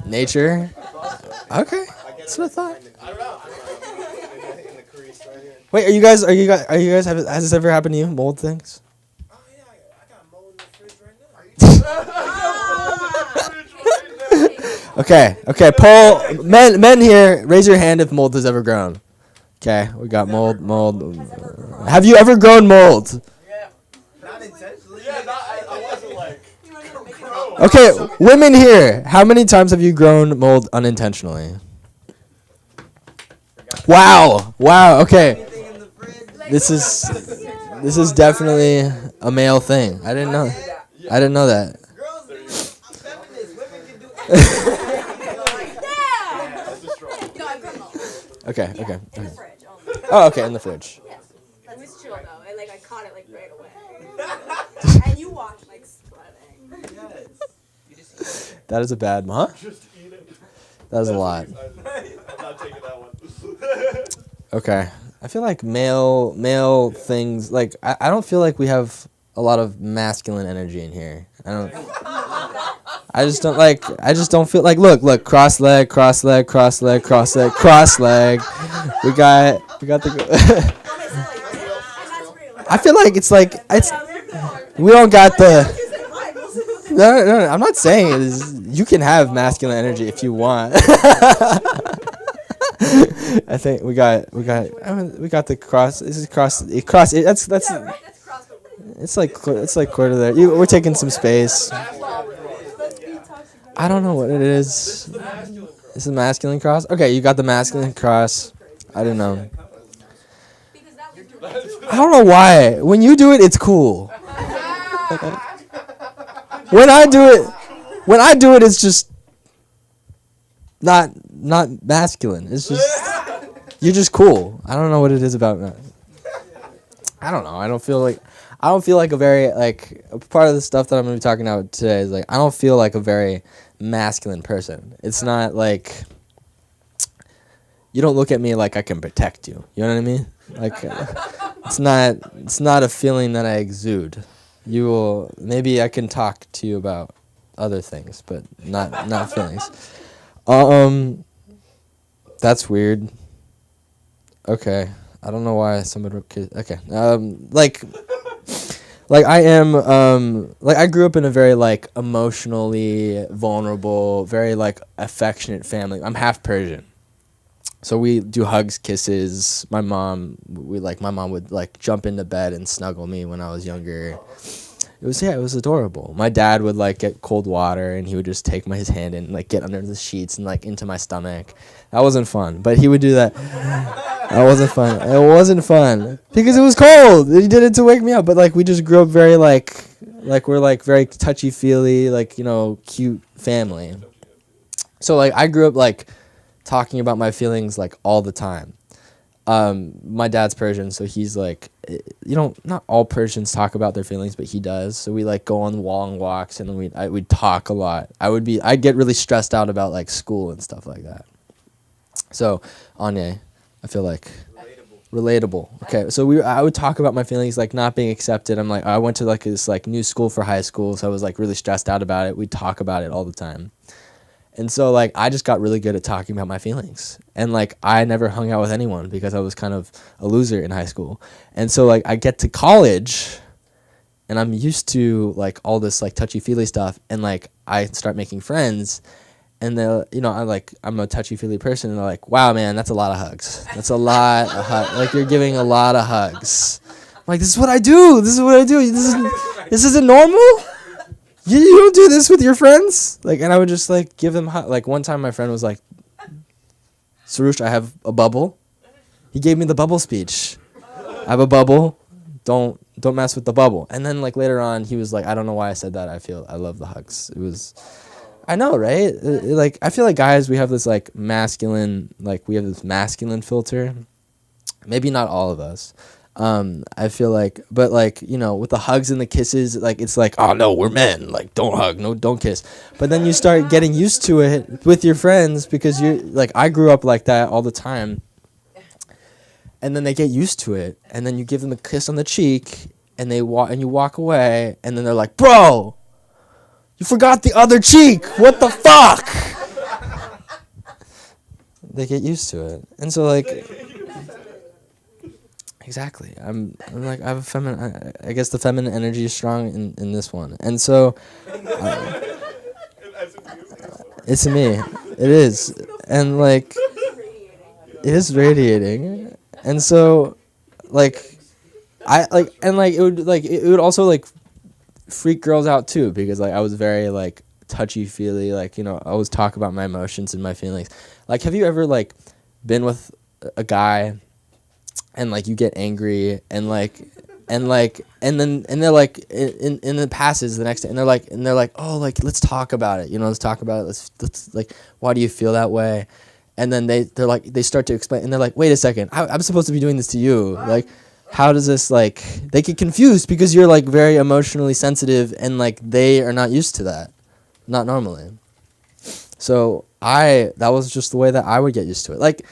nature. Okay, that's what I thought. Wait, are you guys? Has this ever happened to you? Mold things? Okay. Poll men here. Raise your hand if mold has ever grown. Okay, we got mold. Have you ever grown mold? Okay, women here. How many times have you grown mold unintentionally? Wow. Okay. This is definitely a male thing. I didn't know that. Okay. Oh, okay, in the fridge. It was chill though. I caught it right away. And you watched sweating. That is a bad, huh? That is a lot. I'm not taking that one. Okay. I feel like male things, I don't feel like we have a lot of masculine energy in here. I just don't feel like, look, cross leg. We got the, I feel like we don't got the, no, I'm not saying it is, you can have masculine energy if you want. I think we got the cross. This is cross. That's. It's like quarter there. We're taking some space. I don't know what it is. It's a masculine cross. Okay, you got the masculine cross. I don't know. I don't know why. When you do it, it's cool. When I do it, it's just not masculine. It's just you're just cool. I don't know what it is about that. I don't know. I don't feel like a very part of the stuff that I'm gonna be talking about today is I don't feel like a very masculine person. It's not like you don't look at me like I can protect you. You know what I mean? It's not a feeling that I exude. Maybe I can talk to you about other things, but not feelings. That's weird. Okay, I don't know why somebody wrote kids. Okay, I am I grew up in a very emotionally vulnerable, very affectionate family. I'm half Persian, so we do hugs, kisses. My mom would jump into bed and snuggle me when I was younger. It was adorable. My dad would get cold water and he would just take his hand and get under the sheets and into my stomach. That wasn't fun, but he would do that. That wasn't fun. It wasn't fun because it was cold. He did it to wake me up, but we just grew up very we're very touchy-feely, cute family. So I grew up talking about my feelings all the time. My dad's Persian, so he's not all Persians talk about their feelings, but he does. So we go on long walks and we'd talk a lot. I'd get really stressed out about school and stuff like that. So Anya, I feel relatable. Okay, so I would talk about my feelings not being accepted. I went to this new school for high school, so I was really stressed out about it. We'd talk about it all the time. And so I just got really good at talking about my feelings. And I never hung out with anyone because I was kind of a loser in high school. And so I get to college and I'm used to all this touchy-feely stuff, and I start making friends, and I'm a touchy-feely person, and they're wow, man, that's a lot of hugs. That's a lot of hugs. You're giving a lot of hugs. I'm this is what I do. This This isn't normal? You don't do this with your friends? And I would just give them one time my friend was Sarush, I have a bubble. He gave me the bubble speech. I have a bubble. Don't mess with the bubble. And then later on he was I don't know why I said that. I love the hugs. It was, I know, right? I feel guys, we have this masculine, we have this masculine filter. Maybe not all of us. I feel but with the hugs and the kisses, it's oh no, we're men, don't hug, no, don't kiss. But then you start getting used to it with your friends because you're I grew up like that all the time. and then they get used to it, and then you give them a kiss on the cheek, and you walk away, and then they're like, bro, you forgot the other cheek. What the fuck? They get used to it, and so like, exactly. I'm like, I have a feminine. I guess the feminine energy is strong in this one, and so it's me. It is, and like, it is radiating, and so like, it would also like freak girls out too, because like I was very like touchy feely, like, you know, I always talk about my emotions and my feelings. Like, have you ever like been with a guy and like you get angry and then they're like in the passes the next day and they're like, oh, like, let's talk about it, you know, let's talk about it, let's like, why do you feel that way? And then they're like, they start to explain, and they're like, wait a second, I'm supposed to be doing this to you, like, how does this, like, they get confused because you're like very emotionally sensitive and like they are not used to that, not normally. So that was just the way that I would get used to it. Like,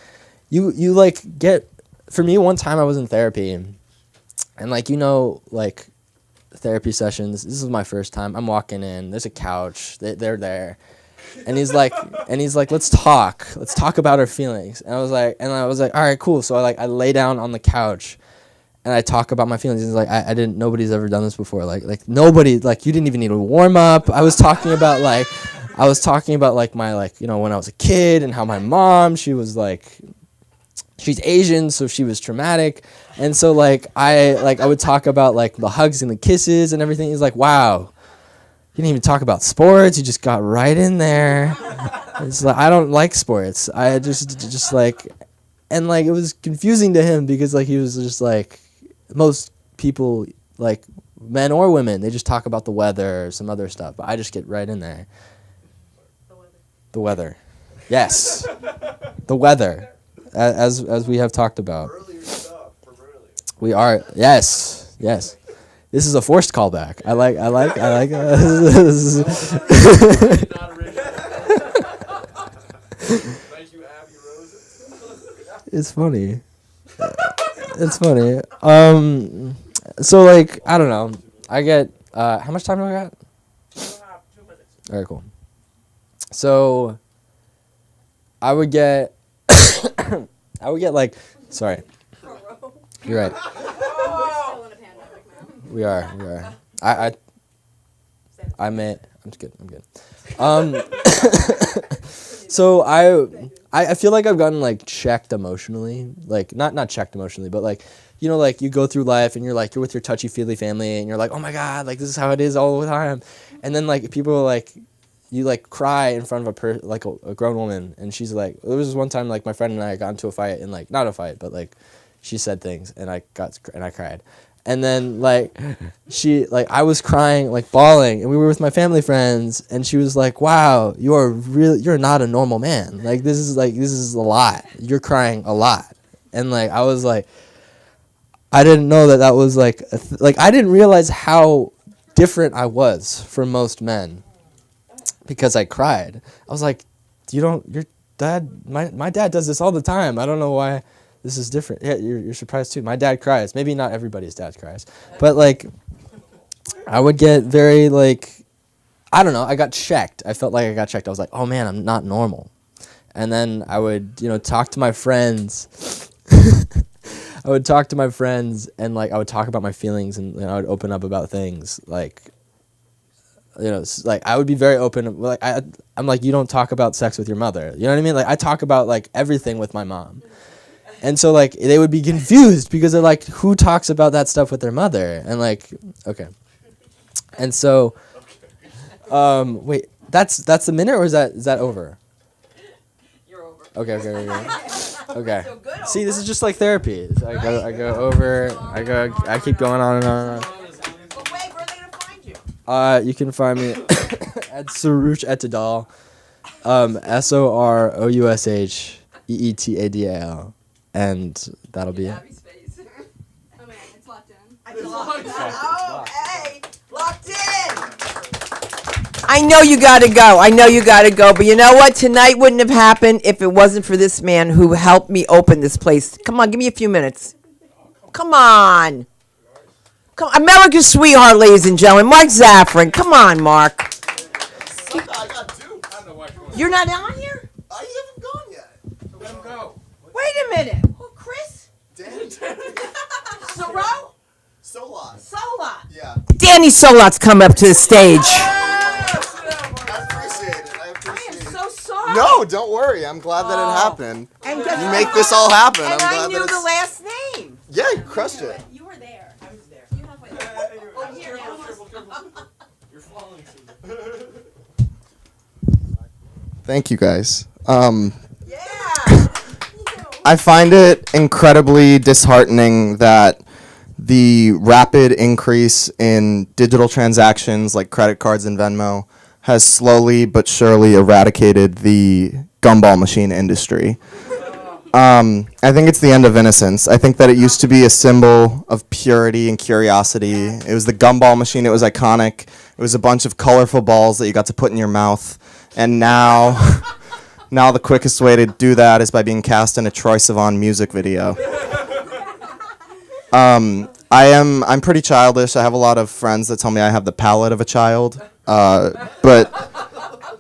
you like get, for me, one time I was in therapy, and like, you know, like therapy sessions, this is my first time, I'm walking in, there's a couch, they're there, and he's like, let's talk about our feelings. And I was like, all right, cool. So I lay down on the couch and I talk about my feelings. He's like, nobody's ever done this before. Like nobody, like, you didn't even need a warm up. I was talking about like my, like, you know, when I was a kid and how my mom, she's Asian, so she was traumatic. And so like I would talk about like the hugs and the kisses and everything. He's like, wow, you didn't even talk about sports. You just got right in there. It's like, I don't like sports. I just like, and like, it was confusing to him because like, he was just like, most people, like men or women, they just talk about the weather or some other stuff, but I just get right in there. The weather. Yes. The weather. As we have talked about. We are, yes. This is a forced callback. I like It's funny. It's funny. So like, I don't know. I get how much time do I got? All right, cool. So I would get like, sorry. You're right. We are. I'm good. So I feel like I've gotten like checked emotionally, like not checked emotionally, but like, you know, like you go through life and you're with your touchy-feely family and you're like, oh my God, like this is how it is all the time. And then like people like, you like cry in front of a grown woman, and she's like, there was this one time like my friend and I got into a fight, and like, not a fight, but like she said things and I cried. And then like I was crying, like bawling, and we were with my family friends, and she was like, wow, you're not a normal man. Like this is a lot. You're crying a lot. And like I was like, I didn't know that was like I didn't realize how different I was from most men because I cried. I was like, your dad, my dad does this all the time. I don't know why this is different. Yeah, you're surprised too. My dad cries. Maybe not everybody's dad cries, but like I would get very like, I don't know, I got checked. I felt like I got checked. I was like, oh man, I'm not normal. And then I would, you know, talk to my friends. I would talk to my friends and like I would talk about my feelings, and I would open up about things like, you know, like I would be very open. Like I'm like, you don't talk about sex with your mother. You know what I mean? Like I talk about like everything with my mom. And so like they would be confused because they're like, who talks about that stuff with their mother? And like, okay. And so, wait, that's the minute, or is that over? You're over. Okay. See, this is just like therapy. So I go over. I keep going on and on and on. But wait, where are they gonna find you? You can find me at Soroush Etadal, SOROUSHEETADAL, and that'll be it. Oh man, it's locked in. Oh, hey, locked in. I know you gotta go. I know you gotta go. But you know what? Tonight wouldn't have happened if it wasn't for this man who helped me open this place. Come on, give me a few minutes. Come on. Come on. America's sweetheart, ladies and gentlemen. Mark Zaffron. Come on, Mark. You're not on here? I haven't gone yet. Let him go. Wait a minute. Who, Chris? Sorrow? Solot. Solot. Yeah. Danny Solot's come up to the stage. I appreciate it. I appreciate it. So sorry. No, don't worry. I'm glad that it happened. And You make this all happen. And I'm I glad knew that the it's... last name. Yeah, you crushed it. You were there. I was there. You halfway Oh, here now. You're falling. Thank you guys. I find it incredibly disheartening that the rapid increase in digital transactions like credit cards and Venmo has slowly but surely eradicated the gumball machine industry. I think it's the end of innocence. I think that it used to be a symbol of purity and curiosity. It was the gumball machine. It was iconic. It was a bunch of colorful balls that you got to put in your mouth. And now, now the quickest way to do that is by being cast in a Troye Sivan music video. I'm pretty childish. I have a lot of friends that tell me I have the palate of a child. But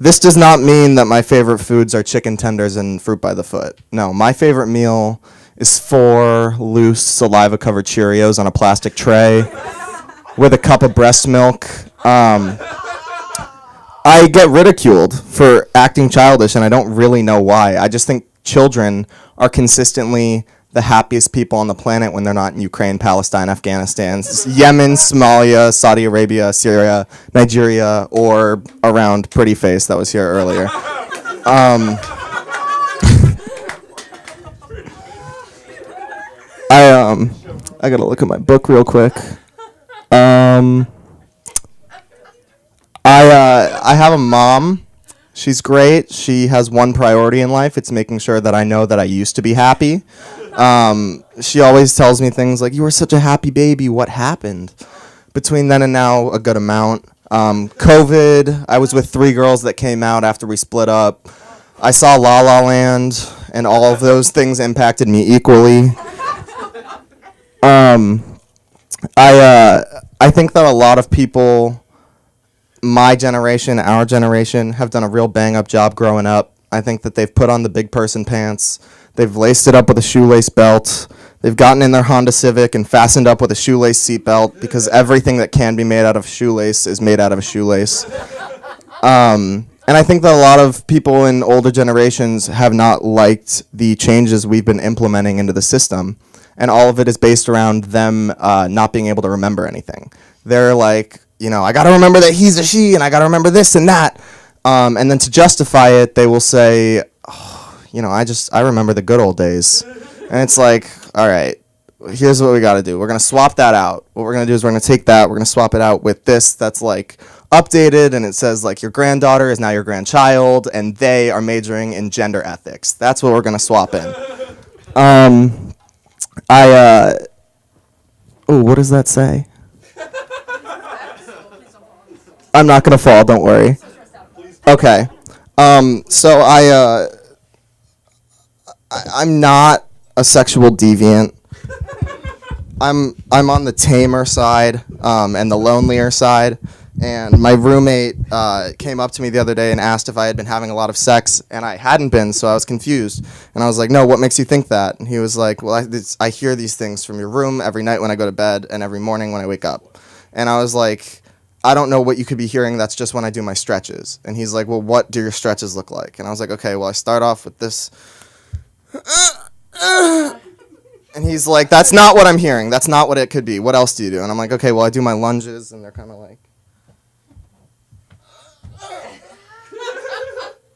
this does not mean that my favorite foods are chicken tenders and fruit by the foot. No, my favorite meal is 4 loose saliva-covered Cheerios on a plastic tray with a cup of breast milk. I get ridiculed for acting childish, and I don't really know why. I just think children are consistently the happiest people on the planet when they're not in Ukraine, Palestine, Afghanistan, Yemen, Somalia, Saudi Arabia, Syria, Nigeria, or around Pretty Face that was here earlier. I gotta look at my book real quick. I have a mom. She's great. She has one priority in life. It's making sure that I know that I used to be happy. She always tells me things like, "You were such a happy baby. What happened?" Between then and now, a good amount. COVID, I was with 3 girls that came out after we split up. I saw La La Land, and all of those things impacted me equally. I think that a lot of people, my generation, our generation, have done a real bang-up job growing up. I think that they've put on the big person pants. They've laced it up with a shoelace belt. They've gotten in their Honda Civic and fastened up with a shoelace seatbelt because everything that can be made out of shoelace is made out of a shoelace. And I think that a lot of people in older generations have not liked the changes we've been implementing into the system. And all of it is based around them not being able to remember anything. They're like, you know, I got to remember that he's a she, and I got to remember this and that. And then to justify it, they will say, oh, you know, I remember the good old days. And it's like, all right, here's what we got to do. We're going to swap that out. What we're going to do is we're going to take that, we're going to swap it out with this that's like updated, and it says like your granddaughter is now your grandchild, and they are majoring in gender ethics. That's what we're going to swap in. Oh, what does that say? I'm not gonna fall. Don't worry. Okay. So I'm not a sexual deviant. I'm on the tamer side, and the lonelier side. And my roommate came up to me the other day and asked if I had been having a lot of sex, and I hadn't been, so I was confused. And I was like, no, what makes you think that? And he was like, well, I hear these things from your room every night when I go to bed and every morning when I wake up. And I was like, I don't know what you could be hearing. That's just when I do my stretches. And he's like, well, what do your stretches look like? And I was like, okay, well, I start off with this. And he's like, that's not what I'm hearing. That's not what it could be. What else do you do? And I'm like, okay, well, I do my lunges, and they're kind of like.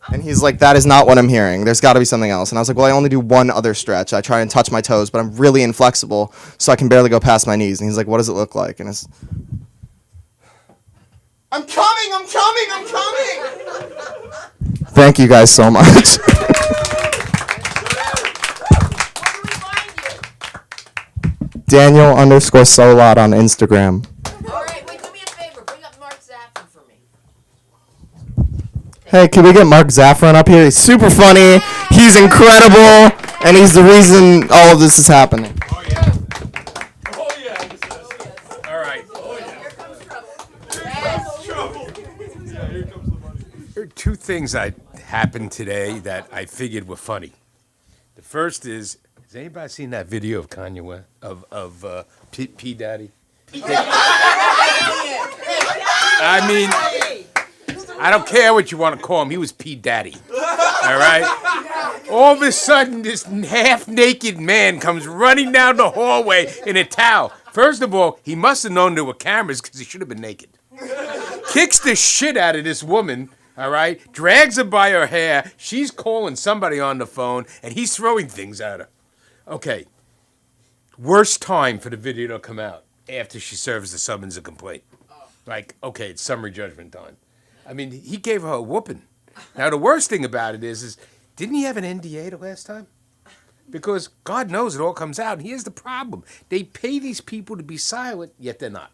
And he's like, that is not what I'm hearing. There's got to be something else. And I was like, well, I only do one other stretch. I try and touch my toes, but I'm really inflexible, so I can barely go past my knees. And he's like, what does it look like? And it's, I'm coming. Thank you guys so much. Daniel_Solot on Instagram. All right, wait, do me a favor. Bring up Mark Zaffron for me. Hey, can we get Mark Zaffron up here? He's super funny. He's incredible, and he's the reason all of this is happening. All right. There are two things that happened today that I figured were funny. The first is, has anybody seen that video of Kanye West, of P. Daddy? I mean, I don't care what you want to call him. He was P. Daddy. All right? All of a sudden, this half-naked man comes running down the hallway in a towel. First of all, he must have known there were cameras because he should have been naked. Kicks the shit out of this woman, all right? Drags her by her hair. She's calling somebody on the phone, and he's throwing things at her. Okay. Worst time for the video to come out after she serves the summons of complaint. Like, okay, it's summary judgment time. I mean, he gave her a whooping. Now, the worst thing about it is didn't he have an NDA the last time? Because God knows it all comes out. And here's the problem. They pay these people to be silent, yet they're not.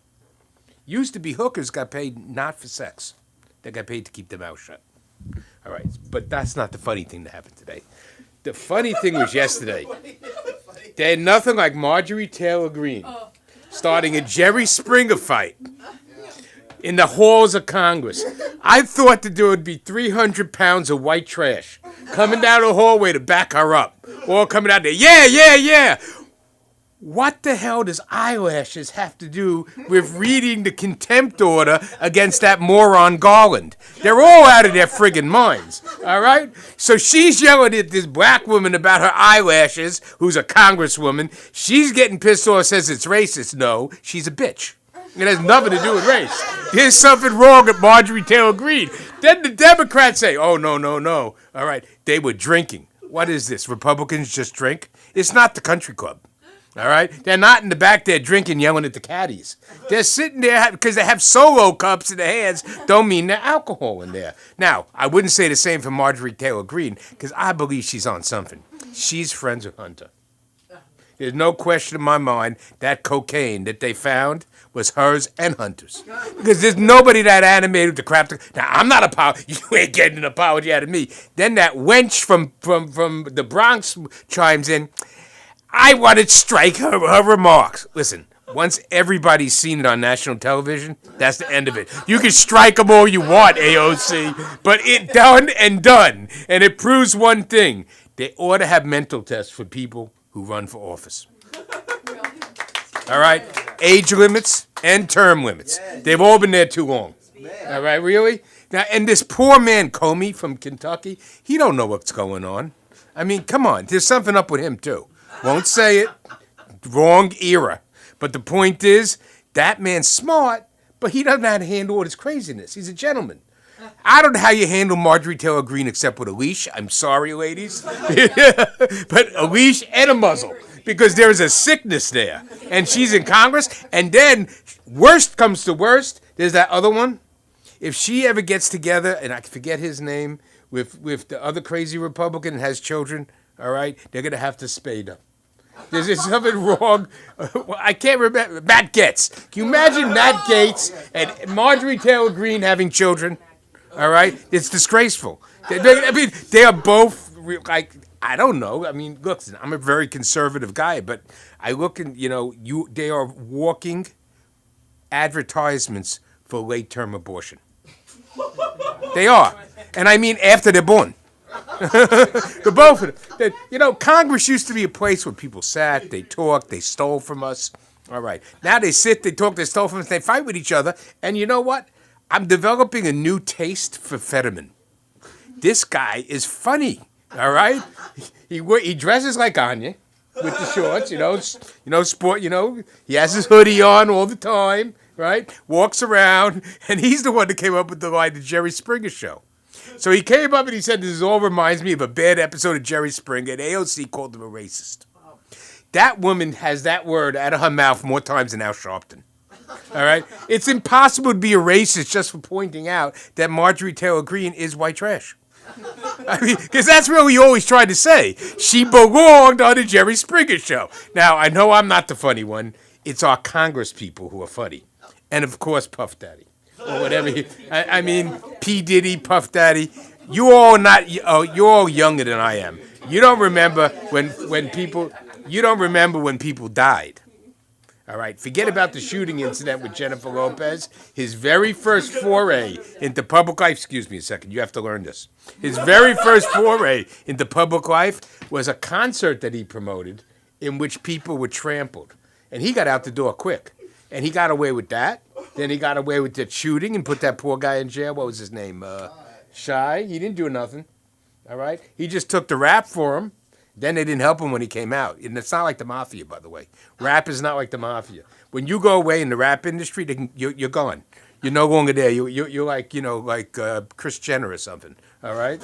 Used to be hookers got paid not for sex. They got paid to keep their mouth shut. All right, but that's not the funny thing that happened today. The funny thing was yesterday. They had nothing like Marjorie Taylor Greene starting a Jerry Springer fight in the halls of Congress. I thought that there would be 300 pounds of white trash coming down the hallway to back her up. All coming out there, yeah. What the hell does eyelashes have to do with reading the contempt order against that moron Garland? They're all out of their friggin' minds, all right? So she's yelling at this black woman about her eyelashes, who's a congresswoman. She's getting pissed off, says it's racist. No, she's a bitch. It has nothing to do with race. There's something wrong with Marjorie Taylor Greene. Then the Democrats say, oh, no. All right, they were drinking. What is this? Republicans just drink? It's not the country club. All right? They're not in the back there drinking, yelling at the caddies. They're sitting there because they have Solo cups in their hands. Don't mean there's alcohol in there. Now, I wouldn't say the same for Marjorie Taylor Greene because I believe she's on something. She's friends with Hunter. There's no question in my mind that cocaine that they found was hers and Hunter's. Because there's nobody that animated the crap. Now, I'm not you ain't getting an apology out of me. Then that wench from the Bronx chimes in. I want to strike her remarks. Listen, once everybody's seen it on national television, that's the end of it. You can strike them all you want, AOC, but it done and done. And it proves one thing. They ought to have mental tests for people who run for office. All right? Age limits and term limits. They've all been there too long. All right, really? Now, and this poor man, Comey from Kentucky, he don't know what's going on. I mean, come on. There's something up with him, too. Won't say it. Wrong era. But the point is, that man's smart, but he doesn't know how to handle all this craziness. He's a gentleman. I don't know how you handle Marjorie Taylor Greene except with a leash. I'm sorry, ladies. But a leash and a muzzle. Because there is a sickness there. And she's in Congress. And then, worst comes to worst, there's that other one. If she ever gets together, and I forget his name, with the other crazy Republican and has children, all right, they're going to have to spade her. There's something wrong. I can't remember. Matt Gaetz. Can you imagine Matt Gaetz and Marjorie Taylor Greene having children? All right? It's disgraceful. I mean, they are both, like, I don't know. I mean, look, I'm a very conservative guy, but I look and, they are walking advertisements for late-term abortion. They are. And I mean after they're born. The both of them. Congress used to be a place where people sat, they talked, they stole from us. All right. Now they sit, they talk, they stole from us, they fight with each other. And you know what? I'm developing a new taste for Fetterman. This guy is funny. All right? He dresses like Anya with the shorts, sport, he has his hoodie on all the time, right? Walks around, and he's the one that came up with the line, the Jerry Springer Show. So he came up and he said, this all reminds me of a bad episode of Jerry Springer, and AOC called him a racist. That woman has that word out of her mouth more times than Al Sharpton. All right? It's impossible to be a racist just for pointing out that Marjorie Taylor Greene is white trash. I mean, because that's what we always tried to say. She belonged on the Jerry Springer Show. Now, I know I'm not the funny one. It's our Congress people who are funny. And, of course, Puff Daddy. or whatever. I mean, P. Diddy, Puff Daddy. You all not. You're all younger than I am. You don't remember when people. You don't remember when people died. All right, forget about the shooting incident with Jennifer Lopez. His very first foray into public life, excuse me a second, you have to learn this. His very first foray into public life was a concert that he promoted in which people were trampled. And he got out the door quick. And he got away with that. Then he got away with that shooting and put that poor guy in jail. What was his name? Shy. He didn't do nothing. All right? He just took the rap for him. Then they didn't help him when he came out. And it's not like the mafia, by the way. Rap is not like the mafia. When you go away in the rap industry, you're gone. You're no longer there. You're like, like Kris Jenner or something. All right?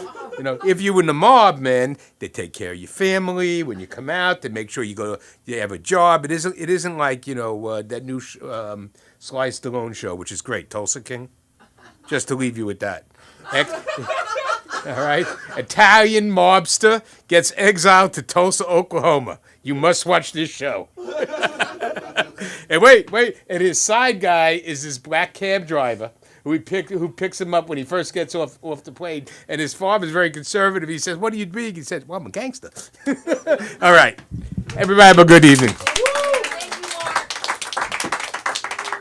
If you were in the mob, man, they take care of your family. When you come out, they make sure you have a job. It isn't like, that new Sly Stallone show, which is great, Tulsa King. Just to leave you with that. All right? Italian mobster gets exiled to Tulsa, Oklahoma. You must watch this show. And wait. And his side guy is this black cab driver who picks him up when he first gets off the plane. And his father's very conservative. He says, "What do you be?" He says, "Well, I'm a gangster." All right. Everybody have a good evening. Thank you, Mark.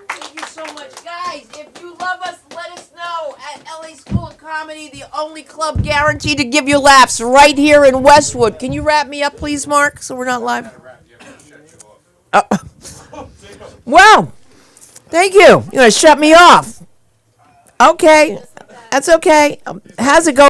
Thank you so much. Guys, if you love us, let us know at LA School of Comedy, the only club guaranteed to give you laughs right here in Westwood. Can you wrap me up, please, Mark, so we're not live? Well, thank you. You're going to shut me off. Okay. That's okay. How's it going?